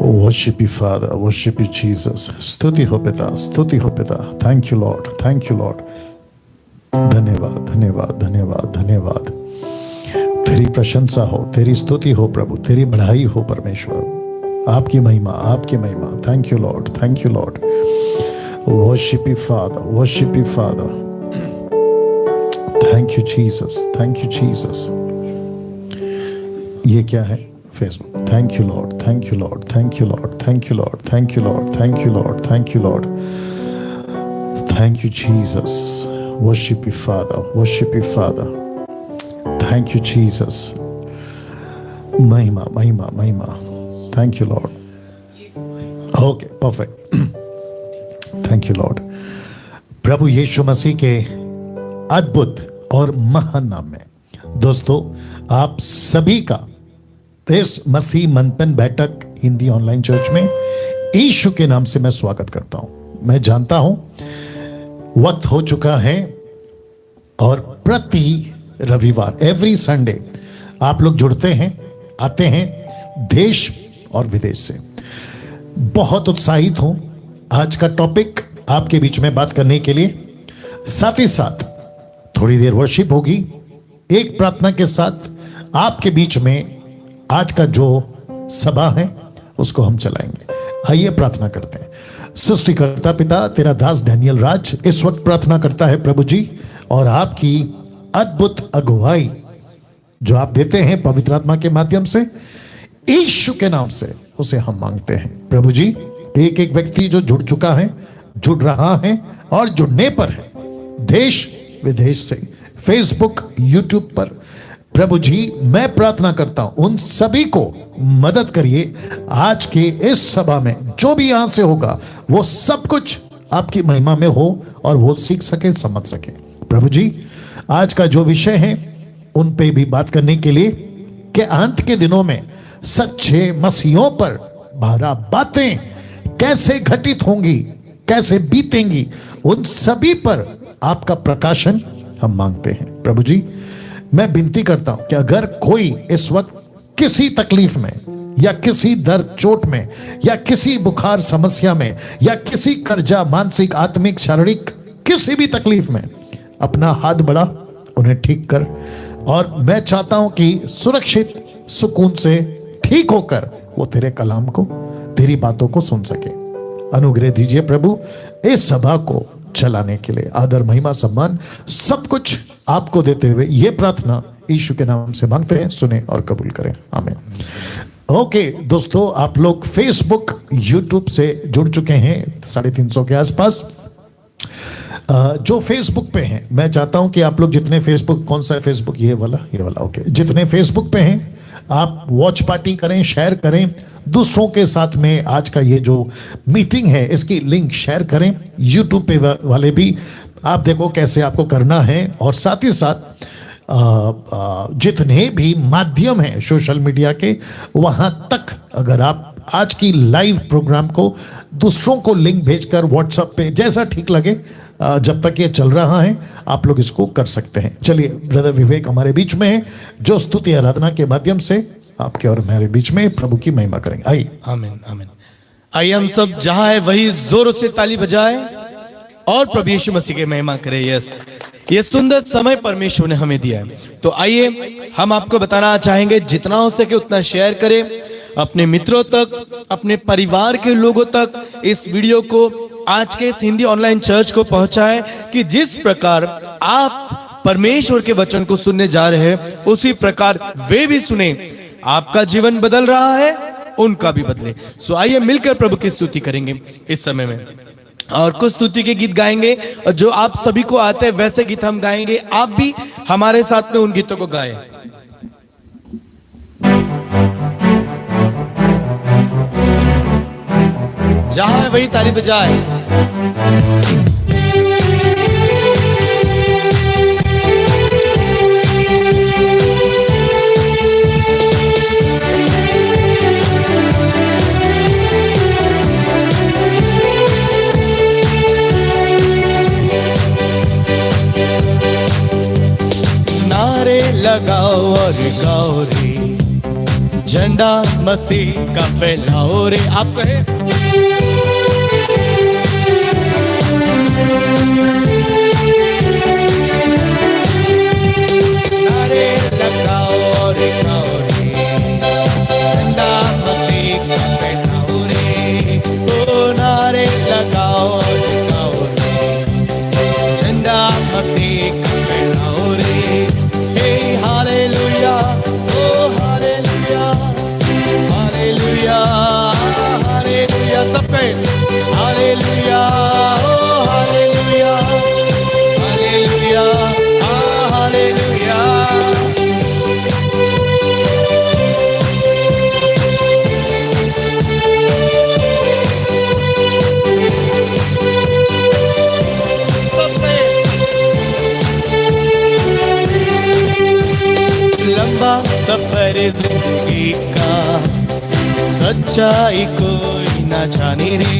Worship you, Father. Worship you, Jesus. स्तुति हो पिता, स्तुति हो पिता. Thank you, Lord. Thank you, Lord. धन्यवाद, धन्यवाद, धन्यवाद, धन्यवाद. तेरी प्रशंसा हो, तेरी स्तुति हो प्रभु, तेरी बढ़ाई हो परमेश्वर. आपकी महिमा, आपकी महिमा. Thank you, Lord. Thank you, Lord. Worship you, Father. Worship you, Father. Thank you, Jesus. Thank you, Jesus. ये क्या है? Facebook. Thank you, Lord. Thank you, Lord. Thank you, Lord. Thank you, Lord. Thank you, Lord. Thank you, Lord. Thank you, Lord. Thank you, Jesus. Worship you, Father. Worship you, Father. Thank you, Jesus. Mahima, Mahima, Mahima. Thank you, Lord. Okay, perfect. Thank you, Lord. प्रभु यीशु मसीह के अद्भुत और महान नाम में दोस्तों आप सभी का इस मसीह मंथन बैठक हिंदी ऑनलाइन चर्च में यीशु के नाम से मैं स्वागत करता हूं. मैं जानता हूं वक्त हो चुका है और प्रति रविवार एवरी संडे आप लोग जुड़ते हैं, आते हैं देश और विदेश से. बहुत उत्साहित हूं आज का टॉपिक आपके बीच में बात करने के लिए. साथ ही साथ थोड़ी देर वर्शिप होगी, एक प्रार्थना के साथ आपके बीच में आज का जो सभा है उसको हम चलाएंगे. आइए प्रार्थना करते हैं. सृष्टिकर्ता पिता, तेरा दास डैनियल राज इस वक्त प्रार्थना करता है प्रभु जी, और आपकी अद्भुत अगुवाई जो आप देते हैं पवित्र आत्मा के माध्यम से यीशु के नाम से उसे हम मांगते हैं. प्रभु जी एक एक व्यक्ति जो जुड़ चुका है, जुड़ रहा है और जुड़ने पर है देश विदेश से, फेसबुक यूट्यूब पर, प्रभु जी मैं प्रार्थना करता हूं उन सभी को मदद करिए. आज के इस सभा में जो भी यहां से होगा वो सब कुछ आपकी महिमा में हो और वो सीख सके, समझ सके. प्रभु जी आज का जो विषय है उन पे भी बात करने के लिए कि अंत के दिनों में सच्चे मसीहों पर 12 बातें कैसे घटित होंगी, कैसे बीतेंगी, उन सभी पर आपका प्रकाशन हम मांगते हैं. प्रभु जी मैं विनती करता हूं कि अगर कोई इस वक्त किसी तकलीफ में या किसी दर्द चोट में या किसी बुखार समस्या में या किसी कर्जा मानसिक आत्मिक शारीरिक किसी भी तकलीफ में, अपना हाथ बढ़ा उन्हें ठीक कर. और मैं चाहता हूं कि सुरक्षित सुकून से ठीक होकर वो तेरे कलाम को, तेरी बातों को सुन सके. अनुग्रह दीजिए प्रभु इस सभा को चलाने के लिए. आदर महिमा सम्मान सब कुछ आपको देते हुए ये प्रार्थना यीशु के नाम से मांगते हैं. सुने और कबूल करें. आमीन. ओके दोस्तों आप लोग फेसबुक यूट्यूब से जुड़ चुके हैं 350 के आसपास. जो फेसबुक पे हैं मैं चाहता हूं कि आप लोग जितने फेसबुक, कौन सा है फेसबुक, ये वाला ओके, जितने फेसबुक पे हैं आप वॉच पार्टी करें, शेयर करें दूसरों के साथ में. आज का ये जो मीटिंग है इसकी लिंक शेयर करें. यूट्यूब पे वाले भी आप देखो कैसे आपको करना है. और साथ ही साथ जितने भी माध्यम हैं सोशल मीडिया के, वहां तक अगर आप आज की लाइव प्रोग्राम को दूसरों को लिंक भेजकर व्हाट्सएप पे जैसा ठीक लगे, जब तक ये चल रहा है आप लोग इसको कर सकते हैं. चलिए ब्रदर विवेक हमारे बीच में है जो स्तुति आराधना के माध्यम से आपके और मेरे बीच में प्रभु की महिमा करेंगे. आइए. आमीन आमीन. आइए हम सब जहां है वही जोरों से ताली बजाएं और प्रभु यीशु मसीह की महिमा करें. यस, ये सुंदर समय परमेश्वर ने हमें दिया है. तो आइए हम आपको बताना चाहेंगे जितना हो सके उतना शेयर करें अपने मित्रों तक, अपने परिवार के लोगों तक इस वीडियो को, आज के इस हिंदी ऑनलाइन चर्च को पहुंचाएं कि जिस प्रकार आप परमेश्वर के वचन को सुनने जा रहे हैं उसी प्रकार वे भी सुने. आपका जीवन बदल रहा है, उनका भी बदले. सो आइए मिलकर प्रभु की स्तुति करेंगे इस समय में, और कुछ स्तुति के गीत गाएंगे और जो आप सभी को आते हैं वैसे गीत हम गाएंगे. आप भी हमारे साथ में उन गीतों को गाएं. जहां है वही ताली बजाए. नारे लगाओ और गाओ रे, झंडा मसीह का फैलाओ रे। आप कहे नारे लगाओ रे गाओ रे, झंडा मसीह का फैलाओ रे। ओ नारे लगाओ रे गाओ रे, झंडा मसीह का फैलाओ रे। हे हालेलुया, ओ हालेलुया, हालेलुया, हालेलुया, सब कहे हालेलुया, ओ हालेलुया, हालेलुया, हालेलुया। लंबा सफर जिंदगी का, सच्चाई कोई ना जाने रे।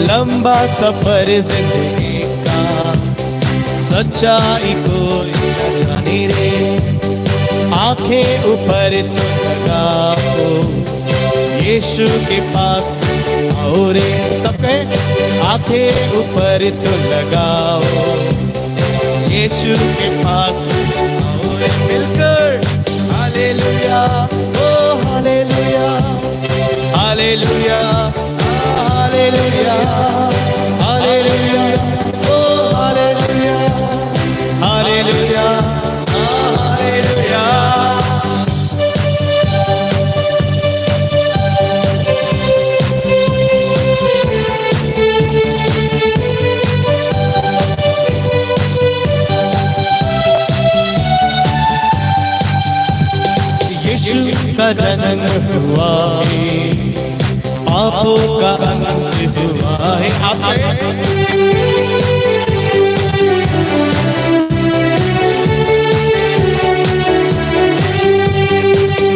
लंबा सफर जिंदगी का, सच्चाई कोई ना जाने रे। आंखें ऊपर तो लगाओ, यीशु के पास आओ रे। सबके आंखें ऊपर तो लगाओ, यीशु के पास आओ रे मिलकर। हालेलुया, ओ हालेलुया, हालेलुया, हालेलुया, हालेलुया, ओ हालेलुया, हालेलुया, हालेलुया। यीशु का जन्म हुआ है, पापों का अंत हुआ है।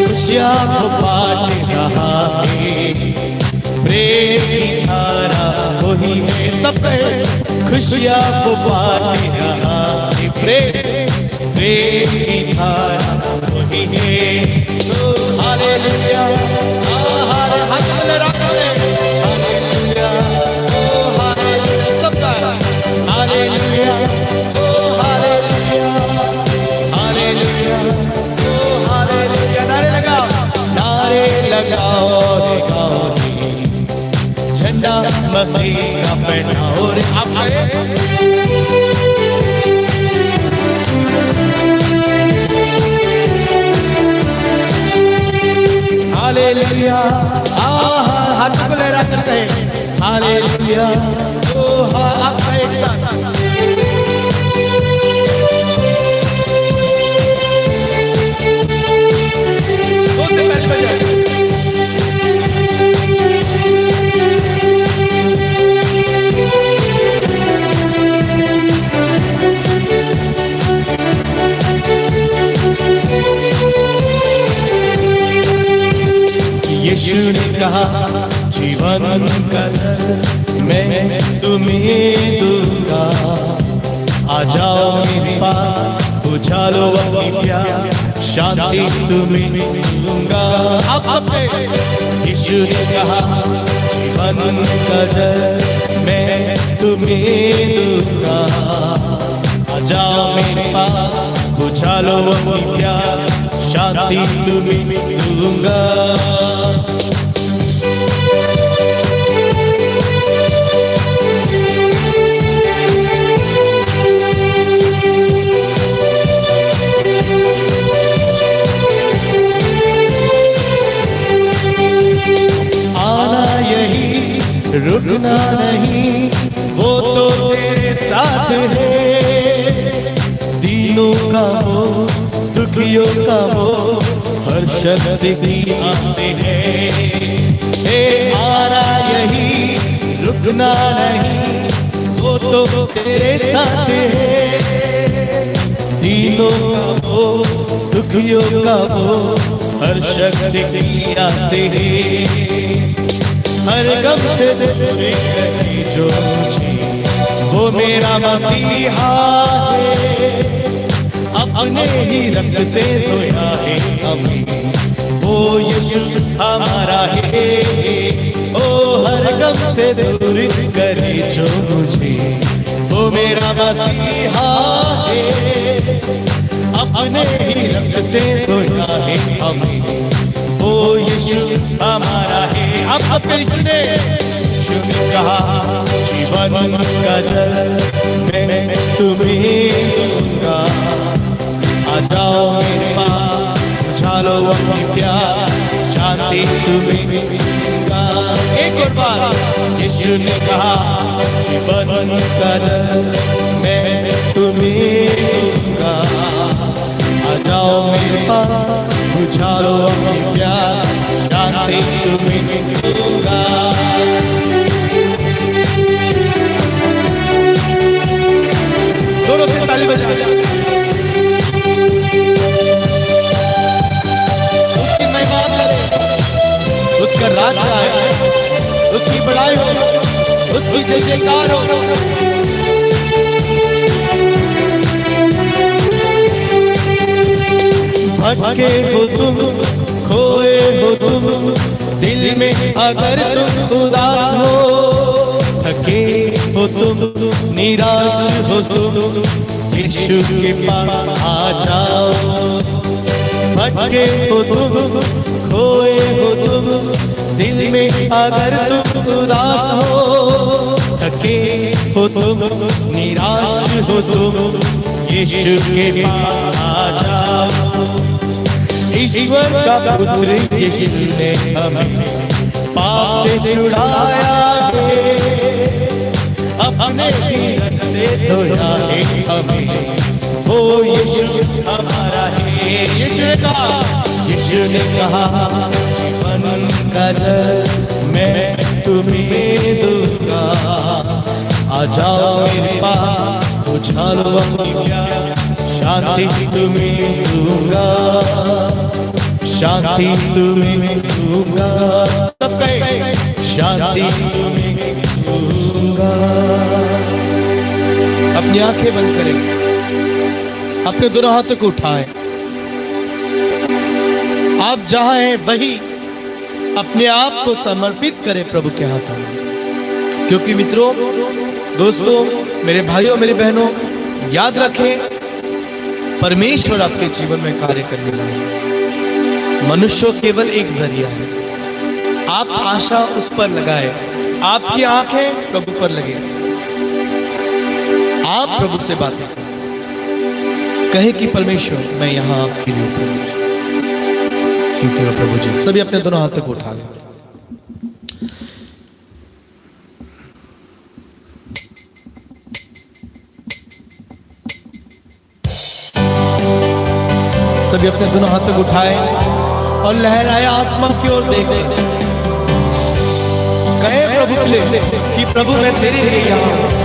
खुशियाँ को बांट रहा है, प्रेम की धारा वही है। सब खुशियाँ को बांट रहा है, प्रेम की धारा वही है। हालेलुया, हालेलुया, ओ हालेलुया, सबका हालेलुया, ओ हालेलुया, हालेलुया, ओ हालेलुया। नारे लगाओ, नारे लगाओ रे गाओ रे, झंडा मसीह का फहराओ रे। आप हालेलुया, हाथ को लहरा करते हैं हालेलुया, ओ आप एक साथ। यीशु ने कहा जीवन कर मैं तुम्हें दूंगा, आ जाओ मेरे पास, बुझा लो अपनी प्यास, शांति तुम्हें दूंगा। अब यीशु ने कहा जीवन कर मैं तुम्हें दूंगा, आ जाओ मेरे पास, बुझा लो अपनी प्यास, शांति तुम्हें दूंगा। आना यही रुकना नहीं, वो तो तेरे साथ है। दीनों का वो, दुखियों का वो, हर शख्स की आते हैं। आना यही रुकना नहीं, वो तो तेरे साथ है। दीनों का वो, दुखियों का वो, हर शख्स की आते हैं। हर गम से दूर रहे जो मुझे, वो मेरा मसीहा है। अपने ही रक्त से धोया है हमें, वो यीशु हमारा है। ओ हर गम से दूर करे जो मुझे, वो मेरा मसीहा है। अपने ही रक्त से धोया है हमें, वो यीशु हमारा है। आप सबके यीशु ने कहा जीवन का जल मैं तुम्हें दूंगा, आ जाओ मेरे पास, बुझा लो अपनी प्यार, शांति तुम्हें दूंगा। एक और बार यीशु ने कहा जीवन का जल मैं तुम्हें दूंगा, आ जाओ मेरे पास, बुझा लो अपनी प्यार, शांति तुम्हें दूंगा। दोनों से ताली बजा, उसकी महिमा करें, उसका राज आए, उसकी बड़ाई हो, उसकी जय जयकार हो। भटके हो तुम, खोए हो तुम, दिल में अगर तुम उदास हो, थके हो तुम, निराश हो तुम, यीशु के पास आ जाओ। भटके हो तुम, खोए हो तुम, दिल में अगर तुम उदास हो, थके हो तुम, निराश हो तुम, यीशु के पास आ जाओ। ईश्वर का पुत्र यीशु ने हमें पाप से छुड़ाया है, अपने ही रक्त से धोया है हमें, वो यीशु हमारा है। यीशु ने कहा जीवन का जल मैं तुम्हें दूंगा, आ जाओ मेरे पास, बुझा लो अपनी प्यार, शांति तुम्हें दूंगा, शांति तुम्हें दूंगा। सब कहे शांति तुम्हें दूंगा। अपनी आंखें बंद करें, अपने दोनों हाथों को उठाएं। आप जहां हैं वही अपने आप को समर्पित करें प्रभु के हाथों में, क्योंकि मित्रों, दोस्तों, मेरे भाइयों, मेरी बहनों, याद रखें परमेश्वर आपके जीवन में कार्य करने वाले हैं। मनुष्य केवल एक जरिया है। आप आशा उस पर लगाए, आपकी आंखें प्रभु पर लगे, आप प्रभु से बातें करें, कहे कि परमेश्वर मैं यहां आपके लिए प्रभु जी, स्तुति हो प्रभु जी। सभी अपने दोनों हाथों को उठा लें। सभी अपने दोनों हाथों को उठाए और लहराए आसमान की ओर देख, कहे प्रभु के लिए कि प्रभु मैं तेरे लिए यहाँ हूं।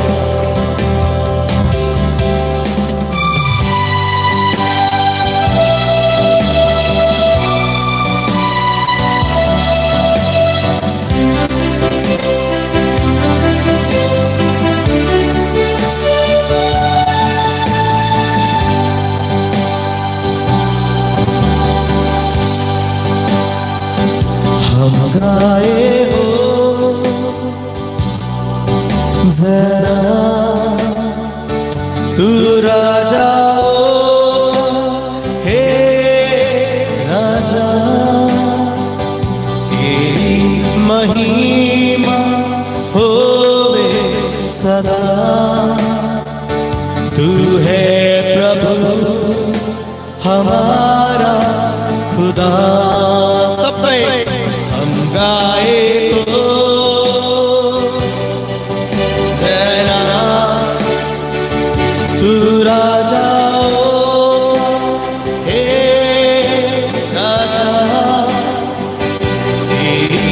हम गाए हो जरा तू राजा हो, हे राजा, तेरी महिमा होवे सदा। तू है प्रभु हमारा खुदा। सबसे गाए तो जरा तू राजा हो, हे राजा, तेरी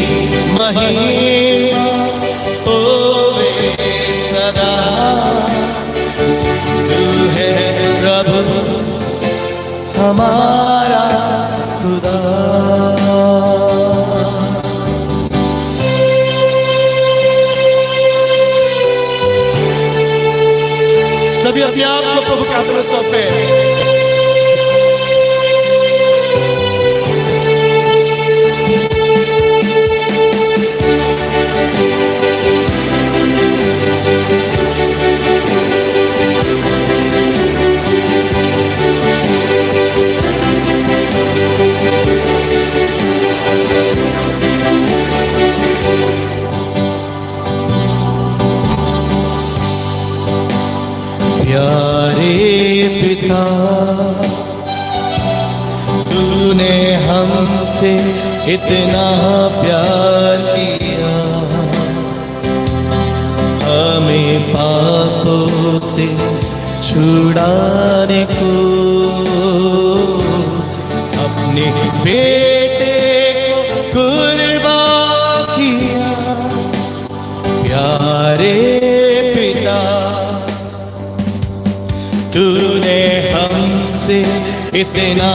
महिमा होवे सदा। तू है प्रभु हमारा खुदा। सभी अपने आप को प्रभु के हाथों में सौंपे। पिता, तूने हमसे इतना प्यार किया, हमें पापों से छुड़ाने को अपने बेटे को कुर्बान किया। प्यारे पिता, तूने हमसे इतना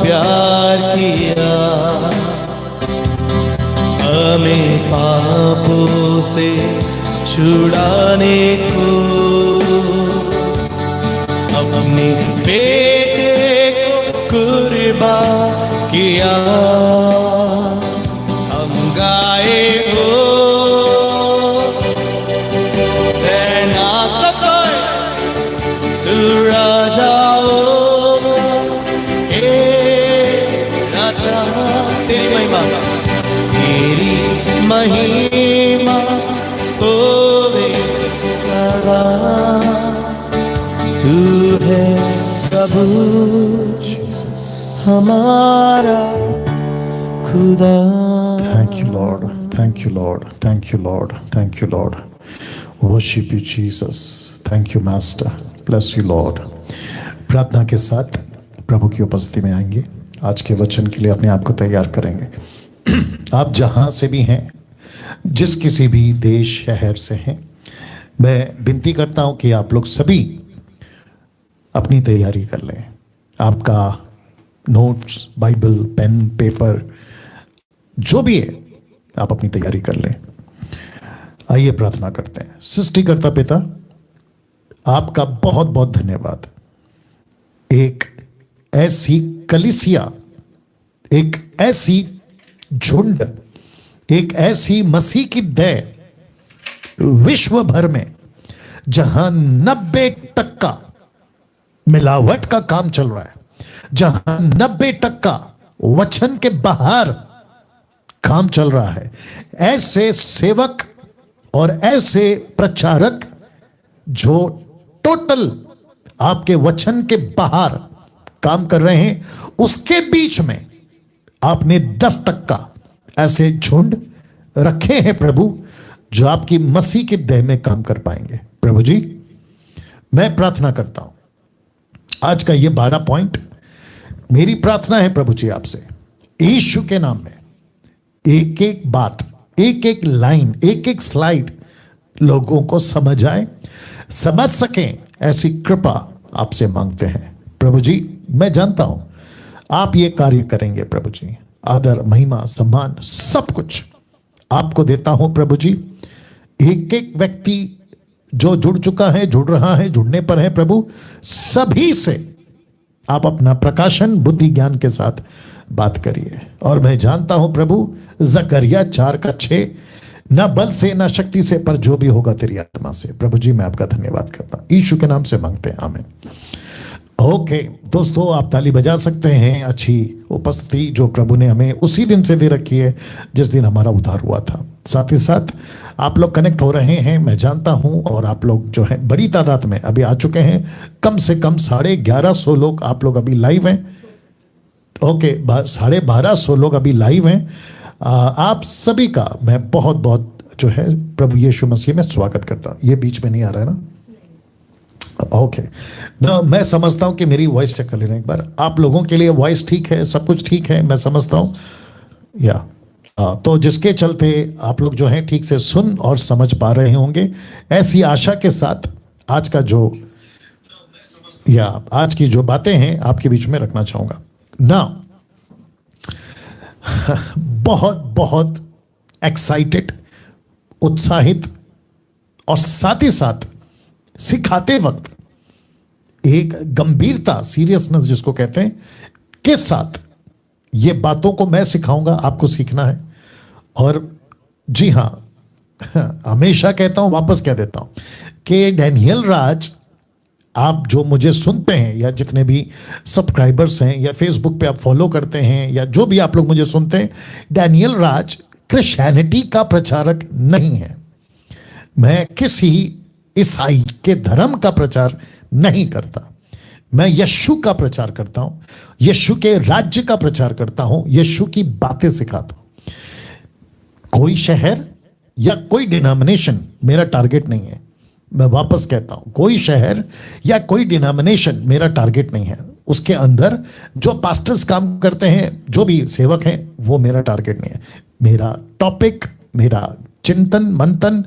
प्यार किया, हमें पापों से छुड़ाने को अपने बेटे को कुर्बान किया। हम गाए हो सेना सफर, तू राजा होगा, हे राजा। तेरी महिमा, तेरी महिमा होवे सदा, तू है प्रभु हमारा खुदा। Thank you, Lord. Thank you, Lord. Thank you, Lord. Thank you, Lord. Worship you, Jesus. Thank you, Master. Bless you, Lord. प्रार्थना के साथ प्रभु की उपस्थिति में आएंगे। आज के वचन के लिए अपने आप को तैयार करेंगे। आप जहां से भी हैं, जिस किसी भी देश शहर से हैं, मैं विनती करता हूं कि आप लोग सभी अपनी तैयारी कर लें। आपका नोट्स, बाइबल, पेन, पेपर जो भी है, आप अपनी तैयारी कर लें। आइए प्रार्थना करते हैं। सृष्टिकर्ता पिता, आपका बहुत बहुत धन्यवाद। एक ऐसी कलीसिया, एक ऐसी झुंड, एक ऐसी मसीह की देह विश्व भर में जहां 90% मिलावट का काम चल रहा है, जहां 90% वचन के बाहर काम चल रहा है, ऐसे सेवक और ऐसे प्रचारक जो टोटल आपके वचन के बाहर काम कर रहे हैं, उसके बीच में आपने 10% ऐसे झुंड रखे हैं प्रभु, जो आपकी मसीह के देह में काम कर पाएंगे। प्रभु जी, मैं प्रार्थना करता हूं, आज का ये 12 पॉइंट मेरी प्रार्थना है प्रभु जी आपसे, यीशु के नाम में एक एक बात, एक एक लाइन, एक एक स्लाइड लोगों को समझ आए, समझ सकें, ऐसी कृपा आपसे मांगते हैं प्रभु जी। मैं जानता हूं आप ये कार्य करेंगे प्रभु जी। आदर, महिमा, सम्मान सब कुछ आपको देता हूं प्रभु जी। एक एक व्यक्ति जो जुड़ चुका है, जुड़ रहा है, जुड़ने पर है प्रभु, सभी से आप अपना प्रकाशन, बुद्धि, ज्ञान के साथ बात करिए। और मैं जानता हूं प्रभु, जकरिया 4:6, ना बल से ना शक्ति से, पर जो भी होगा तेरी आत्मा से। प्रभु जी, मैं आपका धन्यवाद करता हूं, यीशु के नाम से मांगते हैं, आमीन। ओके दोस्तों, आप ताली बजा सकते हैं। अच्छी उपस्थिति जो प्रभु ने हमें उसी दिन से दे रखी है जिस दिन हमारा उद्धार हुआ था। साथ ही साथ आप लोग कनेक्ट हो रहे हैं, मैं जानता हूं, और आप लोग जो है बड़ी तादाद में अभी आ चुके हैं। कम से कम 1150 लोग आप लोग अभी लाइव हैं। ओके, 1250 लोग अभी लाइव हैं। आप सभी का मैं बहुत बहुत जो है प्रभु यीशु मसीह में स्वागत करता हूं। ये बीच में नहीं आ रहा है ना? ओके ना, मैं समझता हूं कि मेरी वॉइस चेक कर लेना एक बार। आप लोगों के लिए वॉइस ठीक है, सब कुछ ठीक है, मैं समझता हूं या तो जिसके चलते आप लोग जो है ठीक से सुन और समझ पा रहे होंगे, ऐसी आशा के साथ आज का जो या आज की जो बातें हैं आपके बीच में रखना चाहूंगा ना। बहुत बहुत एक्साइटेड, उत्साहित और साथ ही साथ सिखाते वक्त एक गंभीरता, सीरियसनेस जिसको कहते हैं, के साथ ये बातों को मैं सिखाऊंगा, आपको सीखना है। और जी हाँ, हमेशा कहता हूं, वापस कह देता हूं कि डैनियल राज, आप जो मुझे सुनते हैं या जितने भी सब्सक्राइबर्स हैं या फेसबुक पे आप फॉलो करते हैं या जो भी आप लोग मुझे सुनते हैं, डैनियल राज क्रिश्चियनिटी का प्रचारक नहीं है। मैं किसी ईसाई के धर्म का प्रचार नहीं करता। मैं यीशु का प्रचार करता हूं, यीशु के राज्य का प्रचार करता हूं, यीशु की बातें सिखाता हूं। कोई शहर या कोई डिनोमिनेशन मेरा टारगेट नहीं है। मैं वापस कहता हूं, कोई शहर या कोई डिनोमिनेशन मेरा टारगेट नहीं है। उसके अंदर जो पास्टर्स काम करते हैं, जो भी सेवक हैं, वो मेरा टारगेट नहीं है। मेरा टॉपिक, मेरा चिंतन मंथन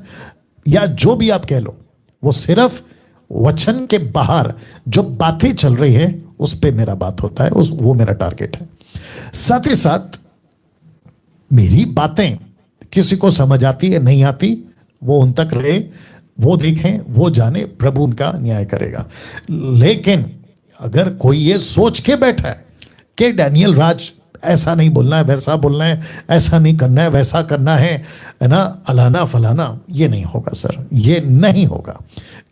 या जो भी आप कह लो, वो सिर्फ वचन के बाहर जो बातें चल रही है उस पे मेरा बात होता है, वो मेरा टारगेट है। साथ ही साथ मेरी बातें किसी को समझ आती है नहीं आती, वो उन तक रहे, वो देखें, वो जाने, प्रभु उनका न्याय करेगा। लेकिन अगर कोई ये सोच के बैठा है कि डैनियल राज ऐसा नहीं बोलना है, वैसा बोलना है, ऐसा नहीं करना है, वैसा करना है ना, अलाना फलाना, ये नहीं होगा सर, ये नहीं होगा।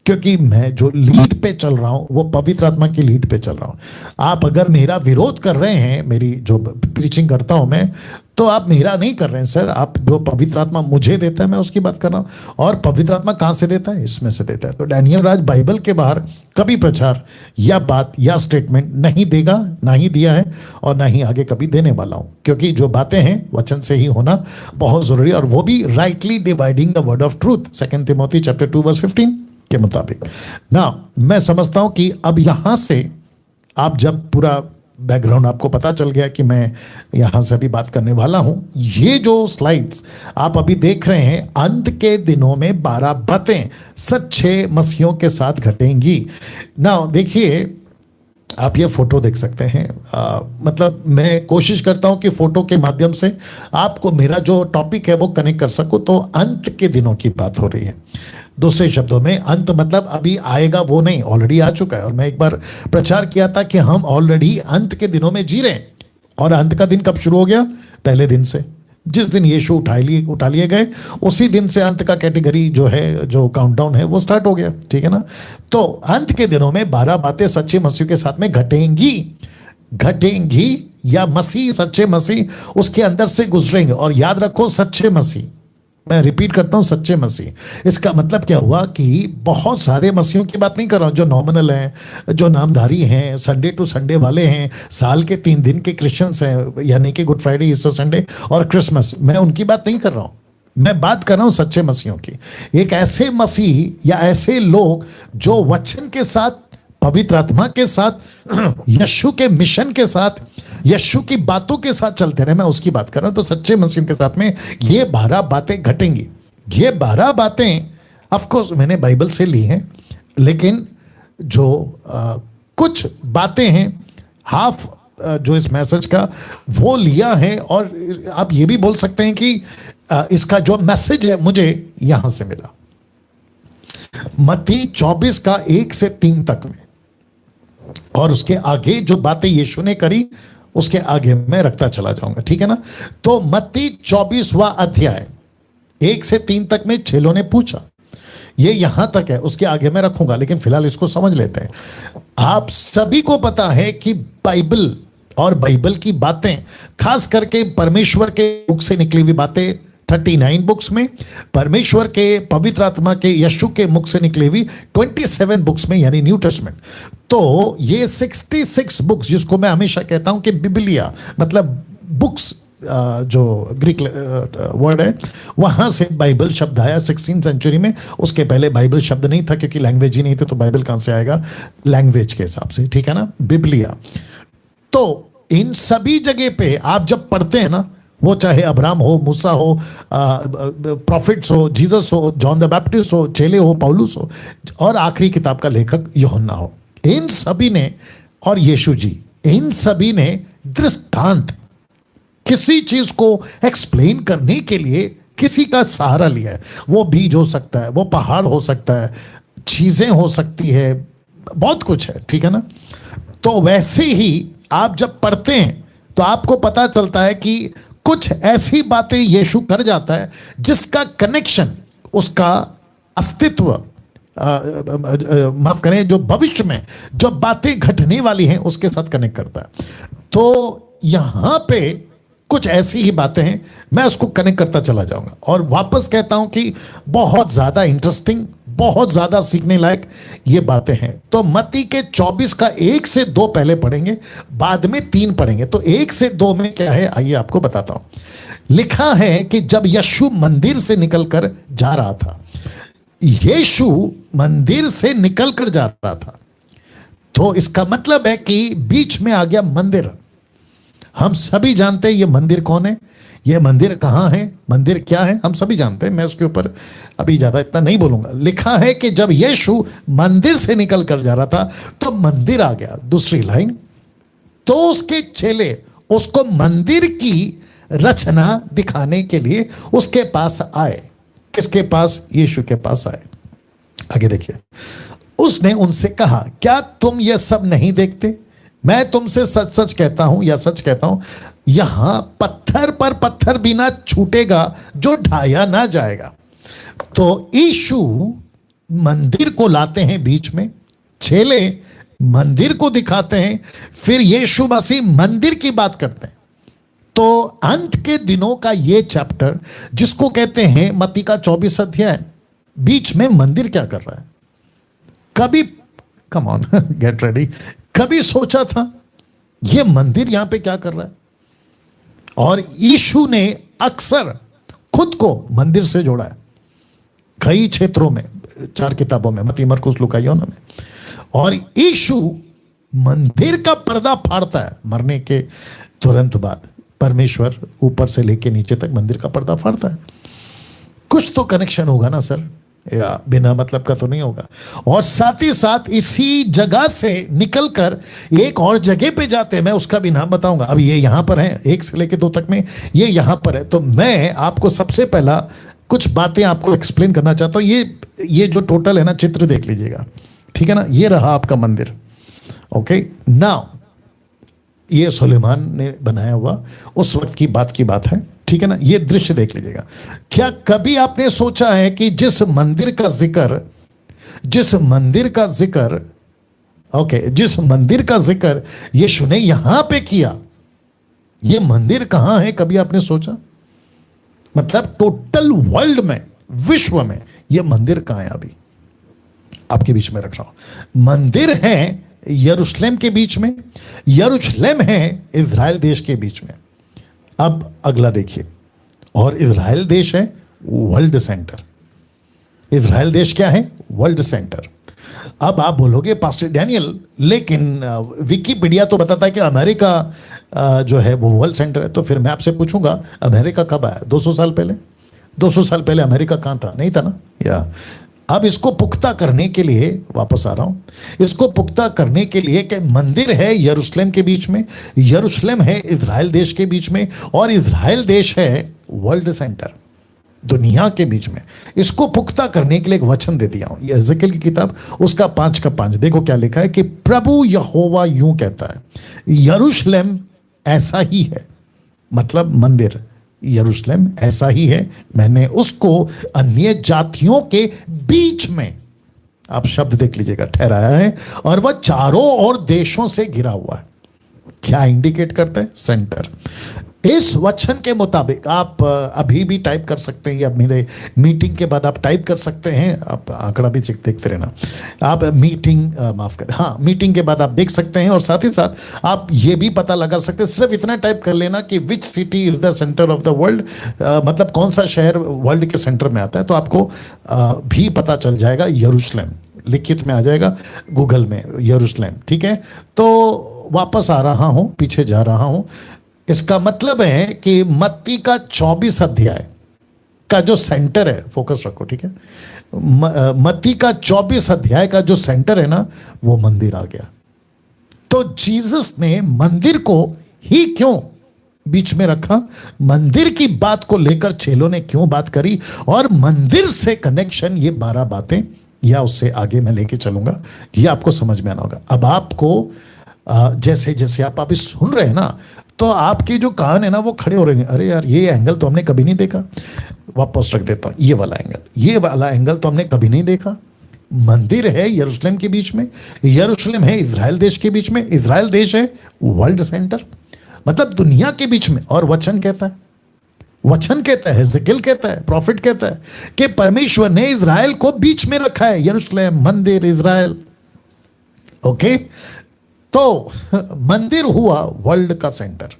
क्योंकि मैं जो लीड पे चल रहा हूं वो पवित्र आत्मा की लीड पे चल रहा हूं। आप अगर मेरा विरोध कर रहे हैं, मेरी जो प्रीचिंग करता हूं मैं, तो आप मेरा नहीं कर रहे हैं सर, आप जो पवित्र आत्मा मुझे देता है मैं उसकी बात कर रहा हूं। और पवित्र आत्मा कहां से देता है? इसमें से देता है। तो डैनियल राज बाइबल के बाहर कभी प्रचार या बात या स्टेटमेंट नहीं देगा, ना ही दिया है और ना ही आगे कभी देने वाला हूं। क्योंकि जो बातें हैं वचन से ही होना बहुत जरूरी, और वो भी rightly dividing the word of truth, 2 Timothy chapter 2:15 के मुताबिक ना। मैं समझता हूं कि अब यहां से आप जब पूरा बैकग्राउंड आपको पता चल गया कि मैं यहां से अभी बात करने वाला हूं, ये जो स्लाइड्स आप अभी देख रहे हैं, अंत के दिनों में 12 बातें सच्चे मसीहों के साथ घटेंगी ना। देखिए, आप ये फोटो देख सकते हैं। मतलब मैं कोशिश करता हूं कि फोटो के माध्यम से आपको मेरा जो टॉपिक है वो कनेक्ट कर सकूं। तो अंत के दिनों की बात हो रही है। दूसरे शब्दों में अंत मतलब अभी आएगा वो नहीं, ऑलरेडी आ चुका है। और मैं एक बार प्रचार किया था कि हम ऑलरेडी अंत के दिनों में जी रहे हैं। और अंत का दिन कब शुरू हो गया? पहले दिन से, जिस दिन यीशु उठा लिए गए, उसी दिन से अंत का कैटेगरी जो है, जो काउंटडाउन है, वो स्टार्ट हो गया। ठीक है ना। तो अंत के दिनों में 12 बातें सच्चे मसीह के साथ में घटेंगी या मसीह, सच्चे मसीह उसके अंदर से गुजरेंगे। और याद रखो, सच्चे मसीह, मैं रिपीट करता हूं, सच्चे मसीह। इसका मतलब क्या हुआ कि बहुत सारे मसीहों की बात नहीं कर रहा हूं जो नॉमिनल हैं, जो नामधारी हैं, संडे टू संडे वाले हैं, साल के 3 दिन के क्रिश्चियंस हैं, यानी कि गुड फ्राइडे, ईस्टर संडे और क्रिसमस। मैं उनकी बात नहीं कर रहा हूं, मैं बात कर रहा हूं सच्चे मसीहों की। एक ऐसे मसीह या ऐसे लोग जो वचन के साथ, पवित्र आत्मा के साथ, यीशु के मिशन के साथ, यीशु की बातों के साथ चलते रहे, मैं उसकी बात कर रहा हूं। तो सच्चे मसीह के साथ में ये 12 बातें घटेंगी। ये 12 बातें ऑफ कोर्स मैंने बाइबल से ली हैं, लेकिन जो कुछ बातें हैं, हाफ जो इस मैसेज का वो लिया है। और आप ये भी बोल सकते हैं कि इसका जो मैसेज है मुझे यहां से मिला, मत्ती 24 का 1 से 3 तक में। और उसके आगे जो बातें यीशु ने करी, उसके आगे मैं रखता चला जाऊंगा। ठीक है ना। तो मत्ती 24वां अध्याय 1 से 3 तक में चेलों ने पूछा, ये यहां तक है, उसके आगे मैं रखूंगा, लेकिन फिलहाल इसको समझ लेते हैं। आप सभी को पता है कि बाइबल और बाइबल की बातें, खास करके परमेश्वर के बुक से निकली हुई बातें 39 बुक्स में, परमेश्वर के पवित्र आत्मा के यीशु के मुख से निकली हुई 27 बुक्स में, यानी न्यू टेस्टमेंट। तो ये 66 बुक्स, जिसको मैं हमेशा कहता हूं कि बिबलिया मतलब बुक्स, जो ग्रीक वर्ड है, वहां से बाइबल शब्द आया 16th सेंचुरी में। उसके पहले बाइबल शब्द नहीं था, क्योंकि लैंग्वेज ही नहीं थी, तो बाइबल कहां से आएगा? लैंग्वेज के हिसाब से। ठीक है ना, बिबलिया। तो इन सभी जगह पे आप जब पढ़ते हैं ना, वो चाहे अब्राहम हो, मूसा हो, प्रॉफिट्स हो, जीसस हो, जॉन द बैप्टिस्ट हो, चेले हो, पौलुस हो, और आखिरी किताब का लेखक यूहन्ना हो, इन सभी ने, और यीशु जी, इन सभी ने दृष्टांत, किसी चीज को एक्सप्लेन करने के लिए किसी का सहारा लिया है। वो बीज हो सकता है, वो पहाड़ हो सकता है, चीजें हो सकती है, बहुत कुछ है। ठीक है ना। तो वैसे ही आप जब पढ़ते हैं तो आपको पता चलता है कि कुछ ऐसी बातें यीशु कर जाता है जिसका कनेक्शन उसका अस्तित्व, माफ करें, जो भविष्य में जो बातें घटने वाली हैं उसके साथ कनेक्ट करता है। तो यहां पे कुछ ऐसी ही बातें हैं, मैं उसको कनेक्ट करता चला जाऊंगा। और वापस कहता हूं कि बहुत ज्यादा इंटरेस्टिंग, बहुत ज्यादा सीखने लायक ये बातें हैं। तो मत्ती के 24 का 1 से 2 पहले पढ़ेंगे, बाद में 3 पढ़ेंगे। तो 1 से 2 में क्या है, आइए आपको बताता हूं। लिखा है कि जब यीशु मंदिर से निकलकर जा रहा था, यीशु मंदिर से निकलकर जा रहा था, तो इसका मतलब है कि बीच में आ गया मंदिर। हम सभी जानते हैं ये मंदिर कौन है, ये मंदिर कहां है, मंदिर क्या है, हम सभी जानते हैं। मैं उसके ऊपर अभी ज्यादा इतना नहीं बोलूंगा। लिखा है कि जब यीशु मंदिर से निकल कर जा रहा था तो मंदिर आ गया। दूसरी लाइन, तो उसके चेले उसको मंदिर की रचना दिखाने के लिए उसके पास आए। किसके पास? यीशु के पास आए। आगे देखिए, उसने उनसे कहा, क्या तुम ये सब नहीं देखते? मैं तुमसे सच सच कहता हूं, या सच कहता हूं, यहां पत्थर पर पत्थर भी ना छूटेगा जो ढाया ना जाएगा। तो यीशु मंदिर को लाते हैं बीच में, चेले मंदिर को दिखाते हैं, फिर यीशु मसीह मंदिर की बात करते हैं। तो अंत के दिनों का ये चैप्टर जिसको कहते हैं मत्ती का 24 अध्याय, बीच में मंदिर क्या कर रहा है? कभी, कम ऑन गेट रेडी, कभी सोचा था ये मंदिर यहां पे क्या कर रहा है? और यीशु ने अक्सर खुद को मंदिर से जोड़ा है कई क्षेत्रों में, 4 किताबों में, मत्ती, मरकुस, लूका, यूहन्ना में। और यीशु मंदिर का पर्दा फाड़ता है मरने के तुरंत बाद। परमेश्वर ऊपर से लेके नीचे तक मंदिर का पर्दा फाड़ता है। कुछ तो कनेक्शन होगा ना सर, या बिना मतलब का तो नहीं होगा। और साथ ही साथ इसी जगह से निकलकर एक और जगह पे जाते हैं, मैं उसका भी नाम बताऊंगा। अब ये यहां पर है, 1 से लेके 2 तक में ये यहां पर है। तो मैं आपको सबसे पहला कुछ बातें आपको एक्सप्लेन करना चाहता हूं। ये जो टोटल है ना, चित्र देख लीजिएगा, ठीक है ना। ये रहा आपका मंदिर, ओके। नाउ ये सुलेमान ने बनाया हुआ उस वक्त की बात है, ठीक है ना। ये दृश्य देख लीजिएगा। क्या कभी आपने सोचा है कि जिस मंदिर का जिक्र यीशु ने यहां पे किया, ये मंदिर कहां है? कभी आपने सोचा? मतलब टोटल वर्ल्ड में, विश्व में ये मंदिर कहां है? अभी आपके बीच में रख रहा हूं। मंदिर है यरूशलेम के बीच में, यरूशलेम है इज़राइल देश के बीच में। अब अगला देखिए, और इज़राइल देश है वर्ल्ड सेंटर। इज़राइल देश क्या है? World centre. अब आप बोलोगे पास्टर डैनियल, लेकिन विकिपीडिया तो बताता है कि अमेरिका जो है वो वर्ल्ड सेंटर है। तो फिर मैं आपसे पूछूंगा, अमेरिका कब आया? 200 साल पहले। 200 साल पहले अमेरिका कहां था? नहीं था ना। या अब इसको पुख्ता करने के लिए वापस आ रहा हूं, इसको पुख्ता करने के लिए कि मंदिर है यरूशलेम के बीच में, यरूशलेम है इज़राइल देश के बीच में, और इज़राइल देश है वर्ल्ड सेंटर, दुनिया के बीच में। इसको पुख्ता करने के लिए एक वचन दे दिया हूं, ये एजेकिएल की किताब, उसका 5 का 5। देखो क्या लिखा है कि प्रभु यहोवा यूं कहता है, यरूशलेम ऐसा ही है, मतलब मंदिर यरूशलेम ऐसा ही है, मैंने उसको अन्य जातियों के बीच में, आप शब्द देख लीजिएगा, ठहराया है, और वह चारों ओर देशों से घिरा हुआ है। क्या इंडिकेट करता है? सेंटर। इस वचन के मुताबिक आप अभी भी टाइप कर सकते हैं, या मेरे मीटिंग के बाद आप टाइप कर सकते हैं। आप आंकड़ा भी देखते रहना। आप माफ करें, हाँ, मीटिंग के बाद आप देख सकते हैं, और साथ ही साथ आप ये भी पता लगा सकते हैं, सिर्फ इतना टाइप कर लेना कि which city is the centre of the world, मतलब कौन सा शहर वर्ल्ड के सेंटर में आता है, तो आपको भी पता चल जाएगा। यरूशलेम लिखित में आ जाएगा गूगल में, यरूशलेम, ठीक है। तो वापस आ रहा हूं, पीछे जा रहा हूं। इसका मतलब है कि मत्ती का 24 अध्याय का जो सेंटर है, फोकस रखो, ठीक है। मत्ती का 24 अध्याय का जो सेंटर है ना, वो मंदिर आ गया। तो जीसस ने मंदिर को ही क्यों बीच में रखा? मंदिर की बात को लेकर चेलों ने क्यों बात करी, और मंदिर से कनेक्शन, ये 12 बातें, या उससे आगे मैं लेके चलूंगा, ये आपको समझ में आना होगा। अब आपको जैसे जैसे आप अभी सुन रहे हैं ना, तो आपके जो कान है ना वो खड़े हो रहे हैं, अरे यार ये एंगल तो हमने कभी नहीं देखा। वापस रख देता हूं, ये वाला एंगल तो हमने कभी नहीं देखा। मंदिर है यरूशलेम के बीच में, यरूशलेम है इज़राइल देश के बीच में, इज़राइल देश है वर्ल्ड सेंटर, मतलब दुनिया के बीच में। और वचन कहता है, वचन कहता है, हिजकिय्याह कहता है, प्रॉफिट कहता है कि परमेश्वर ने इज़राइल को बीच में रखा है, यरूशलेम, मंदिर, इज़राइल। ओके, तो मंदिर हुआ वर्ल्ड का सेंटर।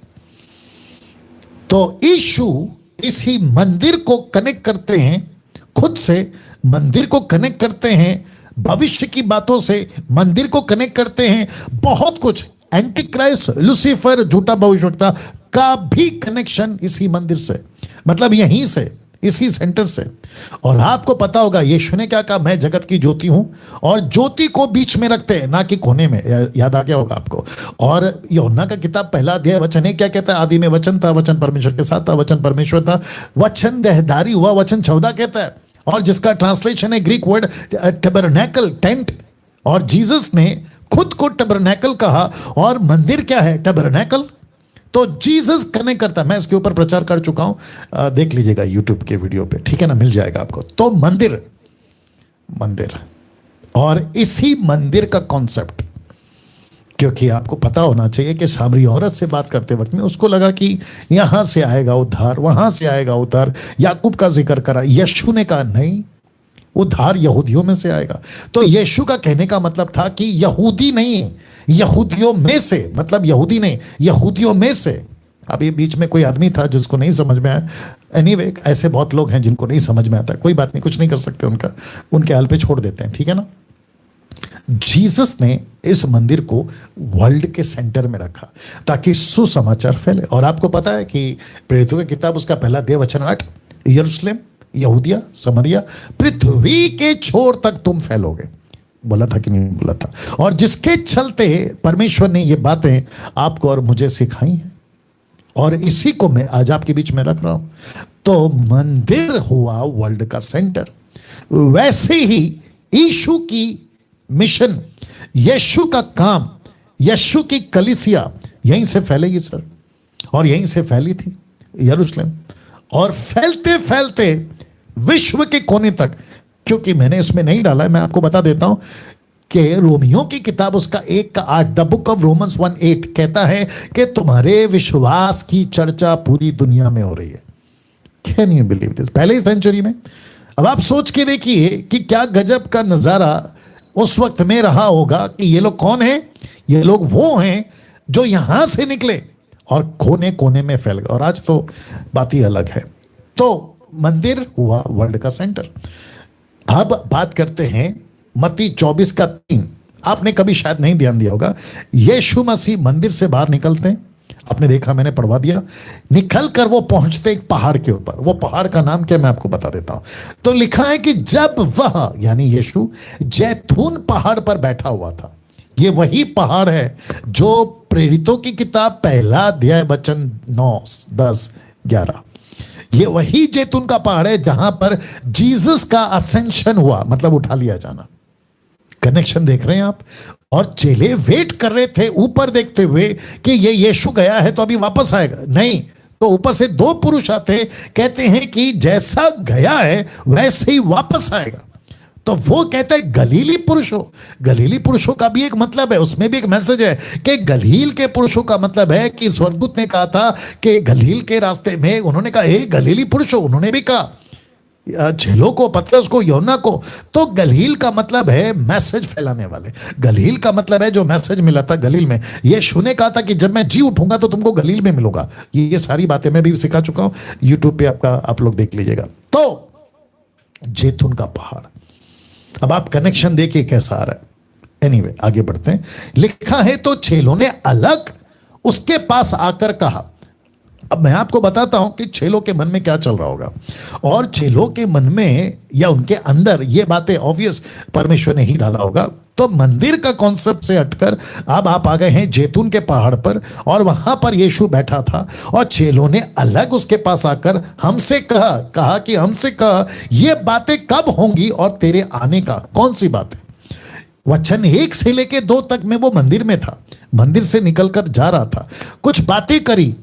तो यीशु इसी मंदिर को कनेक्ट करते हैं, खुद से मंदिर को कनेक्ट करते हैं, भविष्य की बातों से मंदिर को कनेक्ट करते हैं, बहुत कुछ। एंटी क्राइस्ट, लूसीफर, झूठा भविष्यवक्ता का भी कनेक्शन इसी मंदिर से, मतलब यहीं से, इसी सेंटर से। और आपको पता होगा यीशु ने क्या कहा, मैं जगत की ज्योति हूं, और ज्योति को बीच में रखते हैं, ना कि कोने में। याद आ गया होगा आपको। और यूहन्ना का किताब पहला अध्याय वचन है, क्या कहता है, आदि में वचन था, वचन परमेश्वर के साथ था, वचन परमेश्वर था, वचन देहधारी हुआ, वचन 14 कहता है। और जिसका ट्रांसलेशन है ग्रीक वर्ड टैबरनेकल, टेंट। और जीसस ने खुद को टैबरनेकल कहा, और मंदिर क्या है, टैबरनेकल। तो जीसस कनेक्ट करता है। मैं इसके ऊपर प्रचार कर चुका हूं, देख लीजिएगा यूट्यूब के वीडियो पे, ठीक है ना, मिल जाएगा आपको। तो मंदिर, मंदिर, और इसी मंदिर का कॉन्सेप्ट, क्योंकि आपको पता होना चाहिए कि सामरी औरत से बात करते वक्त में उसको लगा कि यहां से आएगा उद्धार, वहां से आएगा उद्धार। याकूब का जिक्र करा, यीशु ने कहा नहीं, उद्धार यहूदियों में से आएगा। तो यीशु का कहने का मतलब था कि यहूदी नहीं, यहूदियों में से, मतलब यहूदी नहीं, यहूदियों में से। अब ये बीच में कोई आदमी था जिसको नहीं समझ में आया। एनीवे, ऐसे बहुत लोग हैं जिनको नहीं समझ में आता, कोई बात नहीं, कुछ नहीं कर सकते, उनका उनके हाल पे छोड़ देते हैं, ठीक है ना। जीसस ने इस मंदिर को वर्ल्ड के सेंटर में रखा ताकि सुसमाचार फैले। और आपको पता है कि प्रेरितों की किताब उसका पहला अध्याय वचन 8, यरूशलेम, यहूदिया, समरिया, पृथ्वी के छोर तक तुम फैलोगे। बोला था कि नहीं बोला था? और जिसके चलते परमेश्वर ने ये बातें आपको और मुझे सिखाई हैं, और इसी को मैं आज आपके बीच में रख रहा हूं। तो मंदिर हुआ वर्ल्ड का सेंटर। वैसे ही यीशु की मिशन, यीशु का काम, यीशु की कलीसिया यहीं से फैलेगी सर, और यहीं से फैली थी यरूशलेम, और फैलते फैलते विश्व के कोने तक। क्योंकि मैंने इसमें नहीं डाला है, मैं आपको बता देता हूं कि रोमियों की किताब उसका 1:8, द बुक ऑफ रोमन्स 1:8 कहता है कि तुम्हारे विश्वास की चर्चा पूरी दुनिया में हो रही है। Can you believe this? पहले ही सेंचुरी में। अब आप सोच के देखिए कि क्या गजब का नजारा उस वक्त में रहा होगा कि ये लोग कौन हैं? ये लोग वो हैं जो यहां से निकले और कोने कोने में फैल गए। और आज तो बात ही अलग है। तो मंदिर हुआ वर्ल्ड का सेंटर। अब बात करते हैं मत्ती 24:3। आपने कभी शायद नहीं ध्यान दिया होगा, यीशु मसीह मंदिर से बाहर निकलते हैं, आपने देखा, मैंने पढ़वा दिया। निकल कर वो पहुंचते एक पहाड़ के ऊपर। वो पहाड़ का नाम क्या, मैं आपको बता देता हूं। तो लिखा है कि जब वह, यानी यीशु, जैतून पहाड़ पर बैठा हुआ था। ये वही पहाड़ है जो प्रेरितों की किताब पहला अध्याय वचन 9, 10, 11, ये वही जैतून का पहाड़ है जहां पर जीसस का असेंशन हुआ, मतलब उठा लिया जाना। कनेक्शन देख रहे हैं आप? और चेले वेट कर रहे थे ऊपर देखते हुए कि ये यीशु गया है तो अभी वापस आएगा। नहीं, तो ऊपर से 2 पुरुष आते, कहते हैं कि जैसा गया है वैसे ही वापस आएगा। तो वो कहता है गलीली पुरुषों। गलीली पुरुषों का भी एक मतलब है, उसमें भी एक मैसेज है कि गलील के पुरुषों का मतलब है कि स्वर्गदूत ने कहा था कि गलील के रास्ते में उन्होंने कहा हे गलीली पुरुषों, उन्होंने भी कहा झेलों को, पतरस को, यूहन्ना को। तो गलील का मतलब है मैसेज फैलाने वाले। गलील का मतलब है जो मैसेज मिला था गलील में। यीशु ने कहा था कि जब मैं जी उठूंगा तो तुमको गलील में मिलूंगा। ये सारी बातें मैं भी सिखा चुका हूं, यूट्यूब पे आप लोग देख लीजिएगा। तो जैतून का पहाड़, अब आप कनेक्शन देखिए कैसा आ रहा है। एनीवे, आगे बढ़ते हैं। लिखा है तो चेलों ने अलग उसके पास आकर कहा। अब मैं आपको बताता हूं कि चेलों के मन में क्या चल रहा होगा। और चेलों के मन में या उनके अंदर ये बातें ऑब्वियस परमेश्वर ने ही डाला होगा। तो मंदिर का कॉन्सेप्ट से हटकर अब आप आ गए हैं जैतून के पहाड़ पर, और वहां पर यीशु बैठा था। और चेलों ने अलग उसके पास आकर हमसे कहा कि हमसे कहा ये बातें कब होंगी और तेरे आने का? कौन सी बातें? वचन 1 से लेके 2 तक में वो मंदिर में था, मंदिर से निकलकर जा रहा था, कुछ बातें करी।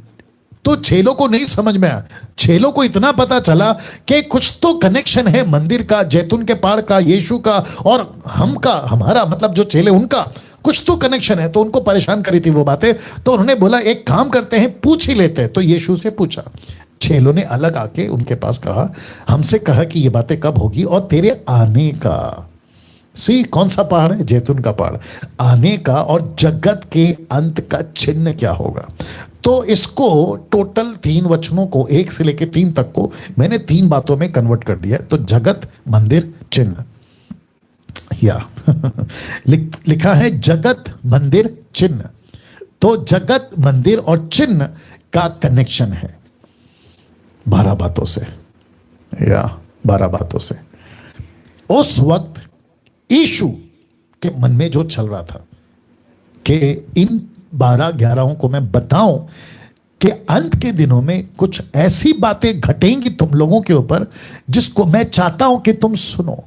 तो चेलों को नहीं समझ में आया। चेलों को इतना पता चला कि कुछ तो कनेक्शन है मंदिर का, जैतून के पहाड़ का, यीशु का और हम का, हमारा मतलब जो चेले उनका कुछ तो कनेक्शन है। तो उनको परेशान करी थी वो बातें। तो उन्होंने बोला एक काम करते हैं, पूछ ही लेते हैं। तो यीशु से पूछा। चेलों ने अलग आके उनके पास कहा, हमसे कहा कि ये बातें कब होगी और तेरे आने का। सी कौन सा पहाड़ है? जैतून का पहाड़। आने का और जगत के अंत का चिन्ह क्या होगा? तो इसको टोटल 3 वचनों को 1 से लेकर 3 तक को मैंने 3 बातों में कन्वर्ट कर दिया। तो जगत, मंदिर, चिन्ह, या लिखा है जगत, मंदिर, चिन्ह। तो जगत, मंदिर और चिन्ह का कनेक्शन है 12 बातों से, या 12 बातों से। उस वक्त यीशु के मन में जो चल रहा था कि इन 12-11 को मैं बताऊं कि अंत के दिनों में कुछ ऐसी बातें घटेंगी तुम लोगों के ऊपर जिसको मैं चाहता हूं कि तुम सुनो।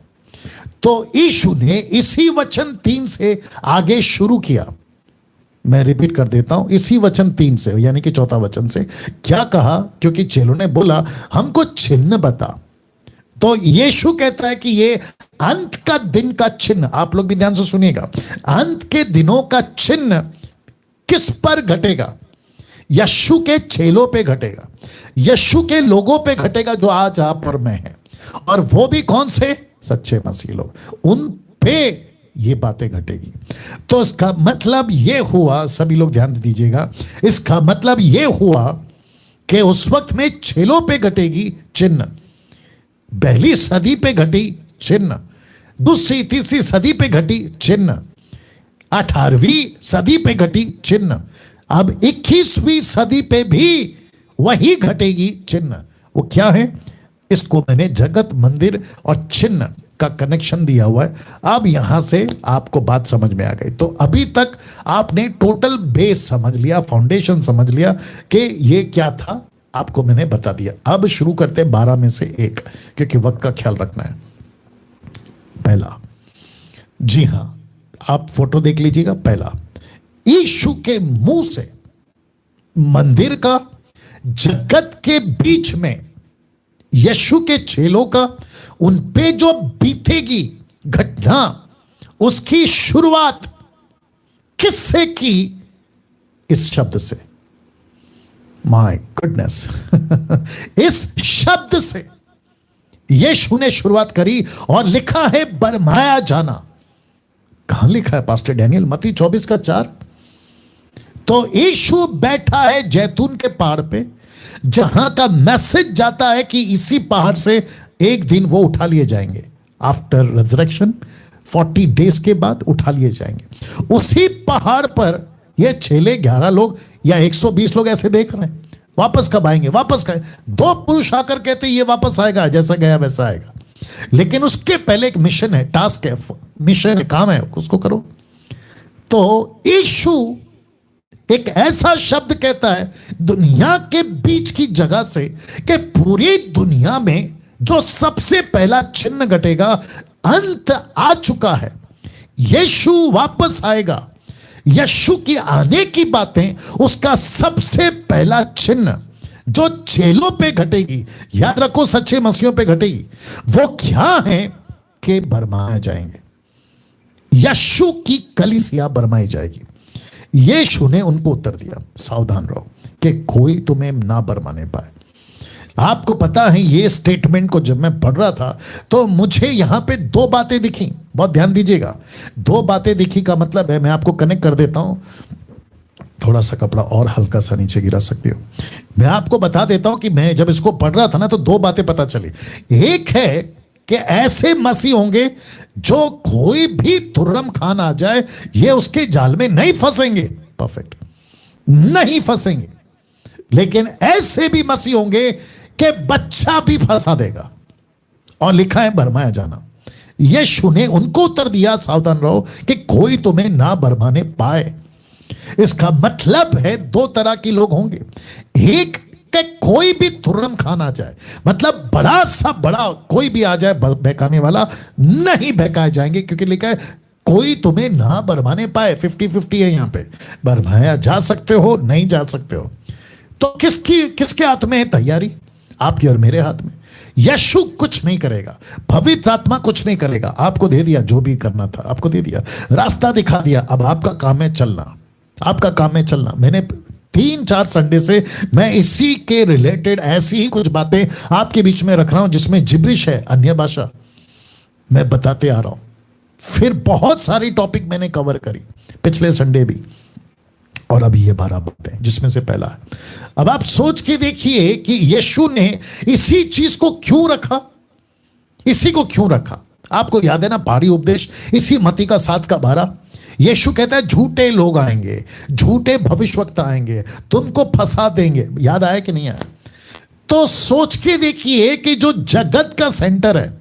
तो यीशु ने इसी वचन 3 से आगे शुरू किया। मैं रिपीट कर देता हूं, इसी वचन 3 से, यानी कि 4था वचन से क्या कहा? क्योंकि चेलों ने बोला हमको चिन्ह बता। तो यीशु कहता है कि ये अंत का दिन का चिन्ह, आप लोग भी ध्यान से सुनिएगा, अंत के दिनों का चिन्ह किस पर घटेगा? यीशु के चेलों पे घटेगा, यीशु के लोगों पे घटेगा जो आज आप और मैं हैं। और वो भी कौन से? सच्चे मसीह लोग, उन पे ये बातें घटेगी। तो इसका मतलब ये हुआ, सभी लोग ध्यान दीजिएगा, इसका मतलब ये हुआ कि उस वक्त में चेलों पे घटेगी चिन्ह, पहली सदी पे घटी चिन्ह, दूसरी तीसरी सदी पे घटी चिन्ह, 18वीं सदी पे घटी चिन्ह, अब 21वीं सदी पे भी वही घटेगी चिन्ह। वो क्या है? इसको मैंने जगत, मंदिर और चिन्ह का कनेक्शन दिया हुआ है। अब यहां से आपको बात समझ में आ गई। तो अभी तक आपने टोटल बेस समझ लिया, फाउंडेशन समझ लिया कि ये क्या था, आपको मैंने बता दिया। अब शुरू करते 12 में से 1, क्योंकि वक्त का ख्याल रखना है। पहला, जी हां, आप फोटो देख लीजिएगा। पहला, यीशु के मुंह से मंदिर का, जगत के बीच में यीशु के चेलों का, उन पे जो बीतेगी घटना, उसकी शुरुआत किससे की? इस शब्द से। माय गुडनेस इस शब्द से यीशु ने शुरुआत करी और लिखा है बरमाया जाना। कहां लिखा है पास्टर डैनियल? मत्ती 24:4। तो यीशु बैठा है जैतून के पहाड़ पे, जहां का मैसेज जाता है कि इसी पहाड़ से एक दिन वो उठा लिए जाएंगे। आफ्टर रिजरेक्शन 40 डेज के बाद उठा लिए जाएंगे। उसी पहाड़ पर ये 11 लोग या 120 लोग ऐसे देख रहे हैं, वापस कब आएंगे, वापस कब? 2 पुरुष आकर कहते ये वापस आएगा, जैसा गया वैसा आएगा। लेकिन उसके पहले एक मिशन है, टास्क है, मिशन है, काम है, उसको करो। तो यीशु एक ऐसा शब्द कहता है दुनिया के बीच की जगह से कि पूरी दुनिया में जो सबसे पहला चिन्ह घटेगा, अंत आ चुका है, यीशु वापस आएगा। यीशु की आने की बातें, उसका सबसे पहला चिन्ह जो चेलों पे घटेगी, याद रखो सच्चे मसीहों पे घटेगी, वो क्या है? कि बरमाए जाएंगे। यीशु की कलीसिया बरमाई जाएगी। यीशु ने उनको उत्तर दिया, सावधान रहो कि कोई तुम्हें ना बरमाने पाए। आपको पता है ये स्टेटमेंट को जब मैं पढ़ रहा था तो मुझे यहां पे 2 बातें दिखी, बहुत ध्यान दीजिएगा। 2 बातें दिखी का मतलब है, मैं आपको कनेक्ट कर देता हूं। थोड़ा सा कपड़ा और हल्का सा नीचे गिरा सकती हो। मैं आपको बता देता हूं कि मैं जब इसको पढ़ रहा था ना तो 2 बातें पता चली। एक है कि ऐसे मसीह होंगे जो कोई भी तुर्रम खान आ जाए ये उसके जाल में नहीं फंसेंगे, परफेक्ट नहीं फंसेंगे। लेकिन ऐसे भी मसीह होंगे कि बच्चा भी फंसा देगा, और लिखा है बरमाया जाना। यीशु ने उनको उत्तर दिया, सावधान रहो कि कोई तुम्हें ना बरमाने पाए। इसका मतलब है 2 तरह के लोग होंगे। एक कि कोई भी तुर्रम खान आ जाए, मतलब बड़ा सा बड़ा कोई भी आ जाए बहकाने वाला, नहीं बहकाए जाएंगे, क्योंकि लिखा है कोई तुम्हें ना बरमाने पाए। 50-50 है यहां पे, बरमाया जा सकते हो, नहीं जा सकते हो। तो किसके हाथ में है तैयारी? आपके और मेरे हाथ में। यीशु कुछ नहीं करेगा, पवित्र आत्मा कुछ नहीं करेगा। आपको दे दिया जो भी करना था, आपको दे दिया, रास्ता दिखा दिया। अब आपका काम है चलना, आपका काम है चलना। मैंने 3-4 संडे से मैं इसी के रिलेटेड ऐसी ही कुछ बातें आपके बीच में रख रहा हूं जिसमें जिब्रिश है, अन्य भाषा मैं बताते आ रहा हूं। फिर बहुत सारी टॉपिक मैंने कवर करी पिछले संडे भी, और अभी ये 12 बातें जिसमें से पहला है। अब आप सोच के देखिए कि यीशु ने इसी चीज को क्यों रखा, इसी को क्यों रखा। आपको याद है ना पहाड़ी उपदेश, इसी मत्ती का 7:12। यीशु कहता है झूठे लोग आएंगे, झूठे भविष्यवक्ता आएंगे, तुमको फंसा देंगे। याद आया कि नहीं आया? तो सोच के देखिए कि जो जगत का सेंटर है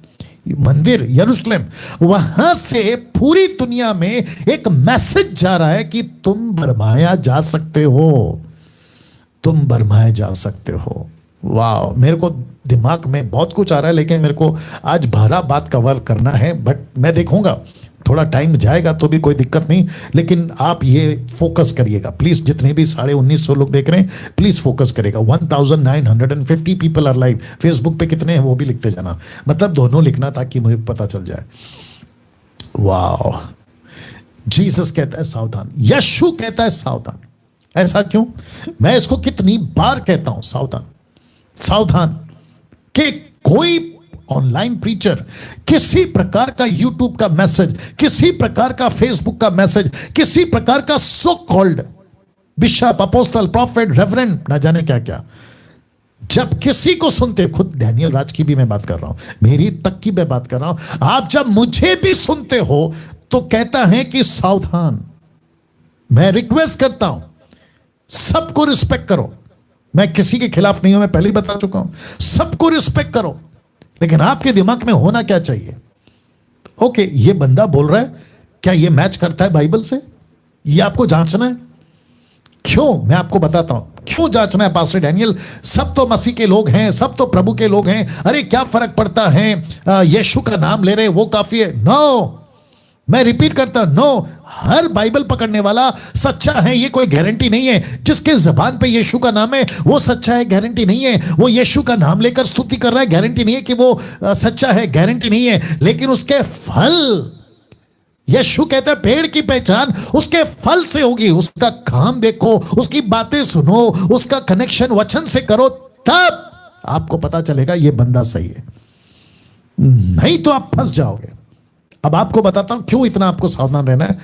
मंदिर यरूशलेम, वहां से पूरी दुनिया में एक मैसेज जा रहा है कि तुम बरमाया जा सकते हो, तुम बरमाए जा सकते हो। वाह, मेरे को दिमाग में बहुत कुछ आ रहा है, लेकिन मेरे को आज 12 बात कवर करना है। बट मैं देखूंगा, थोड़ा टाइम जाएगा तो भी कोई दिक्कत नहीं, लेकिन आप ये फोकस करिएगा प्लीज। जितने भी 1950 लोग देख रहे हैं प्लीज फोकस करेगा। 1950 पीपल आर लाइव। फेसबुक पे कितने हैं वो भी लिखते जाना, मतलब दोनों लिखना ताकि मुझे पता चल जाए। वाह, जीसस कहता है सावधान, यीशु कहता है सावधान। ऐसा क्यों? मैं इसको कितनी बार कहता हूं, सावधान सावधान। कि कोई ऑनलाइन प्रीचर किसी प्रकार का यूट्यूब का मैसेज, किसी प्रकार का फेसबुक का मैसेज, किसी प्रकार का so called bishop, apostle, profit, reverend, ना जाने क्या क्या, जब किसी को सुनते, खुद डैनियल राज की भी मैं बात कर रहा हूं, मेरी तक की मैं बात कर रहा हूं, आप जब मुझे भी सुनते हो तो कहता है कि सावधान। मैं रिक्वेस्ट करता हूं सबको रिस्पेक्ट करो। मैं किसी के खिलाफ नहीं हूं, मैं पहले ही बता चुका हूं, सबको रिस्पेक्ट करो। लेकिन आपके दिमाग में होना क्या चाहिए? ओके, ये बंदा बोल रहा है, क्या ये मैच करता है बाइबल से? ये आपको जांचना है। क्यों? मैं आपको बताता हूं क्यों जांचना है पास्टर डैनियल। सब तो मसीह के लोग हैं, सब तो प्रभु के लोग हैं, अरे क्या फर्क पड़ता है, यीशु का नाम ले रहे वो काफी है। नो, मैं रिपीट करता, नो, हर बाइबल पकड़ने वाला सच्चा है ये कोई गारंटी नहीं है। जिसके जबान पे यीशु का नाम है वो सच्चा है, गारंटी नहीं है। वो यीशु का नाम लेकर स्तुति कर रहा है, गारंटी नहीं है कि वो सच्चा है, गारंटी नहीं है। लेकिन उसके फल, यीशु कहता है पेड़ की पहचान उसके फल से होगी। उसका काम देखो, उसकी बातें सुनो, उसका कनेक्शन वचन से करो, तब आपको पता चलेगा ये बंदा सही है, नहीं तो आप फंस जाओगे। अब आपको बताता हूं क्यों इतना आपको सावधान रहना है।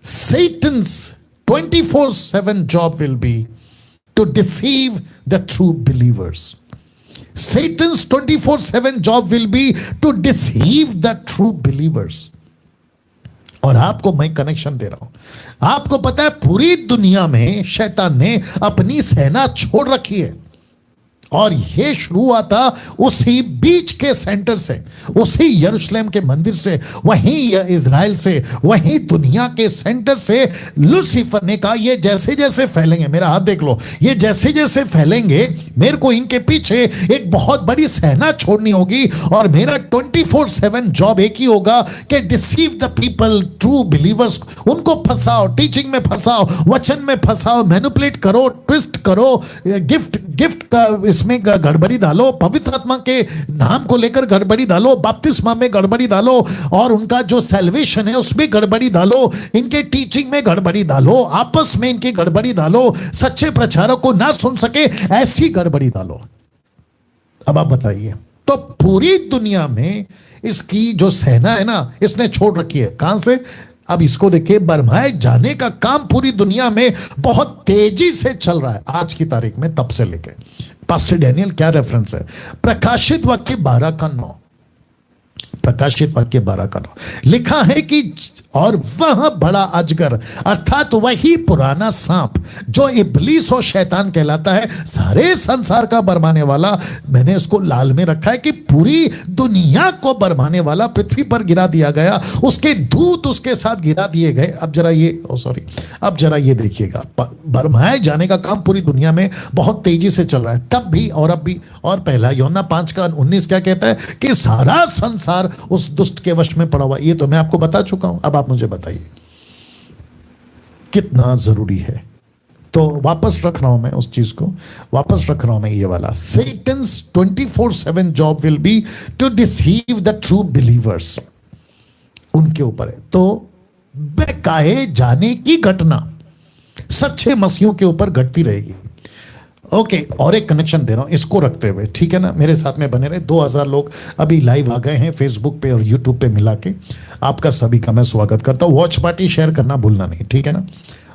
Satan's 24/7 job will be to deceive the true believers. Satan's 24/7 job will be to deceive the true believers. और आपको मैं कनेक्शन दे रहा हूं। आपको पता है पूरी दुनिया में शैतान ने अपनी सेना छोड़ रखी है, और यह शुरू हुआ था उसी बीच के सेंटर से, उसी यरूशलेम के मंदिर से, वहीं इजराइल से, वहीं दुनिया के सेंटर से। लूसीफर ने कहा ये जैसे जैसे फैलेंगे, मेरा हाथ देख लो, ये जैसे जैसे फैलेंगे मेरे को इनके पीछे एक बहुत बड़ी सेना छोड़नी होगी, और मेरा 24/7 जॉब एक ही होगा कि deceive the people, true believers. उनको फंसाओ, टीचिंग में फंसाओ, वचन में फंसाओ, मैनिपुलेट करो, ट्विस्ट करो, गिफ्ट का इसमें गड़बड़ी डालो, पवित्र आत्मा के नाम को लेकर गड़बड़ी डालो, बपतिस्मा में गड़बड़ी डालो, और उनका जो सैल्वेशन है उसमें गड़बड़ी डालो, इनके टीचिंग में गड़बड़ी डालो, आपस में इनकी गड़बड़ी डालो, सच्चे प्रचारक को ना सुन सके ऐसी गड़बड़ी डालो। अब आप बताइए, तो पूरी दुनिया में इसकी जो सेना है ना, इसने छोड़ रखी है। कहां से? अब इसको देखिए, बरमाए जाने का काम पूरी दुनिया में बहुत तेजी से चल रहा है आज की तारीख में, तब से लेके। पास्टर डैनियल क्या रेफरेंस है? प्रकाशित वाक्य 12:9, प्रकाशित वाक्य 12:9 लिखा है कि और वह बड़ा अजगर अर्थात वही पुराना सांप जो इब्लीस और शैतान कहलाता है, सारे संसार का बरमाने वाला, मैंने इसको लाल में रखा है कि पूरी दुनिया को बरमाने वाला पृथ्वी पर गिरा दिया गया, उसके दूत उसके साथ गिरा दिए गए। अब जरा ये अब जरा ये देखिएगा, बरमाए जाने का काम पूरी दुनिया में बहुत तेजी से चल रहा है, तब भी और अब भी। और पहला यूहन्ना 5:19 क्या कहता है कि सारा संसार उस दुष्ट के वश में पड़ा हुआ। ये तो मैं आपको बता चुका हूं, अब आप मुझे बताइए कितना जरूरी है। तो वापस रख रहा हूं मैं उस चीज को, वापस रख रहा हूं मैं ये वाला। Satan's 24/7 job will be to deceive the true believers, उनके ऊपर है। तो बहकाए जाने की घटना सच्चे मसीहों के ऊपर घटती रहेगी। ओके, और एक कनेक्शन दे रहा हूं इसको रखते हुए, ठीक है ना, मेरे साथ में बने रहे। 2000 लोग अभी लाइव आ गए हैं फेसबुक पे और यूट्यूब पे मिला के। आपका सभी का मैं स्वागत करता हूं। वॉच पार्टी शेयर करना भूलना नहीं, ठीक है ना,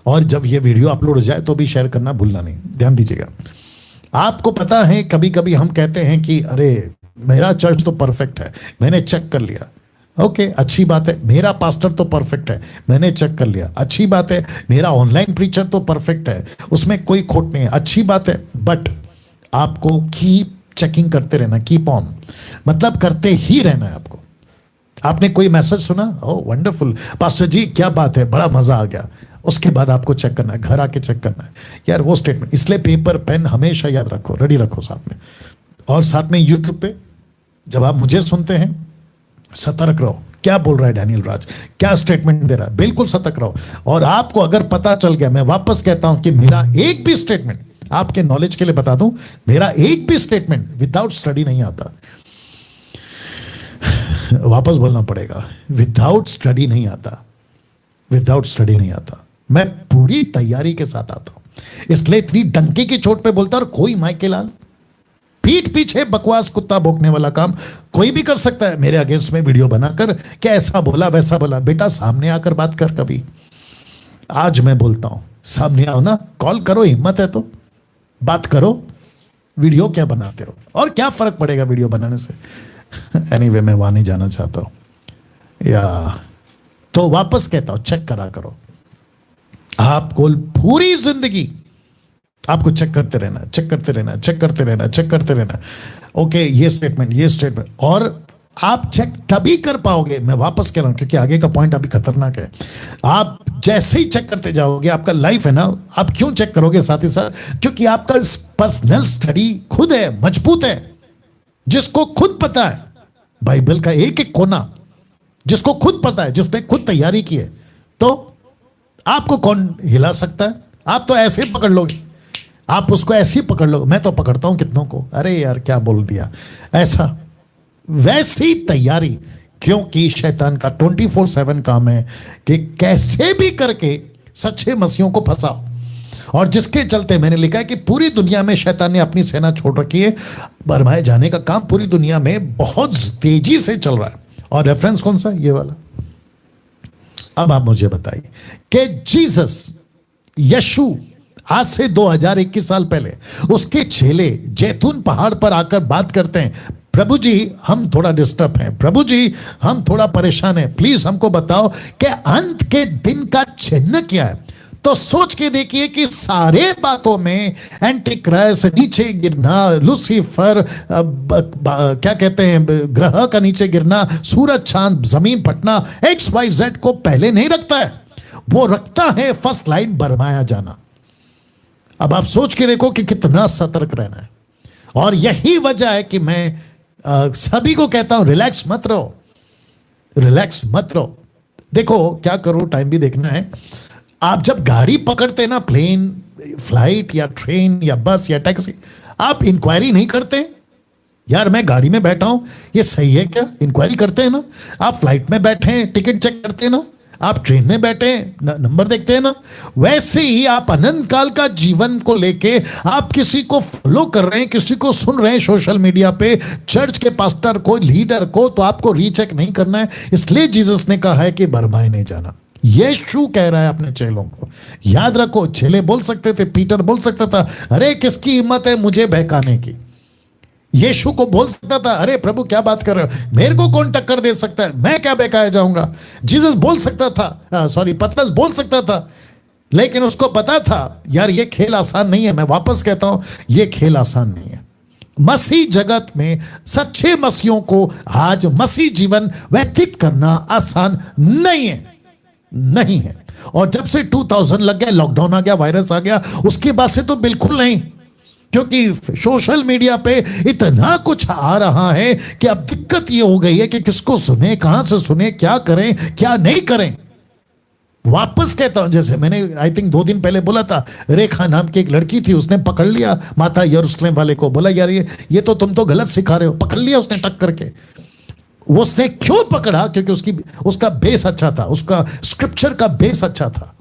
और जब ये वीडियो अपलोड हो जाए तो भी शेयर करना भूलना नहीं, ध्यान दीजिएगा। आपको पता है कभी कभी हम कहते हैं कि अरे मेरा चर्च तो परफेक्ट है, मैंने चेक कर लिया। ओके, अच्छी बात है। मेरा पास्टर तो परफेक्ट है, मैंने चेक कर लिया, अच्छी बात है। मेरा ऑनलाइन प्रीचर तो परफेक्ट है, उसमें कोई खोट नहीं है, अच्छी बात है। बट आपको कीप चेकिंग करते रहना, कीप ऑन, मतलब करते ही रहना है आपको। आपने कोई मैसेज सुना, ओह वंडरफुल पास्टर जी, क्या बात है, बड़ा मजा आ गया, उसके बाद आपको चेक करना है, घर आके चेक करना है यार वो स्टेटमेंट। इसलिए पेपर पेन हमेशा याद रखो, रेडी रखो साथ में। और साथ में यूट्यूब पे जब आप मुझे सुनते हैं, सतर्क रहो, क्या बोल रहा है डैनियल राज, क्या स्टेटमेंट दे रहा है, बिल्कुल सतर्क रहो। और आपको अगर पता चल गया, मैं वापस कहता हूं कि मेरा एक भी स्टेटमेंट, आपके नॉलेज के लिए बता दूं, मेरा एक भी स्टेटमेंट विदाउट स्टडी नहीं आता। वापस बोलना पड़ेगा, विदाउट स्टडी नहीं आता, विदाउट स्टडी नहीं आता। मैं पूरी तैयारी के साथ आता हूं, इसलिए इतनी डंके की चोट पे बोलता। और कोई माइके लाल पीठ पीछे बकवास कुत्ता भौंकने वाला काम कोई भी कर सकता है, मेरे अगेंस्ट में वीडियो बनाकर क्या ऐसा बोला वैसा बोला। बेटा सामने आकर बात कर कभी। आज मैं बोलता हूं, सामने आओ ना, कॉल करो, हिम्मत है तो बात करो। वीडियो क्या बनाते हो और क्या फर्क पड़ेगा वीडियो बनाने से। एनीवे, मैं वहां नहीं जाना चाहता हूं। या तो वापस कहता हूं, चेक करा करो। आपको पूरी जिंदगी आपको चेक करते रहना, चेक करते रहना, चेक करते रहना, चेक करते रहना। ओके, ये स्टेटमेंट, ये स्टेटमेंट। और आप चेक तभी कर पाओगे, मैं वापस कह रहा हूं क्योंकि आगे का पॉइंट अभी खतरनाक है। आप जैसे ही चेक करते जाओगे, आपका लाइफ है ना, आप क्यों चेक करोगे साथ ही साथ, क्योंकि आपका पर्सनल स्टडी खुद है, मजबूत है, जिसको खुद पता है बाइबल का एक एक कोना, जिसको खुद पता है, जिसने खुद तैयारी की है, तो आपको कौन हिला सकता है। आप तो ऐसे ही पकड़ लोगे, आप उसको ऐसे ही पकड़ लो। मैं तो पकड़ता हूं कितनों को, अरे यार क्या बोल दिया, ऐसा वैसी तैयारी। क्योंकि शैतान का 24/7 काम है कि कैसे भी करके सच्चे मसीहों को फंसाओ। और जिसके चलते मैंने लिखा है कि पूरी दुनिया में शैतान ने अपनी सेना छोड़ रखी है। बरमाए जाने का काम पूरी दुनिया में बहुत तेजी से चल रहा है। और रेफरेंस कौन सा, ये वाला। अब आप मुझे बताइए कि जीसस, यीशु, आज से 2021 साल पहले उसके चेले जैतून पहाड़ पर आकर बात करते हैं, प्रभु जी हम थोड़ा डिस्टर्ब हैं, प्रभु जी हम थोड़ा परेशान हैं, प्लीज हमको बताओ कि अंत के दिन का चिन्ह क्या है। तो सोच के देखिए कि सारे बातों में एंटी क्राइस्ट, नीचे गिरना, लूसीफर, क्या कहते हैं, ग्रह का नीचे गिरना, सूरज चांद जमीन फटना, XYZ को पहले नहीं रखता है, वो रखता है फर्स्ट लाइन, बरमाया जाना। अब आप सोच के देखो कि कितना सतर्क रहना है। और यही वजह है कि मैं सभी को कहता हूं, रिलैक्स मत रहो, रिलैक्स मत रहो। देखो क्या करो, टाइम भी देखना है। आप जब गाड़ी पकड़ते ना, प्लेन, फ्लाइट या ट्रेन या बस या टैक्सी, आप इंक्वायरी नहीं करते यार मैं गाड़ी में बैठा हूं, ये सही है क्या, इंक्वायरी करते हैं ना। आप फ्लाइट में बैठे हैं, टिकट चेक करते हैं ना। आप ट्रेन में बैठे हैं, नंबर देखते हैं ना। वैसे ही आप अनंत काल का जीवन को लेके आप किसी को फॉलो कर रहे हैं, किसी को सुन रहे हैं सोशल मीडिया पे, चर्च के पास्टर को, लीडर को, तो आपको रीचेक नहीं करना है। इसलिए जीसस ने कहा है कि बरमाए नहीं जाना। यीशु कह रहा है अपने चेलों को। याद रखो, चेले बोल सकते थे, पीटर बोल सकता था, अरे किसकी हिम्मत है मुझे बहकाने की। यीशु को बोल सकता था, अरे प्रभु क्या बात कर रहे हो, मेरे को कौन टक्कर दे सकता है, मैं क्या बहकाया जाऊंगा। जीसस बोल सकता था, पतरस बोल सकता था, लेकिन उसको पता था यार ये खेल आसान नहीं है। मैं वापस कहता हूं, ये खेल आसान नहीं है। मसीह जगत में सच्चे मसीहों को आज मसीह जीवन व्यतीत करना आसान नहीं है, नहीं है। और जब से 2000 लग गया, लॉकडाउन आ गया, वायरस आ गया, उसके बाद से तो बिल्कुल नहीं। क्योंकि सोशल मीडिया पे इतना कुछ आ रहा है कि अब दिक्कत ये हो गई है कि किसको सुने, कहां से सुने, क्या करें क्या नहीं करें। वापस कहता हूं, जैसे मैंने आई थिंक 2 दिन पहले बोला था, रेखा नाम की एक लड़की थी, उसने पकड़ लिया माता यरूशलेम वाले को, बोला यार ये तो तुम तो गलत सिखा रहे हो, पकड़ लिया उसने टक करके। उसने क्यों पकड़ा? क्योंकि उसका बेस अच्छा था, उसका स्क्रिप्चर का बेस अच्छा था।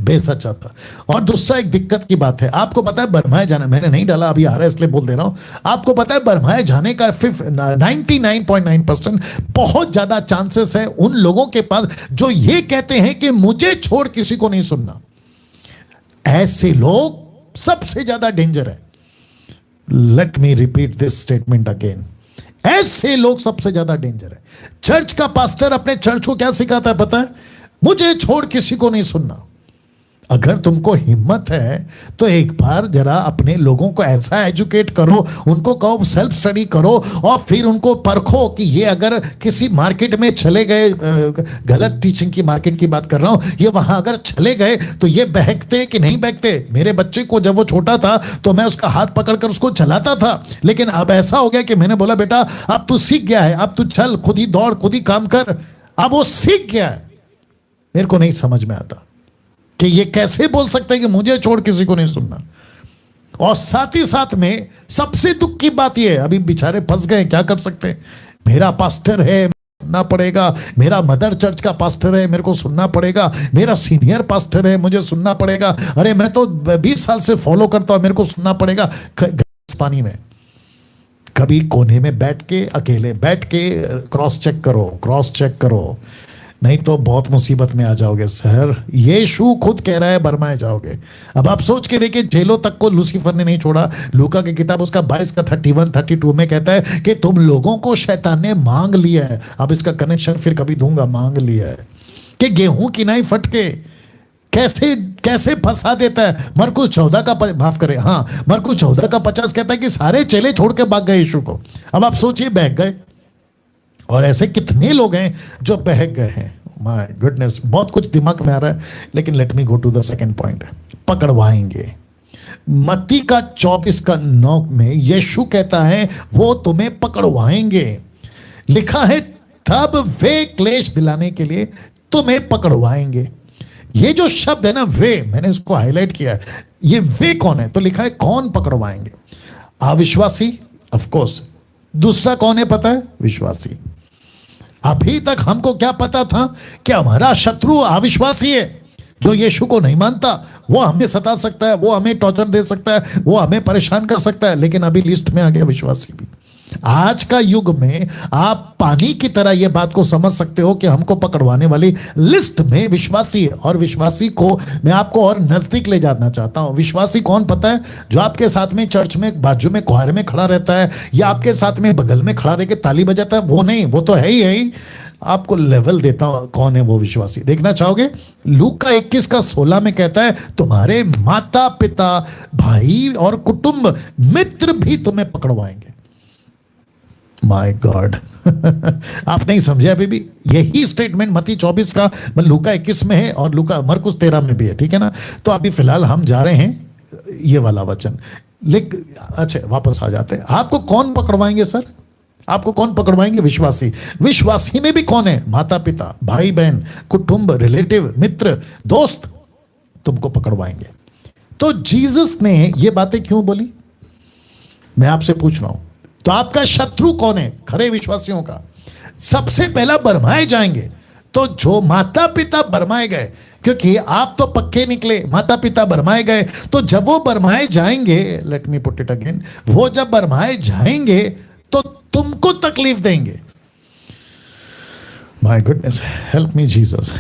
बेसच्चा था। और दूसरा एक दिक्कत की बात है, आपको पता है बरमाए जाना, मैंने नहीं डाला अभी आ रहा है इसलिए बोल दे रहा हूं, आपको पता है बरमाए जाने का 99.9% बहुत ज्यादा चांसेस है उन लोगों के पास जो ये कहते हैं कि मुझे छोड़ किसी को नहीं सुनना। ऐसे लोग सबसे ज्यादा डेंजर है। Let me repeat this statement again, ऐसे लोग सबसे ज्यादा डेंजर है। चर्च का पास्टर अपने चर्च को क्या सिखाता है पता है? मुझे छोड़ किसी को नहीं सुनना। अगर तुमको हिम्मत है तो एक बार जरा अपने लोगों को ऐसा एजुकेट करो, उनको कहो सेल्फ स्टडी करो, और फिर उनको परखो कि ये अगर किसी मार्केट में चले गए, गलत टीचिंग की मार्केट की बात कर रहा हूं, ये वहां अगर चले गए तो ये बहकते कि नहीं बहकते। मेरे बच्चे को जब वो छोटा था तो मैं उसका हाथ पकड़कर उसको चलाता था, लेकिन अब ऐसा हो गया कि मैंने बोला बेटा अब तू सीख गया है, अब तू चल, खुद ही दौड़, खुद ही काम कर। अब वो सीख गया है। मेरे को नहीं समझ में आता कि ये कैसे बोल सकते हैं कि मुझे छोड़ किसी को नहीं सुनना। और साथ ही साथ में सबसे दुख की बात ये है, अभी बेचारे फंस गए, क्या कर सकते हैं। मेरा पास्टर है, सुनना पड़ेगा, मेरा मदर चर्च का पास्टर है, मेरे को सुनना पड़ेगा, मेरा सीनियर पास्टर है, मुझे सुनना पड़ेगा, अरे मैं तो 20 साल से फॉलो करता हूं, मेरे को सुनना पड़ेगा। पानी में कभी कोने में बैठ के, अकेले बैठ के क्रॉस चेक करो, क्रॉस चेक करो, नहीं तो बहुत मुसीबत में आ जाओगे। सर यीशु खुद कह रहा है बरमाए जाओगे। अब आप सोच के देखिए, जेलों तक को लूसीफर ने नहीं छोड़ा। लूका की किताब उसका 22 का 31-32 में कहता है कि तुम लोगों को शैतान ने मांग लिया है। अब इसका कनेक्शन फिर कभी दूंगा, मांग लिया है कि गेहूं की नाई फटके कैसे कैसे फंसा देता है। मरकुस 14 का माफ करे, हाँ मरकुस 14 का 50 कहता है कि सारे चेले छोड़ के भाग गए यीशु को। अब आप सोचिए बहक गए, और ऐसे कितने लोग हैं जो बहक गए हैं। माय गुडनेस, बहुत कुछ दिमाग में आ रहा है, लेकिन let me go to the second point. पकड़वाएंगे। मत्ती का 24 का 9 में यीशु कहता है वो तुम्हें पकड़वाएंगे। लिखा है तब वे क्लेश दिलाने के लिए तुम्हें पकड़वाएंगे। ये जो शब्द है ना वे, मैंने इसको हाईलाइट किया है। ये वे कौन है? तो लिखा है कौन पकड़वाएंगे? अविश्वासी, ऑफ कोर्स। दूसरा कौन है पता है? विश्वासी। अभी तक हमको क्या पता था कि हमारा शत्रु अविश्वासी है, जो यीशु को नहीं मानता। वो हमें सता सकता है, वो हमें टॉर्चर दे सकता है, वो हमें परेशान कर सकता है, लेकिन अभी लिस्ट में आ गया विश्वासी भी। आज का युग में आप पानी की तरह यह बात को समझ सकते हो कि हमको पकड़वाने वाली लिस्ट में विश्वासी है। और विश्वासी को मैं आपको और नजदीक ले जाना चाहता हूं। विश्वासी कौन पता है? जो आपके साथ में चर्च में बाजू में क्वायर में खड़ा रहता है, या आपके साथ में बगल में खड़ा रह के ताली बजाता है, वो नहीं, वो तो है ही। आपको लेवल देता हूं कौन है वो विश्वासी। देखना चाहोगे? लूका 21 का 16 में कहता है तुम्हारे माता पिता, भाई और कुटुंब, मित्र भी तुम्हें पकड़वाएंगे। माय गॉड आप नहीं समझे अभी भी? यही स्टेटमेंट मत्ती 24 का लूका 21 में है और लूका मरकुस 13 में भी है, ठीक है ना? तो अभी फिलहाल हम जा रहे हैं ये वाला वचन लिख। अच्छा वापस आ जाते हैं। आपको कौन पकड़वाएंगे सर? आपको कौन पकड़वाएंगे? विश्वासी। विश्वासी में भी कौन है? माता पिता, भाई बहन, कुटुंब, रिलेटिव, मित्र, दोस्त तुमको पकड़वाएंगे। तो जीसस ने ये बातें क्यों बोली? मैं आपसे पूछ रहा हूं। तो आपका शत्रु कौन है? खरे विश्वासियों का। सबसे पहला बरमाए जाएंगे। तो जो माता पिता बरमाए गए, क्योंकि आप तो पक्के निकले, माता पिता बरमाए गए, तो जब वो बरमाए जाएंगे, let me put it again, वो जब बरमाए जाएंगे तो तुमको तकलीफ देंगे। My goodness, help me Jesus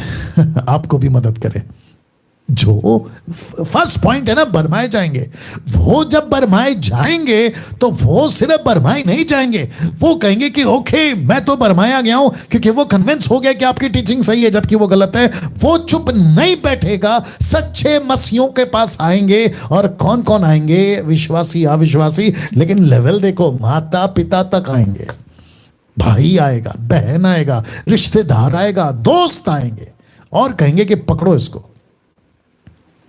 आपको भी मदद करे। जो फर्स्ट पॉइंट है ना, बरमाए जाएंगे। वो जब बरमाए जाएंगे तो वो सिर्फ बरमाए नहीं जाएंगे, वो कहेंगे कि ओके मैं तो बरमाया गया हूं, क्योंकि वो कन्विंस हो गया कि आपकी टीचिंग सही है जबकि वो गलत है। वो चुप नहीं बैठेगा, सच्चे मसीहों के पास आएंगे। और कौन कौन आएंगे? विश्वासी, अविश्वासी। लेकिन लेवल देखो, माता पिता तक आएंगे, भाई आएगा, बहन आएगा, रिश्तेदार आएगा, दोस्त आएंगे, और कहेंगे कि पकड़ो इसको।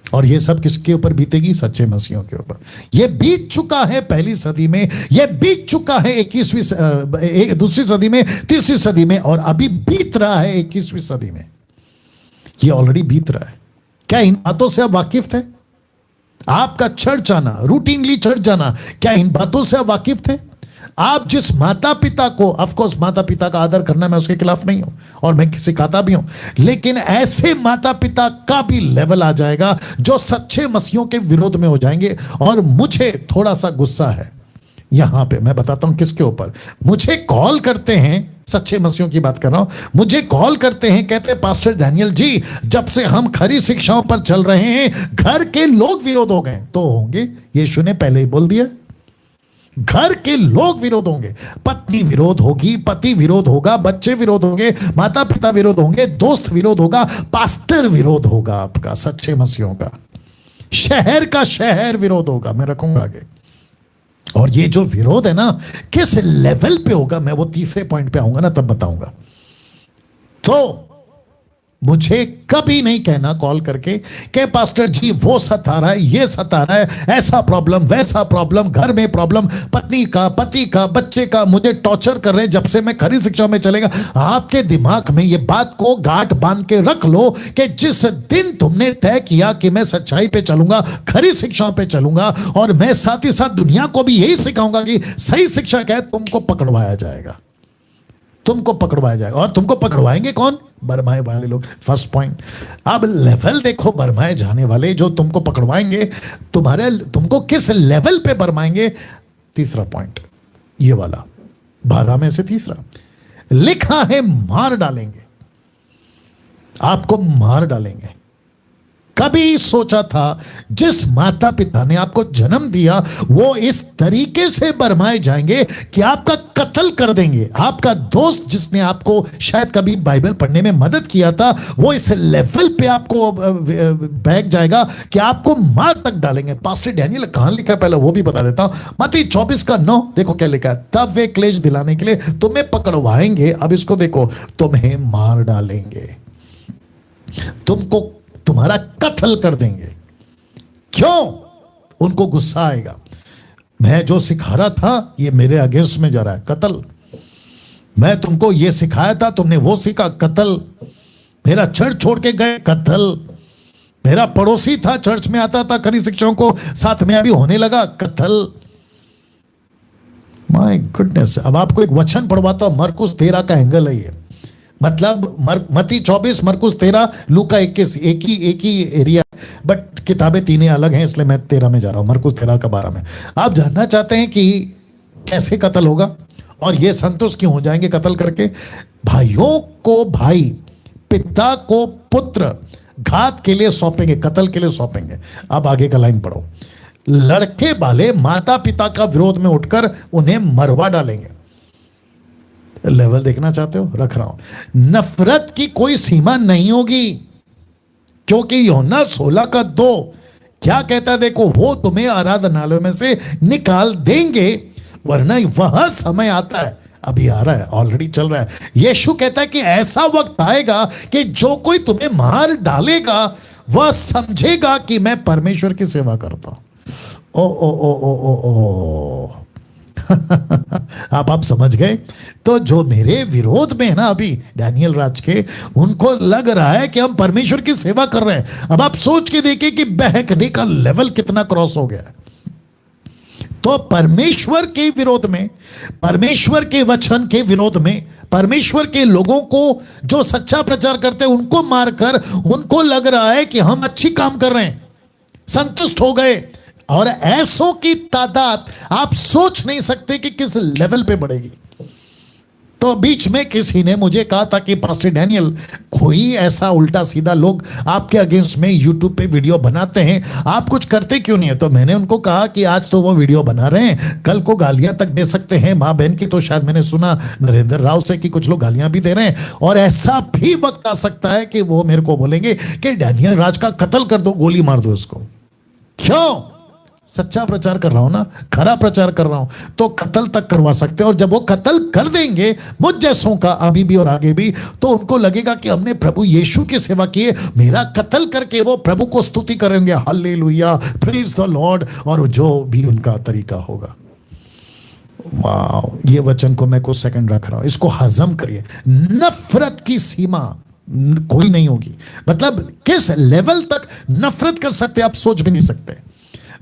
और ये सब किसके ऊपर बीतेगी? सच्चे मसीहों के ऊपर। ये बीत चुका है पहली सदी में, ये बीत चुका है 21वीं दूसरी सदी में, तीसरी सदी में, और अभी बीत रहा है 21वीं सदी में। ये ऑलरेडी बीत रहा है। क्या इन बातों से आप वाकिफ थे? आपका चर्च आना, रूटीनली चर्च जाना, क्या इन बातों से आप वाकिफ थे? आप जिस माता पिता को, ऑफ कोर्स माता पिता का आदर करना मैं उसके खिलाफ नहीं हूं और मैं सिखाता भी हूं, लेकिन ऐसे माता पिता का भी लेवल आ जाएगा जो सच्चे मसीहों के विरोध में हो जाएंगे। और मुझे थोड़ा सा गुस्सा है यहां पे, मैं बताता हूं किसके ऊपर। मुझे कॉल करते हैं, सच्चे मसीहों की बात कर रहा हूं, मुझे कॉल करते हैं, कहते हैं पास्टर डैनियल जी जब से हम खरी शिक्षाओं पर चल रहे हैं घर के लोग विरोध हो गए। तो होंगे, यीशु ने पहले ही बोल दिया, घर के लोग विरोध होंगे, पत्नी विरोध होगी, पति विरोध होगा, बच्चे विरोध होंगे, माता पिता विरोध होंगे, दोस्त विरोध होगा, पास्टर विरोध होगा, आपका सच्चे मसीहों का, शहर का शहर विरोध होगा। मैं रखूंगा आगे। और ये जो विरोध है ना, किस लेवल पे होगा, मैं वो तीसरे पॉइंट पे आऊंगा ना, तब बताऊंगा। तो मुझे कभी नहीं कहना कॉल करके कि पास्टर जी वो सता रहा है, ये सता रहा है, ऐसा प्रॉब्लम, वैसा प्रॉब्लम, घर में प्रॉब्लम, पत्नी का, पति का, बच्चे का, मुझे टॉर्चर कर रहे हैं जब से मैं खरी शिक्षा में चलेगा। आपके दिमाग में ये बात को गांठ बांध के रख लो कि जिस दिन तुमने तय किया कि मैं सच्चाई पे चलूंगा, खरी शिक्षाओं पे चलूंगा, और मैं साथ ही साथ दुनिया को भी यही सिखाऊंगा कि सही शिक्षा क्या है, तुमको पकड़वाया जाएगा, तुमको पकड़वाया जाएगा। और तुमको पकड़वाएंगे कौन? बरमाए वाले लोग। First point. अब लेवल देखो, बरमाए जाने वाले जो तुमको पकड़वाएंगे, तुमको किस लेवल पे बरमाएंगे। तीसरा पॉइंट ये वाला, 12 में से तीसरा लिखा है, मार डालेंगे, आपको मार डालेंगे। कभी सोचा था जिस माता पिता ने आपको जन्म दिया वो इस तरीके से बरमाए जाएंगे कि आपका कत्ल कर देंगे। आपका दोस्त जिसने आपको शायद कभी बाइबल पढ़ने में मदद किया था, वो इस लेवल पे आपको बैग जाएगा कि आपको मार तक डालेंगे। पास्टर डैनियल कहां लिखा है पहले वो भी बता देता हूं। मत्ती 24:9 देखो क्या लिखा है, तब वे क्लेश दिलाने के लिए तुम्हें पकड़वाएंगे। अब इसको देखो, तुम्हें मार डालेंगे, तुमको तुम्हारा कत्ल कर देंगे। क्यों? उनको गुस्सा आएगा, मैं जो सिखा रहा था ये मेरे अगेंस्ट में जा रहा है, कत्ल। मैं तुमको ये सिखाया था, तुमने वो सीखा, कत्ल। मेरा चर्च छोड़ के गए, कत्ल। मेरा पड़ोसी था, चर्च में आता था, खरी शिक्षाओं को साथ में अभी होने लगा, कत्ल। My goodness. अब आपको एक वचन पढ़वाता हूं, मरकुस 13 का एंगल है ये। मतलब मत्ती 24, मरकुस 13, लूका 21, एक ही एरिया, बट किताबें तीनों अलग हैं, इसलिए मैं 13 में जा रहा हूं, मरकुस 13 का 12 में। आप जानना चाहते हैं कि कैसे कत्ल होगा और ये संतुष्ट क्यों हो जाएंगे कत्ल करके? भाइयों को भाई, पिता को पुत्र घात के लिए सौंपेंगे, कत्ल के लिए सौंपेंगे। अब आगे का लाइन पढ़ो। लड़के वाले माता पिता का विरोध में उठकर उन्हें मरवा डालेंगे। लेवल देखना चाहते हो? रख रहा हूं। नफरत की कोई सीमा नहीं होगी, क्योंकि यूहन्ना 16:2 क्या कहता है देखो, वो तुम्हें आराधनालयों में से निकाल देंगे, वरना वह समय आता है, अभी आ रहा है, ऑलरेडी चल रहा है। यीशु कहता है कि ऐसा वक्त आएगा कि जो कोई तुम्हें मार डालेगा वह समझेगा कि मैं परमेश्वर की सेवा करता हूं। ओ ओ ओ ओ ओ ओ आप समझ गए? तो जो मेरे विरोध में है ना अभी डैनियल राज के, उनको लग रहा है कि हम परमेश्वर की सेवा कर रहे हैं। अब आप सोच के देखिए कि बहकने का लेवल कितना क्रॉस हो गया है। तो परमेश्वर के विरोध में, परमेश्वर के वचन के विरोध में, परमेश्वर के लोगों को जो सच्चा प्रचार करते हैं उनको मारकर उनको लग रहा है कि हम अच्छी काम कर रहे हैं, संतुष्ट हो गए। और ऐसों की तादाद आप सोच नहीं सकते कि किस लेवल पे बढ़ेगी। तो बीच में किसी ने मुझे कहा था कि पास्टर डैनियल, कोई ऐसा उल्टा सीधा लोग आपके अगेंस्ट में यूट्यूब पे वीडियो बनाते हैं, आप कुछ करते क्यों नहीं है? तो मैंने उनको कहा कि आज तो वो वीडियो बना रहे हैं, कल को गालियां तक दे सकते हैं। माँ बहन की तो शायद मैंने सुना नरेंद्र राव से कि कुछ लोग गालियां भी दे रहे हैं। और ऐसा भी वक्त आ सकता है कि वो मेरे को बोलेंगे कि डैनियल राज का कत्ल कर दो, गोली मार दो उसको। क्यों? सच्चा प्रचार कर रहा हूं ना, खरा प्रचार कर रहा हूं, तो कत्ल तक करवा सकते हैं। और जब वो कत्ल कर देंगे मुझ जैसों का, अभी भी और आगे भी, तो उनको लगेगा कि हमने प्रभु यीशु की सेवा की है। मेरा कत्ल करके वो प्रभु को स्तुति करेंगे, हालेलुया, प्रेज द लॉर्ड, और जो भी उनका तरीका होगा। वाह, ये वचन को मैं कुछ सेकंड रख रहा हूं, इसको हजम करिए। नफरत की सीमा कोई नहीं होगी। मतलब किस लेवल तक नफरत कर सकते आप सोच भी नहीं सकते।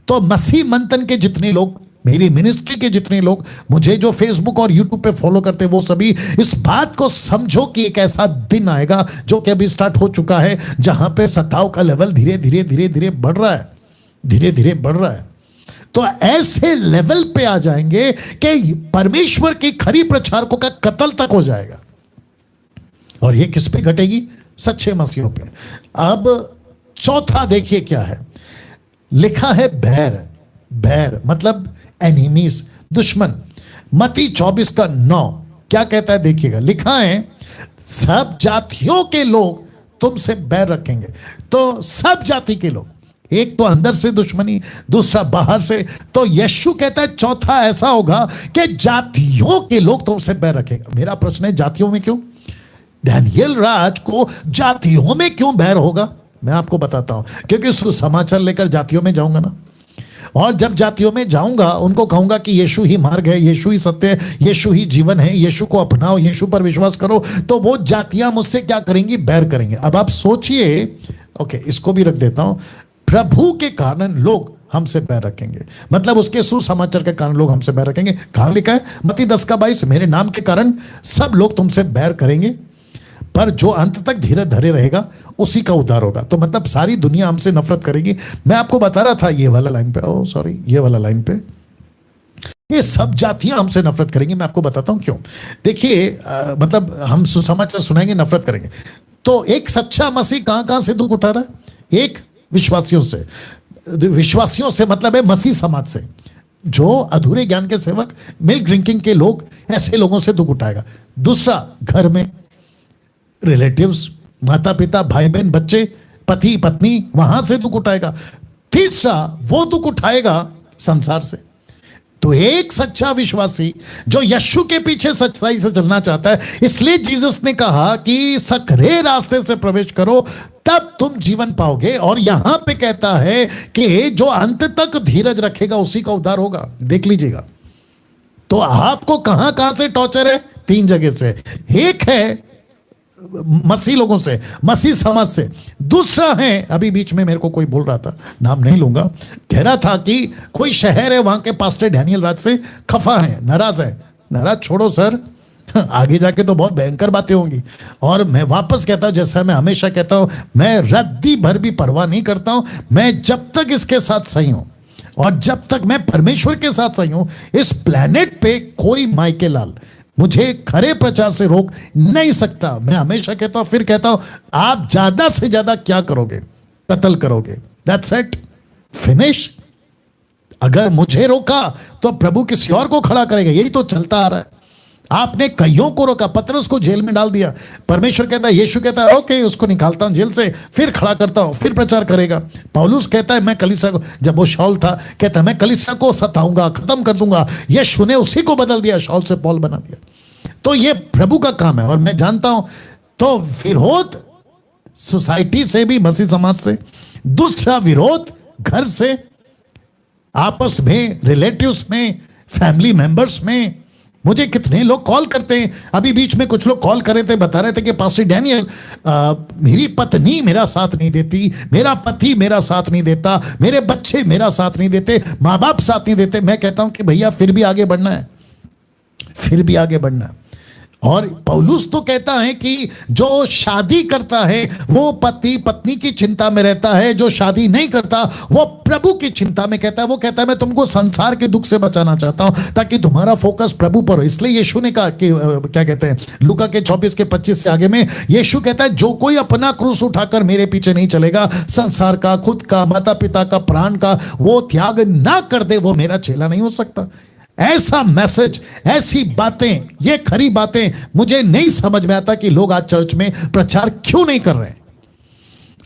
तो मसीह मंथन के जितने लोग मेरी मिनिस्ट्री के जितने लोग मुझे जो फेसबुक और यूट्यूब पे फॉलो करते हैं वो सभी इस बात को समझो कि एक ऐसा दिन आएगा जो कि अभी स्टार्ट हो चुका है, जहां पे सताव का लेवल धीरे धीरे धीरे धीरे बढ़ रहा है, धीरे धीरे बढ़ रहा है। तो ऐसे लेवल पे आ जाएंगे कि परमेश्वर की खरी प्रचारकों का कत्ल तक हो जाएगा। और ये किस पे घटेगी? सच्चे मसीहों पे। अब चौथा देखिए क्या है, लिखा है बैर। बैर मतलब एनिमीज, दुश्मन। मत्ती 24:9 क्या कहता है देखिएगा, लिखा है सब जातियों के लोग तुमसे बैर रखेंगे। तो सब जाति के लोग, एक तो अंदर से दुश्मनी, दूसरा बाहर से। तो यीशु कहता है चौथा ऐसा होगा कि जातियों के लोग तुमसे बैर रखेंगे। मेरा प्रश्न है जातियों में क्यों? डैनियल राज को जातियों में क्यों बैर होगा? मैं आपको बताता हूं, क्योंकि सुसमाचार लेकर जातियों में जाऊंगा ना, और जब जातियों में जाऊंगा उनको कहूंगा कि यीशु ही मार्ग है, यीशु ही सत्य है, यीशु ही जीवन है, यीशु को अपनाओ, यीशु पर विश्वास करो, तो वो जातियां मुझसे क्या करेंगी? बैर करेंगे। अब आप सोचिए, ओके इसको भी रख देता हूं, प्रभु के कारण लोग हमसे बैर रखेंगे, मतलब उसके सुसमाचार के कारण लोग हमसे बैर रखेंगे। कहां लिखा है? मत्ती 10:22, मेरे नाम के कारण सब लोग तुमसे बैर करेंगे, पर जो अंत तक धीरे धरे रहेगा उसी का उद्धार होगा। तो मतलब सारी दुनिया हमसे नफरत करेगी। मैं आपको बता रहा था ये वाला लाइन पे, ओ सॉरी ये वाला लाइन पे, ये सब जातियां हमसे नफरत करेंगी। मैं आपको बताता हूं क्यों। देखिए मतलब हम सुसमाचार सुनाएंगे, नफरत करेंगे। तो एक सच्चा मसीह कहां कहां से दुख उठा रहा है? एक विश्वासियों से, विश्वासियों से मतलब है मसीह समाज से, जो अधूरे ज्ञान के सेवक, मिल्क ड्रिंकिंग के लोग, ऐसे लोगों से दुख उठाएगा। दूसरा घर में रिलेटिव्स, माता पिता, भाई बहन, बच्चे, पति पत्नी, वहां से दुख उठाएगा। तीसरा वो दुख उठाएगा संसार से। तो एक सच्चा विश्वासी जो यीशु के पीछे सच्चाई से चलना चाहता है, इसलिए जीसस ने कहा कि सकरे रास्ते से प्रवेश करो तब तुम जीवन पाओगे। और यहां पे कहता है कि जो अंत तक धीरज रखेगा उसी का उद्धार होगा। देख लीजिएगा। तो आपको कहां कहां से टॉर्चर है? 3 जगह से। एक है मसीह लोगों से, मसीह समाज से। दूसरा है, अभी बीच में मेरे को कोई बोल रहा था, नाम नहीं लूंगा, कह रहा था कि कोई शहर है वहां के पास्टर डैनियल राज से खफा है, नाराज है। नाराज छोड़ो सर, आगे जाके तो बहुत भयंकर बातें होंगी। और मैं वापस कहता हूं, जैसा मैं हमेशा कहता हूं, मैं रद्दी भर भी परवाह नहीं करता हूं। मैं जब तक इसके साथ सही हूं और जब तक मैं परमेश्वर के साथ सही हूं, इस प्लेनेट पे कोई माइके लाल मुझे खरे प्रचार से रोक नहीं सकता। मैं हमेशा कहता हूं, फिर कहता हूं, आप ज्यादा से ज्यादा क्या करोगे? कत्ल करोगे। That's it, finish. अगर मुझे रोका तो प्रभु किसी और को खड़ा करेगा। यही तो चलता आ रहा है। आपने कईयों को रोका, पतरस को जेल में डाल दिया। परमेश्वर कहता है, यीशु कहता है ओके उसको निकालता हूं जेल से, फिर खड़ा करता हूं, फिर प्रचार करेगा। पौलुस कहता है मैं कलीसिया को, जब वो शाऊल था, कहता है मैं कलीसिया को सताऊंगा, खत्म कर दूंगा। यीशु ने उसी को बदल दिया, शाऊल से पौल बना दिया। तो ये प्रभु का काम है। और मैं जानता हूं, तो विरोध सोसाइटी से भी, मसीह समाज से। दूसरा विरोध घर से, आपस में, रिलेटिव्स में, फैमिली मेंबर्स में। मुझे कितने लोग कॉल करते हैं। अभी बीच में कुछ लोग कॉल कर रहे थे, बता रहे थे कि पास्टर डैनियल मेरी पत्नी मेरा साथ नहीं देती, मेरा पति मेरा साथ नहीं देता, मेरे बच्चे मेरा साथ नहीं देते, माँ बाप साथ नहीं देते। मैं कहता हूं कि भैया फिर भी आगे बढ़ना है, फिर भी आगे बढ़ना है। और पौलुस तो कहता है कि जो शादी करता है वो पति पत्नी की चिंता में रहता है, जो शादी नहीं करता वो प्रभु की चिंता में। कहता है, वो कहता है मैं तुमको संसार के दुख से बचाना चाहता हूं ताकि तुम्हारा फोकस प्रभु पर हो। इसलिए यीशु ने कहा कि क्या कहते हैं, लूका के 24:25 से आगे में यीशु कहता है, जो कोई अपना क्रूस उठाकर मेरे पीछे नहीं चलेगा, संसार का, खुद का, माता पिता का, प्राण का वो त्याग ना कर दे, वो मेरा चेला नहीं हो सकता। ऐसा मैसेज, ऐसी बातें, ये खरी बातें मुझे नहीं समझ में आता कि लोग आज चर्च में प्रचार क्यों नहीं कर रहे।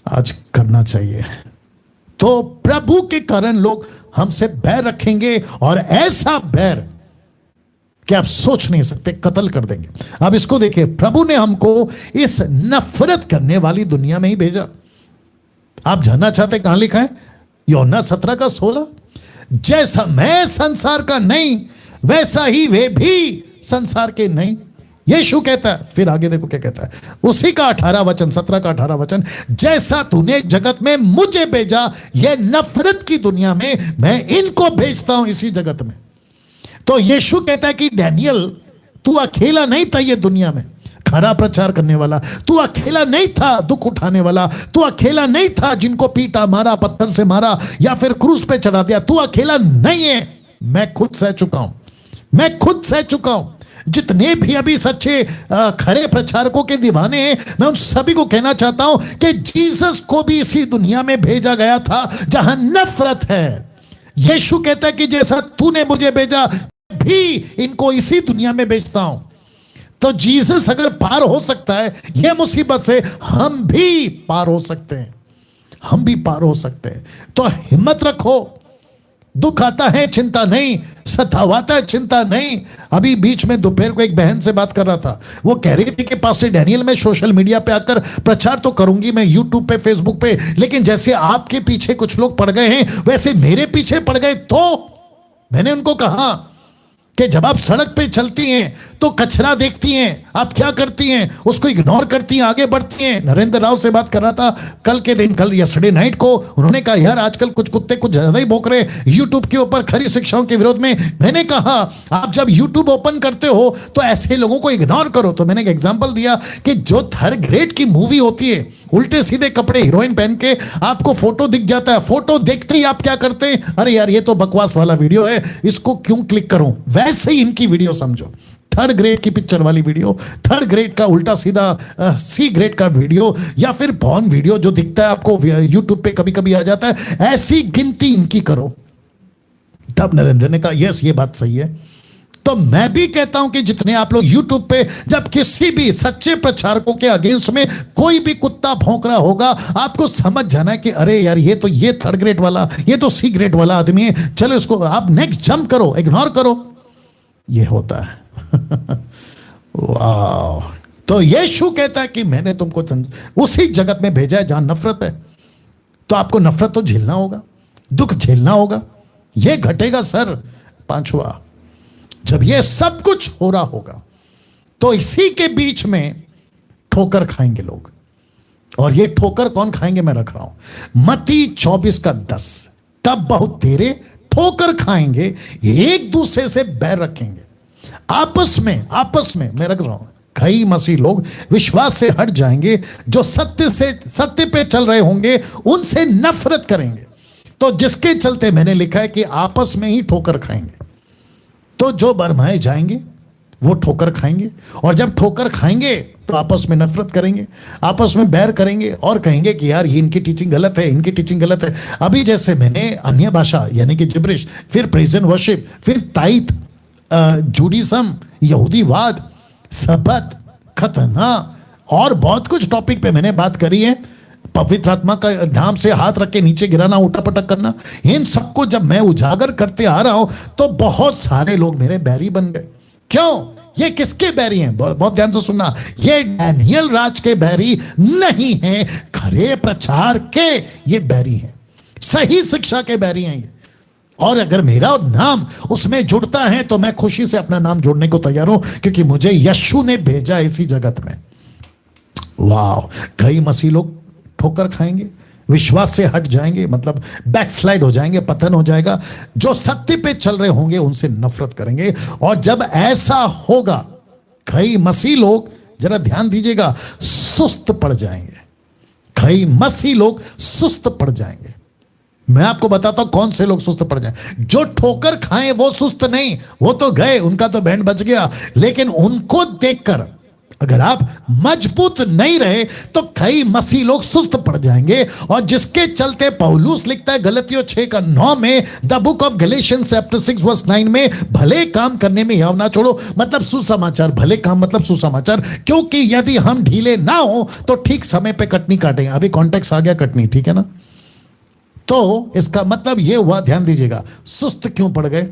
आज करना चाहिए। तो प्रभु के कारण लोग हमसे बैर रखेंगे, और ऐसा बैर कि आप सोच नहीं सकते, कत्ल कर देंगे। अब इसको देखिए, प्रभु ने हमको इस नफरत करने वाली दुनिया में ही भेजा। आप जानना चाहते कहां लिखा है? यूहन्ना 17:16, जैसा मैं संसार का नहीं वैसा ही वे भी संसार के नहीं। यीशु कहता है, फिर आगे देखो क्या कहता है, उसी का 18 वचन, 17 का 18 वचन, जैसा तूने जगत में मुझे भेजा, ये नफरत की दुनिया में मैं इनको भेजता हूं इसी जगत में। तो यीशु कहता है कि डैनियल, तू अकेला नहीं था ये दुनिया में खरा प्रचार करने वाला, तू अकेला नहीं था दुख उठाने वाला, तू अकेला नहीं था जिनको पीटा, मारा, पत्थर से मारा या फिर क्रूस पे चढ़ा दिया, तू अकेला नहीं है। मैं खुद सह चुका हूं, मैं खुद सह चुका हूं। जितने भी अभी सच्चे खरे प्रचारकों के दीवाने हैं, मैं उन सभी को कहना चाहता हूं कि जीसस को भी इसी दुनिया में भेजा गया था जहां नफरत है। यीशु कहता है कि जैसा तूने मुझे भेजा, भी इनको इसी दुनिया में भेजता हूं। तो जीसस अगर पार हो सकता है यह मुसीबत से, हम भी पार हो सकते हैं, हम भी पार हो सकते हैं। तो हिम्मत रखो, दुख आता है चिंता नहीं, सतावाता है चिंता नहीं। अभी बीच में दोपहर को एक बहन से बात कर रहा था, वो कह रही थी कि पास्टर डैनियल, मैं सोशल मीडिया पे आकर प्रचार तो करूंगी, मैं यूट्यूब पे, फेसबुक पे, लेकिन जैसे आपके पीछे कुछ लोग पड़ गए हैं वैसे मेरे पीछे पड़ गए। तो मैंने उनको कहा कि जब आप सड़क पे चलती हैं तो कचरा देखती हैं, आप क्या करती हैं? उसको इग्नोर करती हैं, आगे बढ़ती हैं। नरेंद्र राव से बात कर रहा था कल के दिन, कल यस्टरडे नाइट को, उन्होंने कहा यार आजकल कुछ कुत्ते कुछ ज्यादा ही भौंक रहे यूट्यूब के ऊपर खरी शिक्षाओं के विरोध में। मैंने कहा आप जब यूट्यूब ओपन करते हो तो ऐसे लोगों को इग्नोर करो। तो मैंने एक एग्जाम्पल दिया कि जो थर्ड ग्रेड की मूवी होती है, उल्टे सीधे कपड़े हीरोइन पहन के आपको फोटो दिख जाता है, फोटो देखते ही आप क्या करते हैं, अरे यार ये तो बकवास वाला वीडियो है, इसको क्यों क्लिक करूं। वैसे ही इनकी वीडियो समझो, थर्ड ग्रेड की पिक्चर वाली वीडियो, थर्ड ग्रेड का उल्टा सीधा सी ग्रेड का वीडियो, या फिर पॉर्न वीडियो जो दिखता है आपको यूट्यूब पे कभी कभी आ जाता है, ऐसी गिनती इनकी करो। तब नरेंद्र ने कहा यस ये बात सही है। तो मैं भी कहता हूं कि जितने आप लोग YouTube पे जब किसी भी सच्चे प्रचारकों के अगेंस्ट में कोई भी कुत्ता भौंक रहा होगा, आपको समझ जाना है कि अरे यार ये थर्ड ग्रेड वाला, ये तो सी ग्रेड वाला आदमी है, चलो इसको आप नेक्स्ट जंप करो, इग्नोर करो। ये होता है वाह। तो यीशु कहता है कि मैंने तुमको उसी जगत में भेजा है जहां नफरत है। तो आपको नफरत तो झेलना होगा, दुख झेलना होगा, यह घटेगा सर। पांचवा, जब यह सब कुछ हो रहा होगा तो इसी के बीच में ठोकर खाएंगे लोग। और ये ठोकर कौन खाएंगे मैं रख रहा हूं, मत्ती 24 का 10, तब बहुत तेरे ठोकर खाएंगे, एक दूसरे से बैर रखेंगे, आपस में मैं रख रहा हूं। कई मसीह लोग विश्वास से हट जाएंगे, जो सत्य पे चल रहे होंगे उनसे नफरत करेंगे। तो जिसके चलते मैंने लिखा है कि आपस में ही ठोकर खाएंगे। तो जो बरमाए जाएंगे वो ठोकर खाएंगे, और जब ठोकर खाएंगे तो आपस में नफरत करेंगे, आपस में बैर करेंगे और कहेंगे कि यार ये इनकी टीचिंग गलत है, इनकी टीचिंग गलत है। अभी जैसे मैंने अन्य भाषा यानी कि जिब्रिश, फिर प्रेज एंड वर्शिप, फिर ताइत, जूडिज्म, यहूदीवाद, सबत, खतना और बहुत कुछ टॉपिक पे मैंने बात करी है। पवित्र आत्मा का नाम से हाथ रख के नीचे गिराना, उठा पटक करना, इन सबको जब मैं उजागर करते आ रहा हूं तो बहुत सारे लोग मेरे बैरी बन गए। क्यों? ये किसके बैरी हैं? बहुत ध्यान से सुनना, ये डैनियल राज के बैरी नहीं हैं, खरे प्रचार के ये बैरी हैं, सही शिक्षा के बैरी हैं ये। और अगर मेरा नाम उसमें जुड़ता है तो मैं खुशी से अपना नाम जोड़ने को तैयार हूं, क्योंकि मुझे यीशु ने भेजा इसी जगत में। वाह, कई मसीह लोग ठोकर खाएंगे, विश्वास से हट जाएंगे, मतलब बैकस्लाइड हो जाएंगे, पतन हो जाएगा। जो सत्य पे चल रहे होंगे उनसे नफरत करेंगे। और जब ऐसा होगा, कई मसीह लोग, जरा ध्यान दीजिएगा, सुस्त पड़ जाएंगे। कई मसीह लोग सुस्त पड़ जाएंगे। मैं आपको बताता हूं कौन से लोग सुस्त पड़ जाए। जो ठोकर खाएं वो सुस्त नहीं, वो तो गए, उनका तो बैंड बच गया। लेकिन उनको देखकर अगर आप मजबूत नहीं रहे तो कई मसीह लोग सुस्त पड़ जाएंगे। और जिसके चलते पौलुस लिखता है गलतियों 6:9 में, the book of Galatians chapter 6 verse 9 में, भले काम करने में याव ना छोड़ो, मतलब सुसमाचार। भले काम मतलब सुसमाचार, क्योंकि यदि हम ढीले ना हो तो ठीक समय पे कटनी काटेंगे। अभी कॉन्टेक्स्ट आ गया कटनी, ठीक है ना? तो इसका मतलब यह हुआ, ध्यान दीजिएगा, सुस्त क्यों पड़ गए।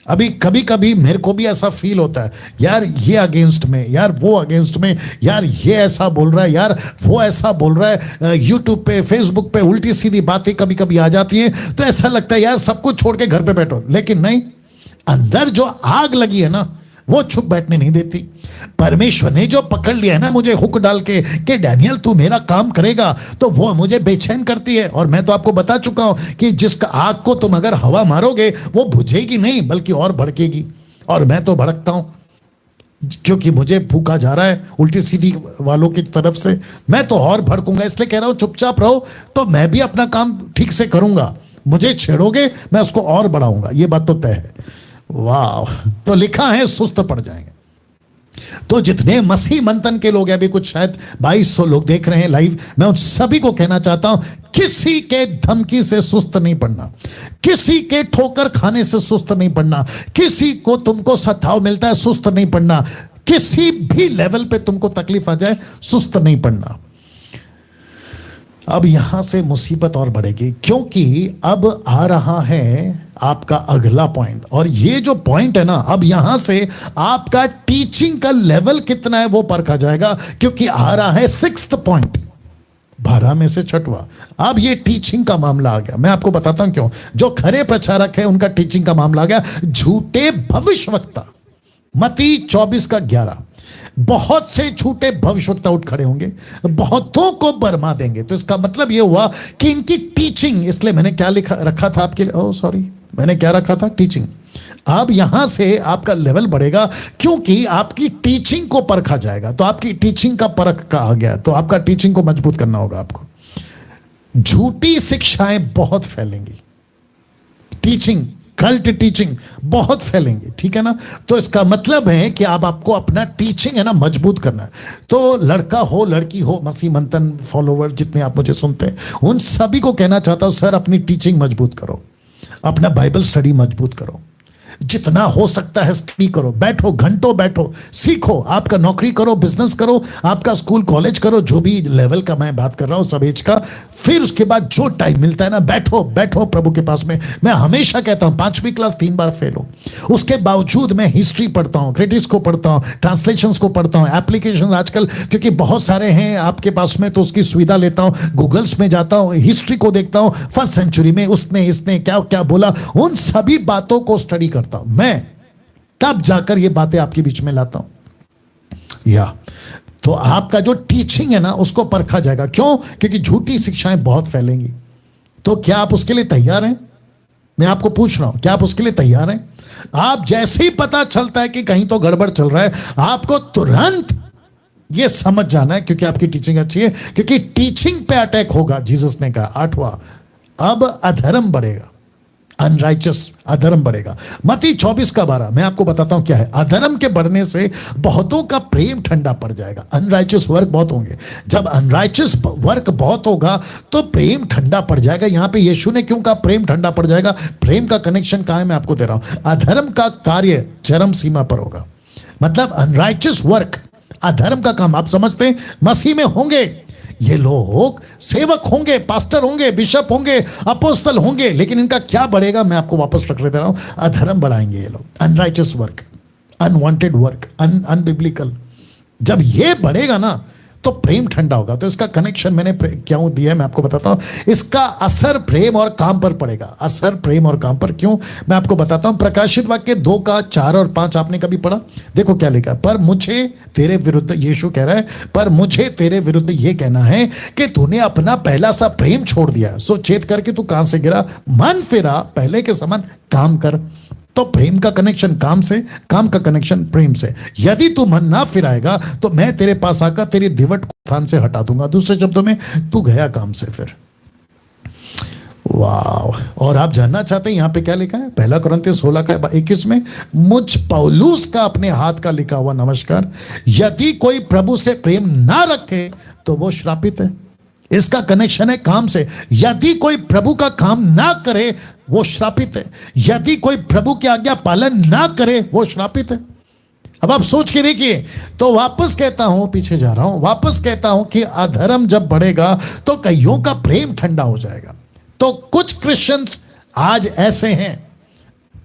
अभी कभी कभी मेरे को भी ऐसा फील होता है, यार ये अगेंस्ट में, यार वो अगेंस्ट में, यार ये ऐसा बोल रहा है, यार वो ऐसा बोल रहा है। यूट्यूब पे, फेसबुक पे उल्टी सीधी बातें कभी कभी आ जाती हैं, तो ऐसा लगता है यार सब कुछ छोड़ के घर पे बैठो। लेकिन नहीं, अंदर जो आग लगी है ना, वो चुप बैठने नहीं देती। परमेश्वर ने जो पकड़ लिया है ना मुझे हुक डाल के कि डैनियल तू मेरा काम करेगा, तो वो मुझे बेचैन करती है। और मैं तो आपको बता चुका हूं कि जिस आग को तुम अगर हवा मारोगे वो बुझेगी नहीं बल्कि और भड़केगी। और मैं तो भड़कता हूं क्योंकि मुझे फूका जा रहा है उल्टी सीधी वालों की तरफ से, मैं तो और भड़कूंगा। इसलिए कह रहा हूं चुपचाप रहो तो मैं भी अपना काम ठीक से करूंगा। मुझे छेड़ोगे मैं उसको और बढ़ाऊंगा, ये बात तो तय है। वाह, तो लिखा है सुस्त पड़ जाएंगे। तो जितने मसीह मंथन के लोग हैं, अभी कुछ शायद 2200 लोग देख रहे हैं लाइव, मैं उन सभी को कहना चाहता हूं किसी के धमकी से सुस्त नहीं पड़ना, किसी के ठोकर खाने से सुस्त नहीं पड़ना, किसी को तुमको सताव मिलता है सुस्त नहीं पड़ना, किसी भी लेवल पे तुमको तकलीफ आ जाए सुस्त नहीं पड़ना। अब यहां से मुसीबत और बढ़ेगी क्योंकि अब आ रहा है आपका अगला पॉइंट। और ये जो पॉइंट है ना, अब यहां से आपका टीचिंग का लेवल कितना है वो परखा जाएगा, क्योंकि आ रहा है 6th पॉइंट, 12 में से 6वां। अब ये टीचिंग का मामला आ गया। मैं आपको बताता हूं क्यों। जो खरे प्रचारक है उनका टीचिंग का मामला आ गया। झूठे भविष्यवक्ता, मत्ती 24:11, बहुत से झूठे भविष्यवक्ता उठ खड़े होंगे, बहुतों को बरमा देंगे। तो इसका मतलब यह हुआ कि इनकी टीचिंग, इसलिए मैंने क्या लिखा रखा था आपके लिए, ओह सॉरी, मैंने क्या रखा था, टीचिंग। अब यहां से आपका लेवल बढ़ेगा क्योंकि आपकी टीचिंग को परखा जाएगा। तो आपकी टीचिंग का परख का आ गया, तो आपका टीचिंग को मजबूत करना होगा आपको। झूठी शिक्षाएं बहुत फैलेंगी, टीचिंग, कल्ट टीचिंग बहुत फैलेंगे, ठीक है ना। तो इसका मतलब है कि अब आपको अपना टीचिंग है ना मजबूत करना है। तो लड़का हो लड़की हो, मसीह मंथन फॉलोवर जितने आप मुझे सुनते हैं, उन सभी को कहना चाहता हूं सर अपनी टीचिंग मजबूत करो, अपना बाइबल स्टडी मजबूत करो, जितना हो सकता है स्टडी करो, बैठो, घंटों बैठो, सीखो। आपका नौकरी करो, बिजनेस करो, आपका स्कूल कॉलेज करो, जो भी लेवल का मैं बात कर रहा हूं सब एज का। फिर उसके बाद जो टाइम मिलता है ना, बैठो बैठो प्रभु के पास में। मैं हमेशा कहता हूं 5वीं क्लास 3 बार फेल हो, उसके बावजूद मैं हिस्ट्री पढ़ता हूं, क्रिटिक्स को पढ़ता हूं, ट्रांसलेशंस को पढ़ता हूं, एप्लीकेशन आजकल क्योंकि बहुत सारे हैं आपके पास में, तो उसकी सुविधा लेता हूं, गूगल्स में जाता हूं, हिस्ट्री को देखता हूं, 1st सेंचुरी में उसने इसने क्या क्या बोला, उन सभी बातों को स्टडी करता हूं मैं, तब जाकर ये बातें आपके बीच में लाता हूं। या तो आपका जो टीचिंग है ना उसको परखा जाएगा। क्यों? क्योंकि झूठी शिक्षाएं बहुत फैलेंगी। तो क्या आप उसके लिए तैयार हैं? मैं आपको पूछ रहा हूं, क्या आप उसके लिए तैयार हैं? आप जैसे ही पता चलता है कि कहीं तो गड़बड़ चल रहा है, आपको तुरंत ये समझ जाना है, क्योंकि आपकी टीचिंग अच्छी है, क्योंकि टीचिंग पे अटैक होगा। जीसस ने कहा 8वां, अब अधर्म बढ़ेगा, अनराइचस, अधर्म बढ़ेगा। मत्ती 24:12 मैं आपको बताता हूं क्या है। अधर्म के बढ़ने से बहुतों का प्रेम ठंडा पड़ जाएगा, अनराइचस वर्क बहुत होंगे। जब अनराइचस वर्क बहुत होगा तो प्रेम ठंडा पड़ जाएगा। यहां पे यीशु ने क्यों कहा प्रेम ठंडा पड़ जाएगा? प्रेम का कनेक्शन कहां है मैं आपको दे रहा हूं। अधर्म का कार्य चरम सीमा पर होगा, मतलब अनराइचस वर्क, अधर्म का काम। आप समझते हैं मसीह में होंगे ये लोग, सेवक होंगे, पास्टर होंगे, बिशप होंगे, अपोस्तल होंगे, लेकिन इनका क्या बढ़ेगा? मैं आपको वापस रख दे रहा हूं, अधर्म बढ़ाएंगे ये लोग, अनराइचस वर्क, अनवांटेड वर्क, अनबिब्लिकल। जब ये बढ़ेगा ना तो प्रेम ठंडा होगा। तो इसका कनेक्शन मैंने क्यों दिया है मैं आपको बताता हूं। इसका असर प्रेम और काम पर पड़ेगा, असर प्रेम और काम पर। क्यों? मैं आपको बताता हूं। प्रकाशित वाक्य 2:4 और 5 आपने कभी पढ़ा? देखो क्या लिखा, पर मुझे तेरे विरुद्ध, यीशु कह रहा है, पर मुझे तेरे विरुद्ध ये कहना है कि तूने अपना पहला सा प्रेम छोड़ दिया। सो चेत करके तू कहां से गिरा, मन फिरा, पहले के समान काम कर। तो प्रेम का कनेक्शन काम से, काम का कनेक्शन प्रेम से। यदि तू मन ना फिराएगा तो मैं तेरे पास आकर तेरी दिवट को स्थान से हटा दूंगा। दूसरे शब्दों में तू गया काम से फिर। वाह! और आप जानना चाहते हैं यहां पे क्या लिखा है? 1 कुरिन्थियों 16:21 में, मुझ पौलुस का अपने हाथ का लिखा हुआ नमस्कार। यदि कोई प्रभु से प्रेम ना रखे तो वो श्रापित है। इसका कनेक्शन है काम से। यदि कोई प्रभु का काम ना करे वो श्रापित है। यदि कोई प्रभु की आज्ञा पालन ना करे वो श्रापित है। अब आप सोच के देखिए। तो वापस कहता हूं, पीछे जा रहा हूं, वापस कहता हूं कि अधर्म जब बढ़ेगा तो कईयों का प्रेम ठंडा हो जाएगा। तो कुछ क्रिश्चियंस आज ऐसे हैं,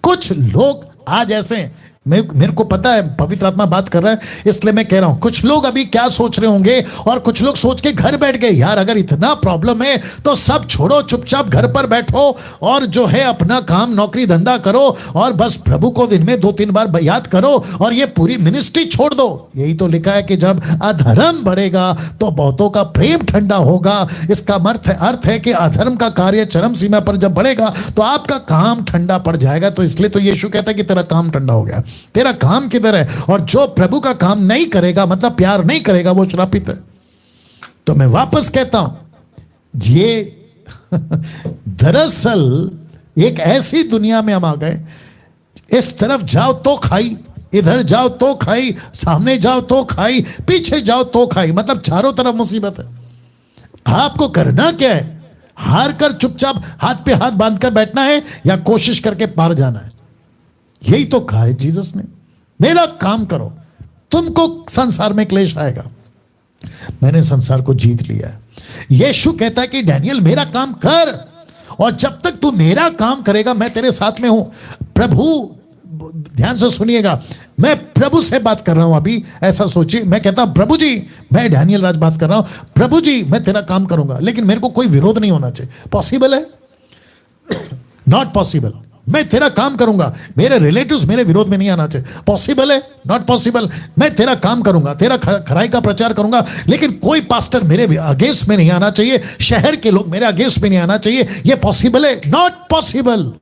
कुछ लोग आज ऐसे हैं मेरे को पता है पवित्र आत्मा बात कर रहा है, इसलिए मैं कह रहा हूं। कुछ लोग अभी क्या सोच रहे होंगे, और कुछ लोग सोच के घर बैठ गए, यार अगर इतना प्रॉब्लम है तो सब छोड़ो, चुपचाप घर पर बैठो और जो है अपना काम नौकरी धंधा करो और बस प्रभु को दिन में 2-3 बार याद करो और ये पूरी मिनिस्ट्री छोड़ दो। यही तो लिखा है कि जब अधर्म बढ़ेगा तो बहुतों का प्रेम ठंडा होगा। इसका अर्थ है कि अधर्म का कार्य चरम सीमा पर जब बढ़ेगा तो आपका काम ठंडा पड़ जाएगा। तो इसलिए तो यीशु कहता है कि तेरा काम ठंडा हो गया, तेरा काम किधर है? और जो प्रभु का काम नहीं करेगा, मतलब प्यार नहीं करेगा, वो श्रापित है। तो मैं वापस कहता हूं, ये दरअसल एक ऐसी दुनिया में हम आ गए, इस तरफ जाओ तो खाई, इधर जाओ तो खाई, सामने जाओ तो खाई, पीछे जाओ तो खाई, मतलब चारों तरफ मुसीबत है। आपको करना क्या है? हार कर चुपचाप हाथ पे हाथ बांधकर बैठना है या कोशिश करके पार जाना है? यही तो कहा है जीसस ने, मेरा काम करो, तुमको संसार में क्लेश आएगा, मैंने संसार को जीत लिया है। यीशु कहता है कि डैनियल मेरा काम कर, और जब तक तू मेरा काम करेगा मैं तेरे साथ में हूं। प्रभु, ध्यान से सुनिएगा, मैं प्रभु से बात कर रहा हूं अभी, ऐसा सोचिए। मैं कहता हूं प्रभु जी, मैं डैनियल राज बात कर रहा हूं, प्रभु जी मैं तेरा काम करूंगा, लेकिन मेरे को कोई विरोध नहीं होना चाहिए। पॉसिबल है? Not possible. मैं तेरा काम करूंगा, मेरे रिलेटिव्स मेरे विरोध में नहीं आना चाहिए। पॉसिबल है? Not possible. मैं तेरा काम करूंगा, तेरा खराई का प्रचार करूंगा, लेकिन कोई पास्टर मेरे अगेंस्ट में नहीं आना चाहिए, शहर के लोग मेरे अगेंस्ट में नहीं आना चाहिए। ये पॉसिबल है? Not possible.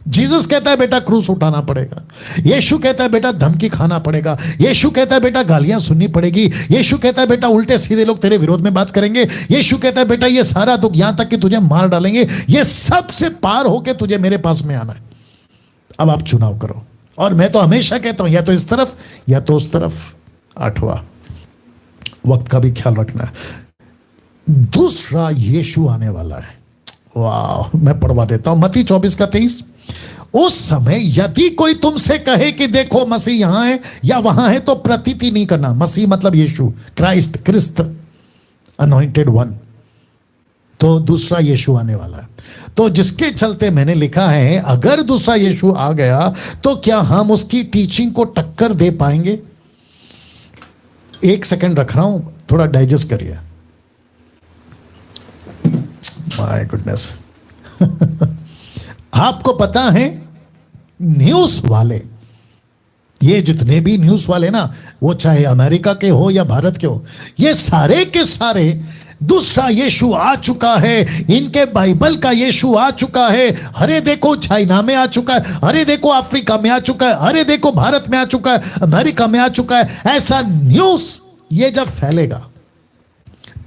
जीसस कहता है बेटा क्रूस उठाना पड़ेगा, यीशु कहता है बेटा धमकी खाना पड़ेगा, यीशु कहता है बेटा गालियां सुननी पड़ेगी, यीशु कहता है बेटा उल्टे सीधे लोग तेरे विरोध में बात करेंगे, यीशु कहता है बेटा ये सारा दुख यहां तक कि तुझे मार डालेंगे, ये सबसे पार होके तुझे मेरे पास में आना है। अब आप चुनाव करो। और मैं तो हमेशा कहता हूं या तो इस तरफ या तो उस तरफ। 8वां, वक्त का भी ख्याल रखना है। दूसरा यीशु आने वाला है। वाह, मैं पढ़वा देता हूं मत्ती 24:23। उस समय यदि कोई तुमसे कहे कि देखो मसीह यहां है या वहां है, तो प्रतीति नहीं करना। मसीह मतलब यीशु, क्रिस्त, अनॉइंटेड वन। तो दूसरा यीशु आने वाला है। तो जिसके चलते मैंने लिखा है, अगर दूसरा यीशु आ गया तो क्या हम उसकी टीचिंग को टक्कर दे पाएंगे? 1 सेकंड रख रहा हूं, थोड़ा डाइजेस्ट करिए। My goodness. आपको पता है न्यूज वाले, ये जितने भी न्यूज वाले ना, वो चाहे अमेरिका के हो या भारत के हो, ये सारे के सारे दूसरा यीशु आ चुका है, इनके बाइबल का यीशु आ चुका है, अरे देखो चाइना में आ चुका है, अरे देखो अफ्रीका में आ चुका है, अरे देखो भारत में आ चुका है, अमेरिका में आ चुका है। ऐसा न्यूज ये जब फैलेगा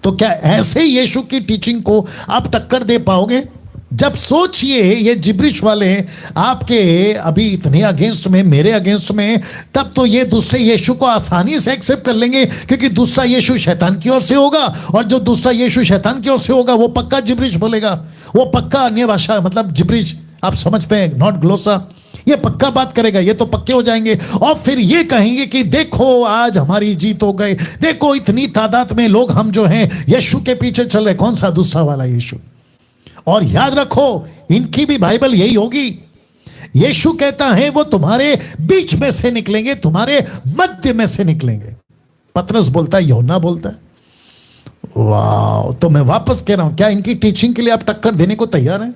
तो क्या ऐसे यीशु की टीचिंग को आप टक्कर दे पाओगे? जब सोचिए ये जिब्रिश वाले आपके अभी इतने अगेंस्ट में, मेरे अगेंस्ट में, तब तो ये दूसरे यीशु को आसानी से एक्सेप्ट कर लेंगे, क्योंकि दूसरा यीशु शैतान की ओर से होगा, और जो दूसरा यीशु शैतान की ओर से होगा वो पक्का जिब्रिश बोलेगा, वो पक्का अन्य भाषा, मतलब जिब्रिश आप समझते हैं, नॉट ग्लोसा। ये पक्का बात करेगा, ये तो पक्के हो जाएंगे। और फिर ये कहेंगे कि देखो आज हमारी जीत हो गई, देखो इतनी तादाद में लोग हम जो हैं यीशु के पीछे चल रहे। कौन सा? दूसरा वाला यीशु। और याद रखो इनकी भी बाइबल यही होगी। यीशु कहता है वो तुम्हारे बीच में से निकलेंगे, तुम्हारे मध्य में से निकलेंगे। पतरस बोलता है, यूहन्ना बोलता है। वाह, तो मैं वापस कह रहा हूं, क्या इनकी टीचिंग के लिए आप टक्कर देने को तैयार हैं?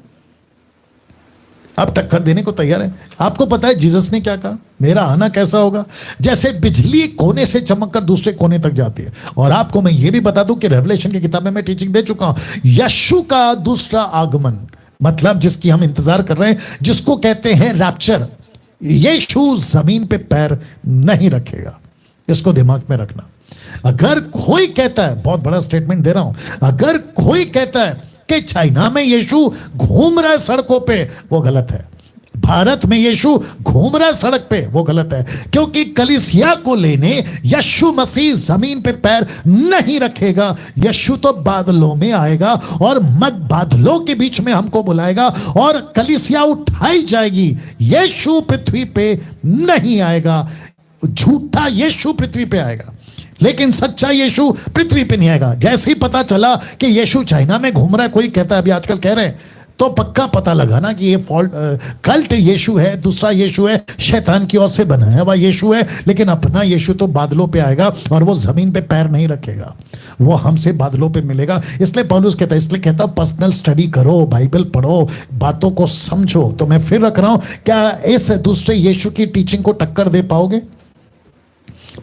आप टक्कर देने को तैयार हैं? आपको पता है जीसस ने क्या कहा? मेरा आना कैसा होगा? जैसे बिजली कोने से चमककर दूसरे कोने तक जाती है। और आपको मैं ये भी बता दूं कि रेवलेशन की किताब में मैं टीचिंग दे चुका हूं। यीशु का दूसरा आगमन, मतलब जिसकी हम इंतजार कर रहे हैं, जिसको कहते हैं रैप्चर, यीशु जमीन पे पैर नहीं रखेगा। इसको दिमाग में रखना। अगर कोई कहता है, बहुत बड़ा स्टेटमेंट दे रहा हूं, अगर कोई कहता है कि चाइना में यीशु घूम रहा है सड़कों पे, वो गलत है। भारत में यीशु घूम रहा है सड़क पे, वो गलत है। क्योंकि कलीसिया को लेने यीशु मसीह जमीन पे पैर नहीं रखेगा। यीशु तो बादलों में आएगा और मत बादलों के बीच में हमको बुलाएगा और कलीसिया उठाई जाएगी। यीशु पृथ्वी पे नहीं आएगा। झूठा यीशु पृथ्वी पे आएगा, लेकिन सच्चा यीशु पृथ्वी पे नहीं आएगा। जैसे ही पता चला कि यीशु चाइना में घूम रहा है, कोई कहता है, अभी आजकल कह रहे हैं तो पक्का पता लगा ना कि ये फॉल्ट कल्ट यीशु है, दूसरा यीशु है शैतान की ओर से बनाया हुआ यीशु है, लेकिन अपना यीशु तो बादलों पे आएगा और वो जमीन पे पैर नहीं रखेगा, वो हमसे बादलों पे मिलेगा। इसलिए पौलुस कहता है, इसलिए कहता पर्सनल स्टडी करो, बाइबल पढ़ो, बातों को समझो। तो मैं फिर रख रहा हूं, क्या इस दूसरे यीशु की टीचिंग को टक्कर दे पाओगे?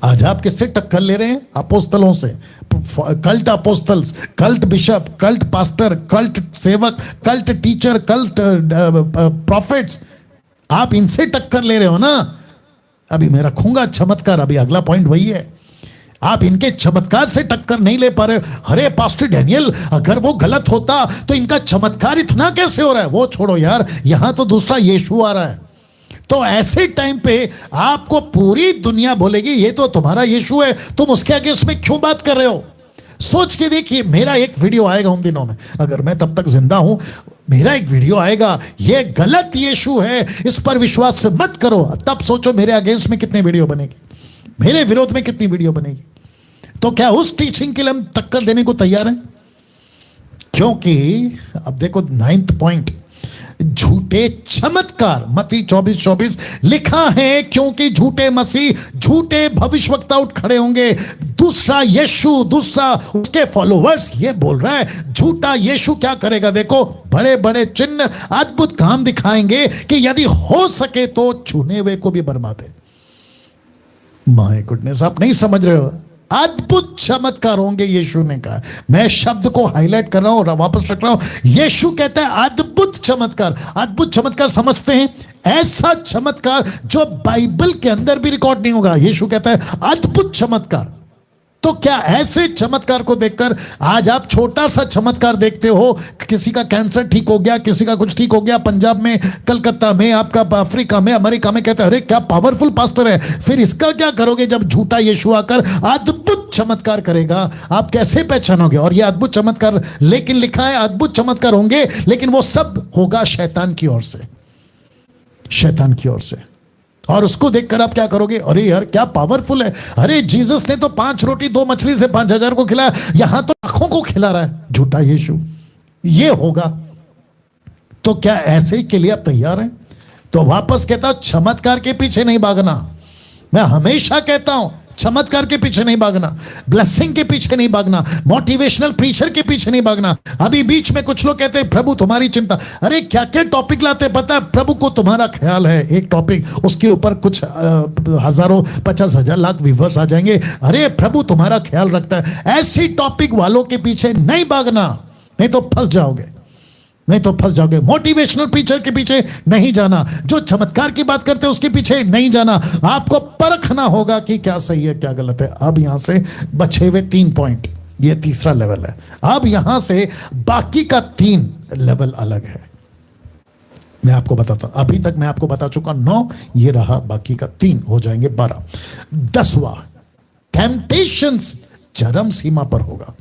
आज आप किससे टक्कर ले रहे हैं? अपोस्तलों से, cult apostles, cult bishop, cult pastor, cult सेवक, कल्ट टीचर, कल्ट प्रॉफिट्स, आप इनसे टक्कर ले रहे हो ना। अभी मैं रखूंगा चमत्कार, अभी अगला पॉइंट वही है। आप इनके चमत्कार से टक्कर नहीं ले पा रहे। अरे पास्टर डैनियल, अगर वो गलत होता तो इनका चमत्कार इतना कैसे हो रहा है? वो छोड़ो यार, यहां तो दूसरा यीशु आ रहा है। तो ऐसे टाइम पे आपको पूरी दुनिया बोलेगी ये तो तुम्हारा यीशु है, तुम उसके आगे उसमें क्यों बात कर रहे हो? सोच के देखिए, मेरा एक वीडियो आएगा उन दिनों में, अगर मैं तब तक जिंदा हूं, मेरा एक वीडियो आएगा, ये गलत यीशु है, इस पर विश्वास मत करो। तब सोचो मेरे अगेंस्ट में कितनी वीडियो बनेगी, मेरे विरोध में कितनी वीडियो बनेगी। तो क्या उस टीचिंग के लिए हम टक्कर देने को तैयार हैं? क्योंकि अब देखो 9th पॉइंट, झूठे चमत्कार। मत्ती 24:24 लिखा है, क्योंकि झूठे मसीह, झूठे भविष्यवक्ता उठ खड़े होंगे। दूसरा यीशु, दूसरा उसके फॉलोवर्स ये बोल रहा है, झूठा यीशु क्या करेगा? देखो, बड़े बड़े चिन्ह, अद्भुत काम दिखाएंगे कि यदि हो सके तो छूने हुए को भी बरमा दे। माय गुडनेस, आप नहीं समझ रहे हो, अद्भुत चमत्कार होंगे, यीशु ने कहा। मैं शब्द को हाईलाइट कर रहा हूं और वापस रख रहा हूं। यीशु कहता है अद्भुत चमत्कार। अद्भुत चमत्कार समझते हैं, ऐसा चमत्कार जो बाइबल के अंदर भी रिकॉर्ड नहीं होगा। यीशु कहता है अद्भुत चमत्कार। तो क्या ऐसे चमत्कार को देखकर आज आप छोटा सा चमत्कार देखते हो, किसी का कैंसर ठीक हो गया, किसी का कुछ ठीक हो गया, पंजाब में, कलकत्ता में, आपका अफ्रीका में, अमेरिका में, कहते हैं अरे क्या पावरफुल पास्टर है। फिर इसका क्या करोगे जब झूठा यीशु आकर अद्भुत चमत्कार करेगा? आप कैसे पहचानोगे? और ये अद्भुत चमत्कार, लेकिन लिखा है अद्भुत चमत्कार होंगे, लेकिन वो सब होगा शैतान की ओर से, शैतान की ओर से। और उसको देखकर आप क्या करोगे? अरे यार क्या पावरफुल है, अरे जीसस ने तो 5 रोटी 2 मछली से 5000 को खिलाया, यहां तो लाखों को खिला रहा है झूठा यीशु। ये होगा। तो क्या ऐसे के लिए आप तैयार हैं? तो वापस कहता हूं, चमत्कार के पीछे नहीं भागना। मैं हमेशा कहता हूं, चमत्कार के पीछे नहीं भागना, ब्लेसिंग के पीछे नहीं भागना, मोटिवेशनल प्रीचर के पीछे नहीं भागना। अभी बीच में कुछ लोग कहते हैं प्रभु तुम्हारी चिंता। अरे क्या क्या टॉपिक लाते हैं पता है? प्रभु को तुम्हारा ख्याल है, एक टॉपिक, उसके ऊपर कुछ हजारों 50,000 लाख व्यूअर्स आ जाएंगे। अरे प्रभु तुम्हारा ख्याल रखता है। ऐसी टॉपिक वालों के पीछे नहीं भागना, नहीं तो फंस जाओगे, नहीं तो फंस जाओगे। मोटिवेशनल प्रीचर के पीछे नहीं जाना, जो चमत्कार की बात करते हैं उसके पीछे नहीं जाना। आपको परखना होगा कि क्या सही है क्या गलत है। अब यहां से बचे हुए 3 पॉइंट, ये तीसरा लेवल है। अब यहां से बाकी का 3 लेवल अलग है। मैं आपको बताता हूं, अभी तक मैं आपको बता चुका 9, ये रहा बाकी का 3, हो जाएंगे 12। 10वां, टेम्पटेशंस चरम सीमा पर होगा।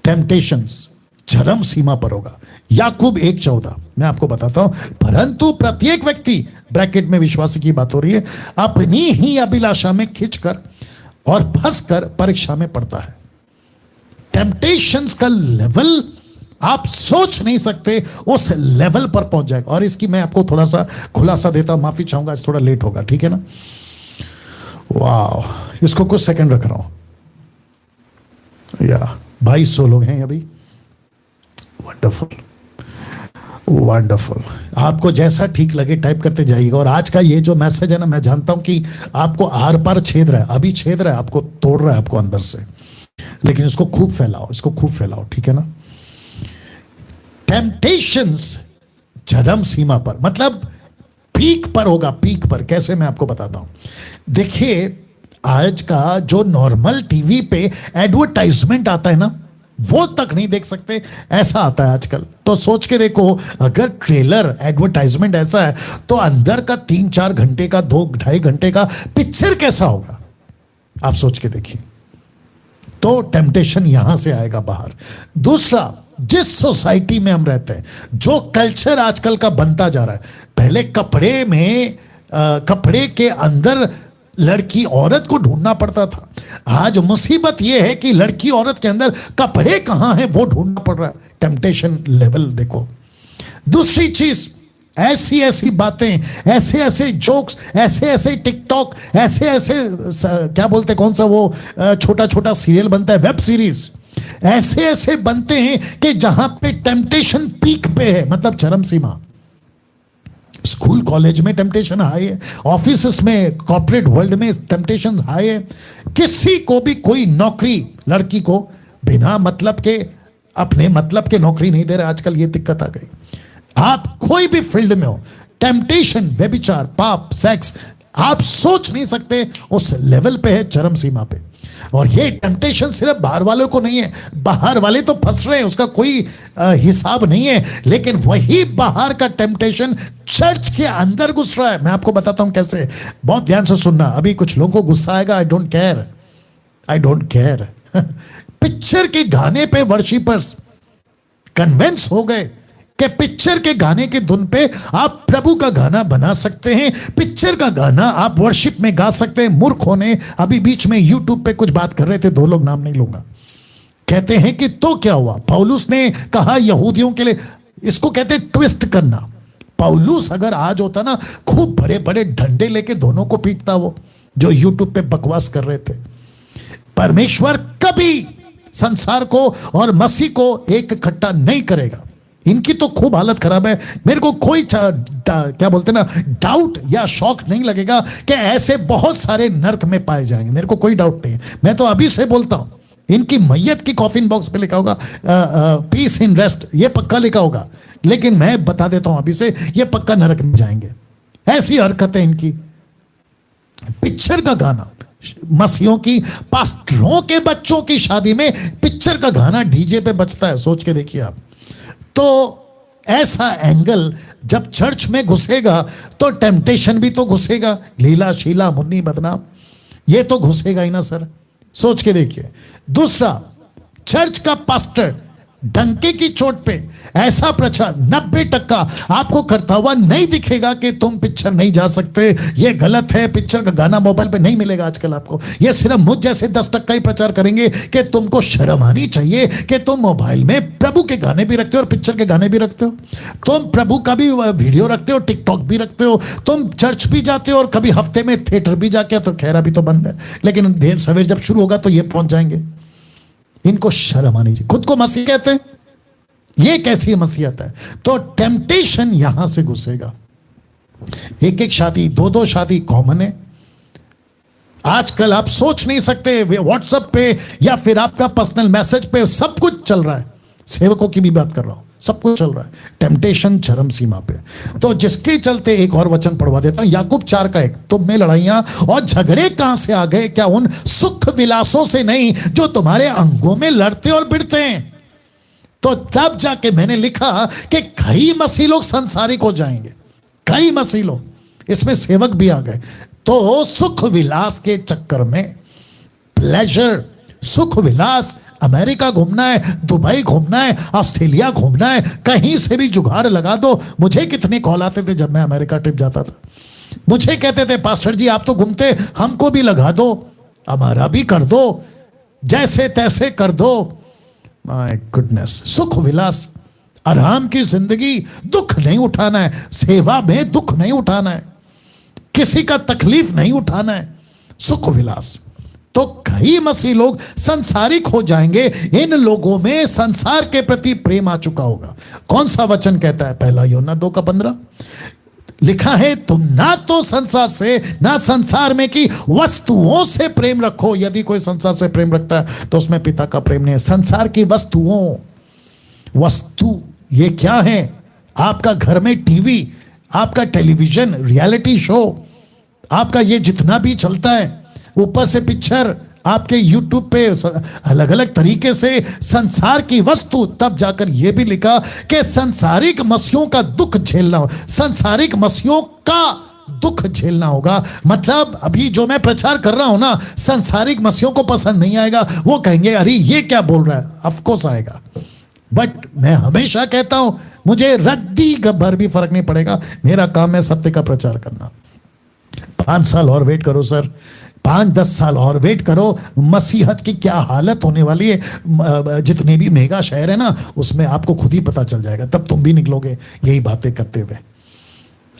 टेम्पटेशंस चरम सीमा पर होगा। याकूब 1:14 मैं आपको बताता हूं, परंतु प्रत्येक व्यक्ति, ब्रैकेट में विश्वासी की बात हो रही है, अपनी ही अभिलाषा में खिंचकर और फंसकर परीक्षा में पड़ता है। टेम्पटेशंस का लेवल आप सोच नहीं सकते, उस लेवल पर पहुंच जाएगा। और इसकी मैं आपको थोड़ा सा खुलासा देता हूं, माफी चाहूंगा आज थोड़ा लेट होगा, ठीक है ना? वाह, इसको कुछ सेकंड रख रहा हूं। या 2200 लोग हैं अभी। Wonderful, wonderful. आपको जैसा ठीक लगे टाइप करते जाइएगा। और आज का ये जो मैसेज है ना, मैं जानता हूं कि आपको आर पार छेद रहा है, अभी छेद रहा है, आपको तोड़ रहा है आपको अंदर से, लेकिन इसको खूब फैलाओ, इसको खूब फैलाओ, ठीक है ना? टेम्पटेशंस चरम सीमा पर, मतलब पीक पर होगा, पीक पर। कैसे, मैं आपको बताता हूं। देखिए, आज का जो नॉर्मल टीवी पे एडवर्टाइजमेंट आता है ना, वो तक नहीं देख सकते, ऐसा आता है आजकल। तो सोच के देखो, अगर ट्रेलर एडवर्टाइजमेंट ऐसा है तो अंदर का 3-4 घंटे का, 2-2.5 घंटे का पिक्चर कैसा होगा? आप सोच के देखिए। तो टेम्पटेशन यहां से आएगा बाहर। दूसरा, जिस सोसाइटी में हम रहते हैं, जो कल्चर आजकल का बनता जा रहा है, पहले कपड़े में कपड़े के अंदर लड़की औरत को ढूंढना पड़ता था। आज मुसीबत यह है कि लड़की औरत के अंदर कपड़े कहां हैं वो ढूंढना पड़ रहा है। टेम्पटेशन लेवल देखो। दूसरी चीज, ऐसी ऐसी बातें, ऐसे ऐसे जोक्स, ऐसे ऐसे टिकटॉक, ऐसे ऐसे क्या बोलते, कौन सा वो छोटा छोटा सीरियल बनता है, वेब सीरीज, ऐसे ऐसे बनते हैं कि जहां पे टेम्पटेशन पीक पे है, मतलब चरम सीमा। स्कूल कॉलेज में टेम्पटेशन हाई है, ऑफिस में, कॉर्पोरेट वर्ल्ड में टेम्पटेशन हाई है। किसी को भी कोई नौकरी, लड़की को बिना मतलब के, अपने मतलब के नौकरी नहीं दे रहे आजकल, ये दिक्कत आ गई। आप कोई भी फील्ड में हो, टेम्पटेशन, व्यभिचार, पाप, सेक्स, आप सोच नहीं सकते उस लेवल पे है, चरम सीमा पे। और ये टेम्पटेशन सिर्फ बाहर वालों को नहीं है, बाहर वाले तो फंस रहे हैं, उसका कोई हिसाब नहीं है, लेकिन वही बाहर का टेम्पटेशन चर्च के अंदर घुस रहा है। मैं आपको बताता हूं कैसे, बहुत ध्यान से सुनना। अभी कुछ लोगों को गुस्सा आएगा, I don't care, I don't care. Picture के गाने पे वर्शिपर्स कन्विंस हो गए कि पिक्चर के गाने के धुन पे आप प्रभु का गाना बना सकते हैं, पिक्चर का गाना आप वर्शिप में गा सकते हैं। मूर्ख होने, अभी बीच में यूट्यूब पे कुछ बात कर रहे थे, 2 लोग, नाम नहीं लूंगा, कहते हैं कि तो क्या हुआ, पौलुस ने कहा यहूदियों के लिए, इसको कहते हैं ट्विस्ट करना। पौलुस अगर आज होता ना, खूब बड़े बड़े डंडे लेके दोनों को पीटता, वो जो यूट्यूब पे बकवास कर रहे थे। परमेश्वर कभी संसार को और मसीह को एक इकट्ठा नहीं करेगा। इनकी तो खूब हालत खराब है। मेरे को कोई क्या बोलते ना, डाउट या शौक नहीं लगेगा कि ऐसे बहुत सारे नर्क में पाए जाएंगे, मेरे को कोई डाउट नहीं है। मैं तो अभी से बोलता हूं, इनकी मैयत की कॉफिन बॉक्स पे लिखा होगा पीस इन रेस्ट, ये पक्का लिखा होगा, लेकिन मैं बता देता हूं अभी से, ये पक्का नरक में जाएंगे। ऐसी हरकतें इनकी। पिक्चर का गाना, मसीहों की, पास्टरों के बच्चों की शादी में पिक्चर का गाना डीजे पे बजता है, सोच के देखिए आप। तो ऐसा एंगल जब चर्च में घुसेगा तो टेम्पटेशन भी तो घुसेगा, लीला शीला मुन्नी बदनाम, ये तो घुसेगा ही ना सर, सोच के देखिए। दूसरा, चर्च का पास्टर डंके की चोट पे ऐसा प्रचार 90% आपको करता हुआ नहीं दिखेगा कि तुम पिक्चर नहीं जा सकते, ये गलत है, पिक्चर का गाना मोबाइल पे नहीं मिलेगा आजकल आपको। ये सिर्फ मुझ जैसे 10% ही प्रचार करेंगे कि तुमको शर्म आनी चाहिए कि तुम मोबाइल में प्रभु के गाने भी रखते हो और पिक्चर के गाने भी रखते हो, तुम प्रभु का भी वीडियो रखते हो, टिकटॉक भी रखते हो, तुम चर्च भी जाते हो और कभी हफ्ते में थिएटर भी जाके, तो खैर अभी तो बंद है, लेकिन देर सवेर जब शुरू होगा तो ये पहुंच जाएंगे। इनको शर्म आनी चाहिए, खुद को मसीह कहते हैं, ये कैसी मसीहत है। तो टेम्पटेशन यहां से घुसेगा। एक एक शादी, 2-2 शादी कॉमन है आजकल, आप सोच नहीं सकते। व्हाट्सएप पे या फिर आपका पर्सनल मैसेज पे सब कुछ चल रहा है, सेवकों की भी बात कर रहा हूं, सब कुछ चल रहा है। टेम्पटेशन चरम सीमा पे। तो जिसके चलते एक और वचन पढ़वा देता हूं, याकूब 4:1, तुम में लड़ाइयां और झगड़े कहां से आ गए, क्या उन सुख विलासों से नहीं जो तुम्हारे अंगों में लड़ते और बिड़ते हैं। तो तब जाके मैंने लिखा कि कई मसीह लोग संसारिक हो जाएंगे, कई मसीह लोग, इसमें सेवक भी आ गए। तो सुख विलास के चक्कर में, प्लेजर, सुख विलास, अमेरिका घूमना है, दुबई घूमना है, ऑस्ट्रेलिया घूमना है, कहीं से भी जुगाड़ लगा दो। मुझे कितने कॉल आते थे जब मैं अमेरिका ट्रिप जाता था, मुझे कहते थे पास्टर जी आप तो घूमते, हमको भी लगा दो, हमारा भी कर दो, जैसे तैसे कर दो। माय गुडनेस, सुख विलास, आराम की जिंदगी, दुख नहीं उठाना है, सेवा में दुख नहीं उठाना है, किसी का तकलीफ नहीं उठाना है, सुख विलास। तो कई मसीह लोग संसारिक हो जाएंगे, इन लोगों में संसार के प्रति प्रेम आ चुका होगा। कौन सा वचन कहता है, 1 यूहन्ना 2:15 लिखा है, तुम ना तो संसार से ना संसार में की वस्तुओं से प्रेम रखो, यदि कोई संसार से प्रेम रखता है तो उसमें पिता का प्रेम नहीं है। संसार की वस्तुओं, वस्तु ये क्या है, आपका घर में टीवी, आपका टेलीविजन, रियलिटी शो, आपका ये जितना भी चलता है, ऊपर से पिक्चर, आपके यूट्यूब पे अलग अलग तरीके से संसार की वस्तु। तब जाकर यह भी लिखा कि संसारिक मसीहों का दुख झेलना हो, संसारिक मसीहों का दुख झेलना होगा। मतलब अभी जो मैं प्रचार कर रहा हूं ना, संसारिक मसीहों को पसंद नहीं आएगा, वो कहेंगे अरे ये क्या बोल रहा है, ऑफकोर्स आएगा। बट मैं हमेशा कहता हूं, मुझे रद्दी भर भी फर्क नहीं पड़ेगा, मेरा काम है सत्य का प्रचार करना। 5 साल और वेट करो सर, 5-10 साल और वेट करो, मसीहत की क्या हालत होने वाली है। जितने भी मेगा शहर है ना, उसमें आपको खुद ही पता चल जाएगा, तब तुम भी निकलोगे यही बातें करते हुए।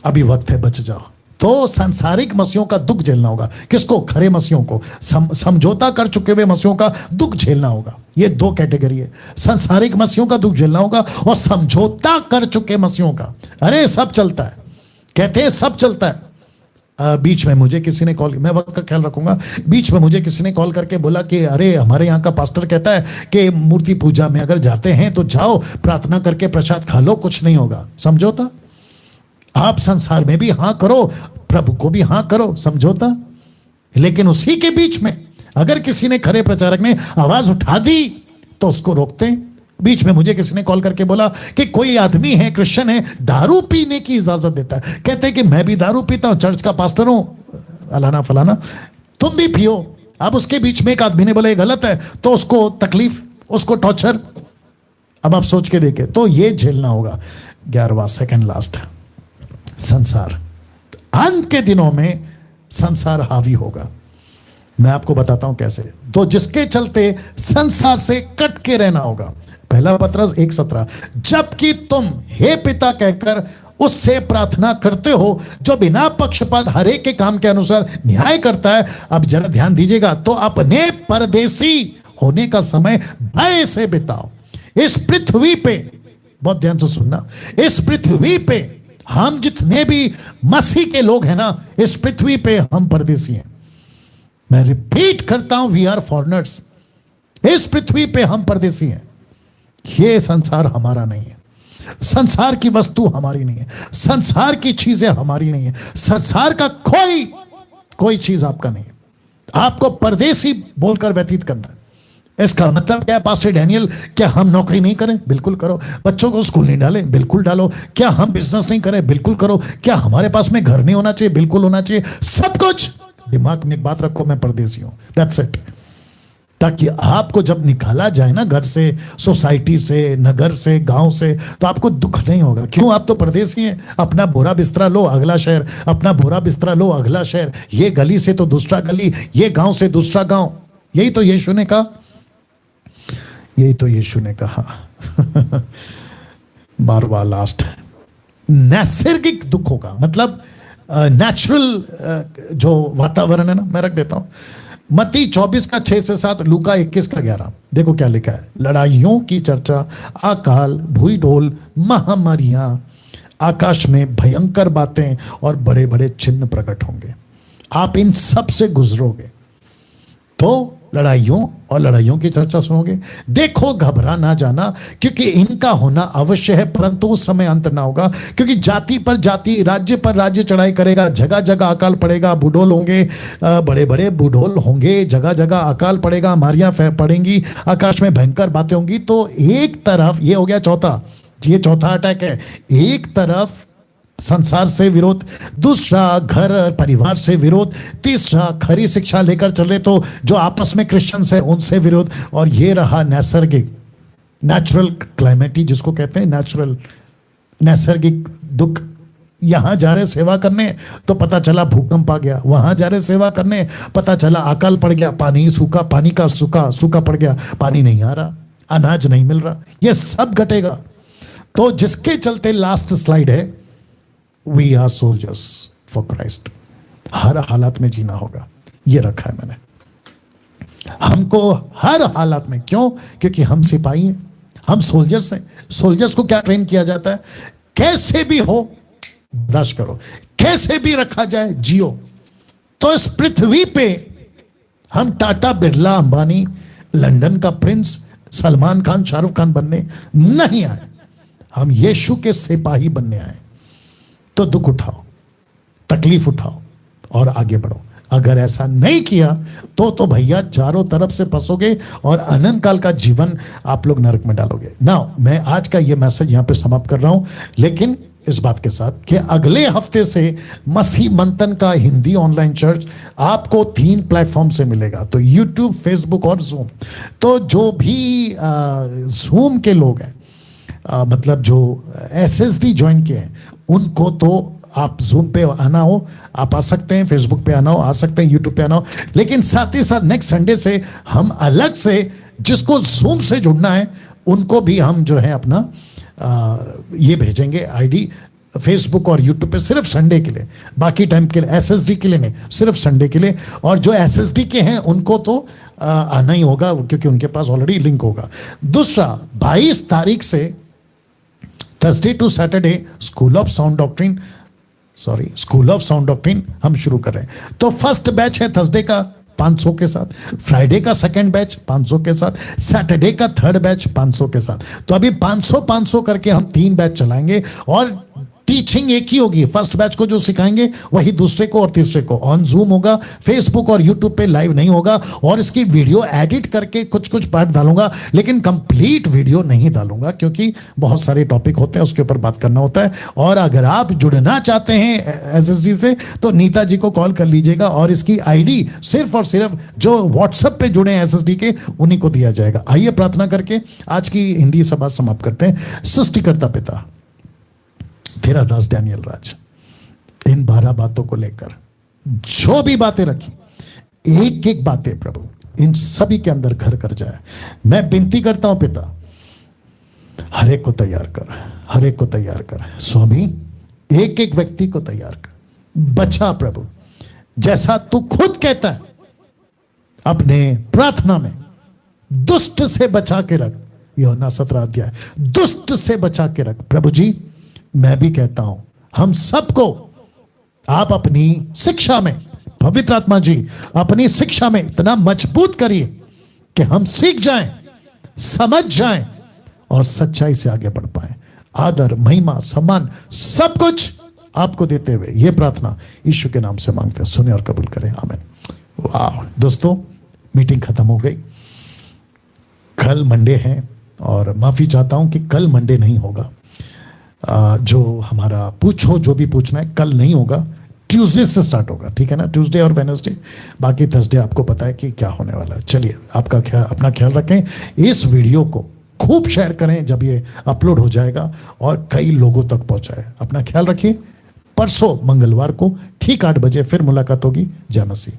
अभी वक्त है, बच जाओ। तो सांसारिक मसीहों का दुख झेलना होगा। किसको? खरे मसीहों को। समझौता कर चुके हुए मसीहों का दुख झेलना होगा। ये 2 कैटेगरी है, सांसारिक मसीहों का दुख झेलना होगा और समझौता कर चुके मसीहों का। अरे सब चलता है, कहते हैं सब चलता है। बीच में मुझे किसी ने कॉल, मैं वक्त का ख्याल रखूंगा, बीच में मुझे किसी ने कॉल करके बोला कि अरे हमारे यहाँ का पास्टर कहता है कि मूर्ति पूजा में अगर जाते हैं तो जाओ, प्रार्थना करके प्रसाद खा लो, कुछ नहीं होगा। समझौता? आप संसार में भी हां करो, प्रभु को भी हां करो, समझौता। लेकिन उसी के बीच में अगर किसी ने, खरे प्रचारक ने आवाज उठा दी तो उसको रोकते हैं। बीच में मुझे किसी ने कॉल करके बोला कि कोई आदमी है, क्रिश्चियन है, दारू पीने की इजाजत देता है। कहते हैं कि मैं भी दारू पीता हूं, चर्च का पास्टर हूं, फलाना फलाना, तुम भी पियो। अब उसके बीच में एक आदमी ने बोला ये गलत है, तो उसको तकलीफ, उसको टॉर्चर। अब आप सोच के देखें, तो ये झेलना होगा। 11वां, सेकंड लास्ट, संसार। अंत के दिनों में संसार हावी होगा। मैं आपको बताता हूं कैसे। तो जिसके चलते संसार से कट के रहना होगा। पहला पत्रस 1:17, जबकि तुम हे पिता कहकर उससे प्रार्थना करते हो जो बिना पक्षपात हर एक के काम के अनुसार न्याय करता है। अब जरा ध्यान दीजिएगा, तो अपने परदेसी होने का समय भय से बिताओ। इस पृथ्वी पे, बहुत ध्यान से सुनना, इस पृथ्वी पे हम जितने भी मसीह के लोग हैं ना, इस पृथ्वी पे हम परदेसी हैं। मैं रिपीट करता हूं, वी आर फॉरेनर्स। इस पृथ्वी पे हम परदेसी हैं। ये संसार हमारा नहीं है, संसार की वस्तु हमारी नहीं है, संसार की चीजें हमारी नहीं है, संसार का कोई चीज आपका नहीं है। आपको परदेसी बोलकर व्यतीत करना है। इसका मतलब क्या है पास्टर डैनियल? क्या हम नौकरी नहीं करें? बिल्कुल करो। बच्चों को स्कूल नहीं डालें? बिल्कुल डालो। क्या हम बिजनेस नहीं करें? बिल्कुल करो। क्या हमारे पास में घर नहीं होना चाहिए? बिल्कुल होना चाहिए। सब कुछ दिमाग में एक बात रखो, मैं परदेसी हूं, दैट्स इट। ताकि आपको जब निकाला जाए ना घर से, सोसाइटी से, नगर से, गांव से, तो आपको दुख नहीं होगा। क्यों? आप तो परदेसी हैं। अपना बोरा बिस्तरा लो, अगला शहर, अपना बोरा बिस्तरा लो, अगला शहर, ये गली से तो दूसरा गली, ये गांव से दूसरा गांव। यही तो यीशु ने कहा, यही तो यीशु ने कहा। 12वां लास्ट, नैसर्गिक दुख होगा। मतलब नेचुरल जो वातावरण है ना, मैं रख देता हूं। मत्ती 24:6-7, लूका 21:11। देखो क्या लिखा है। लड़ाइयों की चर्चा, अकाल, भूई ढोल, महामारियां, आकाश में भयंकर बातें और बड़े बड़े चिन्ह प्रकट होंगे। आप इन सब से गुजरोगे तो लड़ाइयों और लड़ाइयों की चर्चा सुनोगे। देखो घबरा ना जाना, क्योंकि इनका होना अवश्य है, परंतु उस समय अंत ना होगा। क्योंकि जाति पर जाति, राज्य पर राज्य चढ़ाई करेगा, जगह जगह अकाल पड़ेगा, बुढ़ोल होंगे, बड़े बड़े बुढ़ोल होंगे, जगह जगह अकाल पड़ेगा, मारियां पड़ेंगी, आकाश में भयंकर बातें होंगी। तो एक तरफ ये हो गया चौथा, ये चौथा अटैक है। एक तरफ संसार से विरोध, दूसरा घर परिवार से विरोध, तीसरा खरी शिक्षा लेकर चल रहे तो जो आपस में क्रिश्चियंस है उनसे विरोध, और ये रहा नैसर्गिक, नेचुरल क्लाइमेटी जिसको कहते हैं, नेचुरल नैसर्गिक दुख। यहां जा रहे सेवा करने तो पता चला भूकंप आ गया, वहां जा रहे सेवा करने पता चला अकाल पड़ गया, पानी सूखा, पानी का सूखा पड़ गया, पानी नहीं आ रहा, अनाज नहीं मिल रहा, ये सब घटेगा। तो जिसके चलते लास्ट स्लाइड है, we are soldiers for Christ. हर हालात में जीना होगा, ये रखा है मैंने हमको हर हालात में। क्यों? क्योंकि हम सिपाही हैं, हम सोल्जर्स हैं। सोल्जर्स को क्या ट्रेन किया जाता है? कैसे भी हो बर्दाश्त करो, कैसे भी रखा जाए जियो। तो इस पृथ्वी पे हम टाटा, बिरला, अंबानी, लंदन का प्रिंस, सलमान खान, शाहरुख खान बनने नहीं आए। हम यीशु के सिपाही बनने आए। तो दुख उठाओ, तकलीफ उठाओ और आगे बढ़ो। अगर ऐसा नहीं किया तो भैया चारों तरफ से फंसोगे और अनंत काल का जीवन आप लोग नरक में डालोगे। नाउ मैं आज का ये मैसेज यहां पे समाप्त कर रहा हूं, लेकिन इस बात के साथ कि अगले हफ्ते से मसीह मंथन का हिंदी ऑनलाइन चर्च आपको 3 प्लेटफॉर्म से मिलेगा। तो यूट्यूब, फेसबुक और जूम। तो जो भी जूम के लोग हैं, मतलब जो SSD ज्वाइन किए हैं, उनको तो आप जूम पे आना हो आप आ सकते हैं, फेसबुक पे आना हो आ सकते हैं, यूट्यूब पे आना हो, लेकिन साथ ही साथ नेक्स्ट संडे से हम अलग से जिसको जूम से जुड़ना है उनको भी हम जो है अपना ये भेजेंगे आईडी फेसबुक और यूट्यूब पे, सिर्फ संडे के लिए, बाकी टाइम के लिए एसएसडी के लिए नहीं, सिर्फ संडे के लिए। और जो एसएसडी के हैं उनको तो आना ही होगा क्योंकि उनके पास ऑलरेडी लिंक होगा। दूसरा 22 तारीख से Thursday to Saturday school of sound doctrine हम शुरू कर रहे हैं। तो फर्स्ट बैच है थर्सडे का 500 के साथ, फ्राइडे का सेकंड बैच 500 के साथ, सैटरडे का थर्ड बैच 500 के साथ। तो अभी 500 करके हम 3 बैच चलाएंगे और टीचिंग एक ही होगी। फर्स्ट बैच को जो सिखाएंगे वही दूसरे को और तीसरे को ऑन जूम होगा, फेसबुक और यूट्यूब पे लाइव नहीं होगा। और इसकी वीडियो एडिट करके कुछ पार्ट डालूंगा, लेकिन कंप्लीट वीडियो नहीं डालूंगा क्योंकि बहुत सारे टॉपिक होते हैं उसके ऊपर बात करना होता है। और अगर आप जुड़ना चाहते हैं एसएसडी से तो नीता जी को कॉल कर लीजिएगा और इसकी आईडी सिर्फ और सिर्फ जो व्हाट्सएप पे जुड़े हैं एसएसडी के उन्हीं को दिया जाएगा। आइए प्रार्थना करके आज की हिंदी सभा समाप्त करते हैं। सृष्टिकर्ता पिता, तेरा दास डैनियल राज इन 12 बातों को लेकर जो भी बातें रखी, एक एक बातें प्रभु इन सभी के अंदर घर कर जाए। मैं विनती करता हूं पिता, हर एक को तैयार कर, हर एक को तैयार कर स्वामी, एक एक व्यक्ति को तैयार कर, बचा प्रभु, जैसा तू खुद कहता है अपने प्रार्थना में, दुष्ट से बचा के रख। यूहन्ना 17 अध्याय, दुष्ट से बचा के रख। प्रभु जी मैं भी कहता हूं हम सबको आप अपनी शिक्षा में, पवित्र आत्मा जी अपनी शिक्षा में इतना मजबूत करिए कि हम सीख जाएं, समझ जाएं और सच्चाई से आगे बढ़ पाएं। आदर, महिमा, सम्मान सब कुछ आपको देते हुए ये प्रार्थना यीशु के नाम से मांगते हैं, सुने और कबूल करें, आमीन। वाह दोस्तों, मीटिंग खत्म हो गई। कल मंडे है और माफी चाहता हूं कि कल मंडे नहीं होगा। जो हमारा पूछो जो भी पूछना है कल नहीं होगा, ट्यूसडे से स्टार्ट होगा, ठीक है ना, ट्यूसडे और वेडनेसडे। बाकी थर्सडे आपको पता है कि क्या होने वाला है। चलिए अपना ख्याल रखें, इस वीडियो को खूब शेयर करें जब ये अपलोड हो जाएगा और कई लोगों तक पहुंचाए। अपना ख्याल रखिए। परसों मंगलवार को ठीक 8 बजे फिर मुलाकात होगी। जय मसीह।